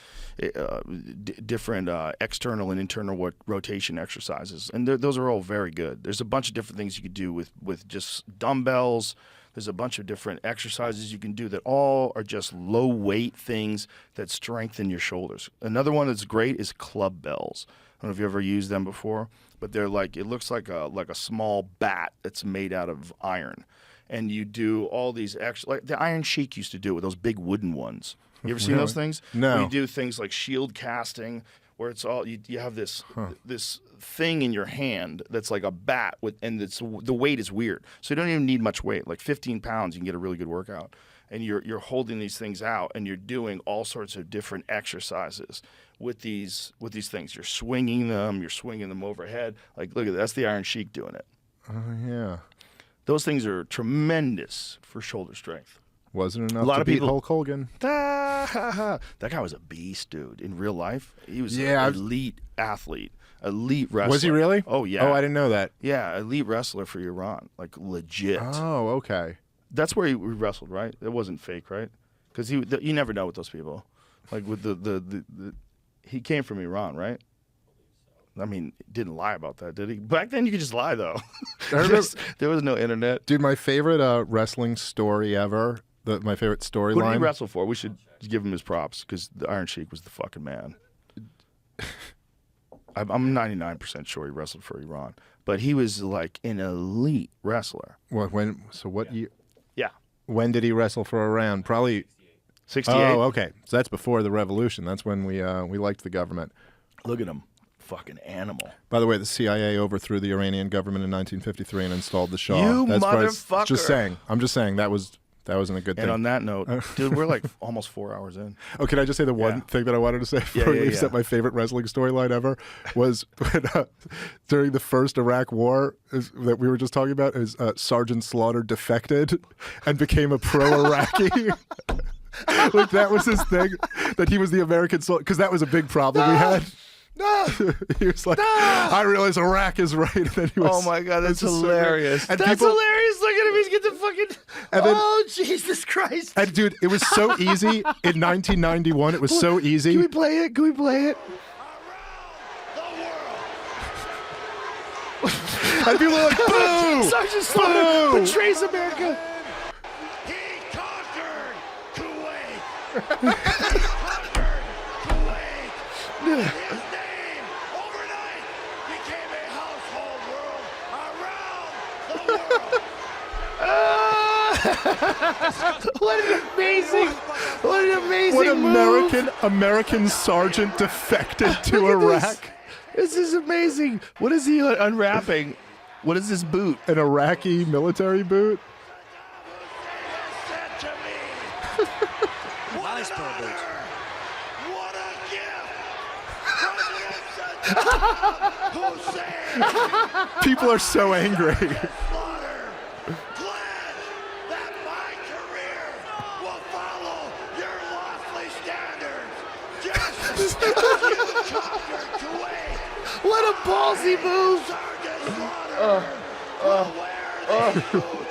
[SPEAKER 1] different external and internal rotation exercises, and those are all very good. There's a bunch of different things you could do with just dumbbells. There's a bunch of different exercises you can do that all are just low weight things that strengthen your shoulders. Another one that's great is club bells. I don't know if you ever used them before, but they're like, it looks like a small bat that's made out of iron. And you do all these like the Iron Sheik used to do it with those big wooden ones. You ever seen those things?
[SPEAKER 2] No.
[SPEAKER 1] We do things like shield casting, where it's all you have this thing in your hand that's like a bat and the weight is weird, so you don't even need much weight. Like 15 pounds, you can get a really good workout. And you're holding these things out, and you're doing all sorts of different exercises with these things. You're swinging them overhead. Like, look at that. That's the Iron Sheik doing it.
[SPEAKER 2] Oh yeah.
[SPEAKER 1] Those things are tremendous for shoulder strength.
[SPEAKER 2] Wasn't enough to beat Hulk Hogan.
[SPEAKER 1] That guy was a beast, dude. In real life, he was an elite athlete. Elite wrestler.
[SPEAKER 2] Was he really?
[SPEAKER 1] Oh, yeah.
[SPEAKER 2] Oh, I didn't know that.
[SPEAKER 1] Yeah, elite wrestler for Iran. Like, legit.
[SPEAKER 2] Oh, okay.
[SPEAKER 1] That's where he wrestled, right? It wasn't fake, right? Because you never know with those people. Like, with the he came from Iran, right? I mean, didn't lie about that, did he? Back then, you could just lie, though. There was no internet.
[SPEAKER 2] Dude, my favorite wrestling story ever, my favorite storyline.
[SPEAKER 1] Who did he wrestle for? We should give him his props, because the Iron Sheik was the fucking man. I'm 99% sure he wrestled for Iran. But he was, like, an elite wrestler.
[SPEAKER 2] What year?
[SPEAKER 1] Yeah.
[SPEAKER 2] When did he wrestle for Iran? Probably
[SPEAKER 1] 68.
[SPEAKER 2] Oh, okay. So that's before the revolution. That's when we liked the government.
[SPEAKER 1] Look at him. Fucking animal.
[SPEAKER 2] By the way, the CIA overthrew the Iranian government in 1953 and installed the Shah.
[SPEAKER 1] You
[SPEAKER 2] That's
[SPEAKER 1] motherfucker.
[SPEAKER 2] Just saying. I'm just saying that wasn't a good thing.
[SPEAKER 1] And on that note, dude, we're like almost 4 hours in.
[SPEAKER 2] Oh, can I just say the one thing that I wanted to say before we leave? That my favorite wrestling storyline ever was when, during the first Iraq War that we were just talking about, is Sergeant Slaughter defected and became a pro-Iraqi. Like, that was his thing, that he was the American soldier, because that was a big problem we had.
[SPEAKER 1] No!
[SPEAKER 2] He was like, I realize Iraq is right. And then he was,
[SPEAKER 1] oh my God, that's hilarious.
[SPEAKER 2] And
[SPEAKER 1] that's hilarious. Look at him. He's getting the fucking.
[SPEAKER 2] And then,
[SPEAKER 1] oh, Jesus Christ.
[SPEAKER 2] And dude, it was so easy in 1991. It was so easy.
[SPEAKER 1] Can we play it? Can we play it?
[SPEAKER 2] And people are like, boo!
[SPEAKER 1] Sergeant Slaughter betrays America.
[SPEAKER 8] He conquered Kuwait. He conquered Kuwait. His name overnight became a household word around the world.
[SPEAKER 1] What an amazing
[SPEAKER 2] What American sergeant defected to Iraq.
[SPEAKER 1] This is amazing. What is he unwrapping? What is this boot?
[SPEAKER 2] An Iraqi military boot?
[SPEAKER 8] Nice pair of boots. What a gift!
[SPEAKER 2] People are so angry.
[SPEAKER 8] Slaughter, glad that my career will follow your lofty standards. Just as you conquered Kuwait.
[SPEAKER 1] What a ballsy move!
[SPEAKER 8] Sergeant Slaughter will wear these boots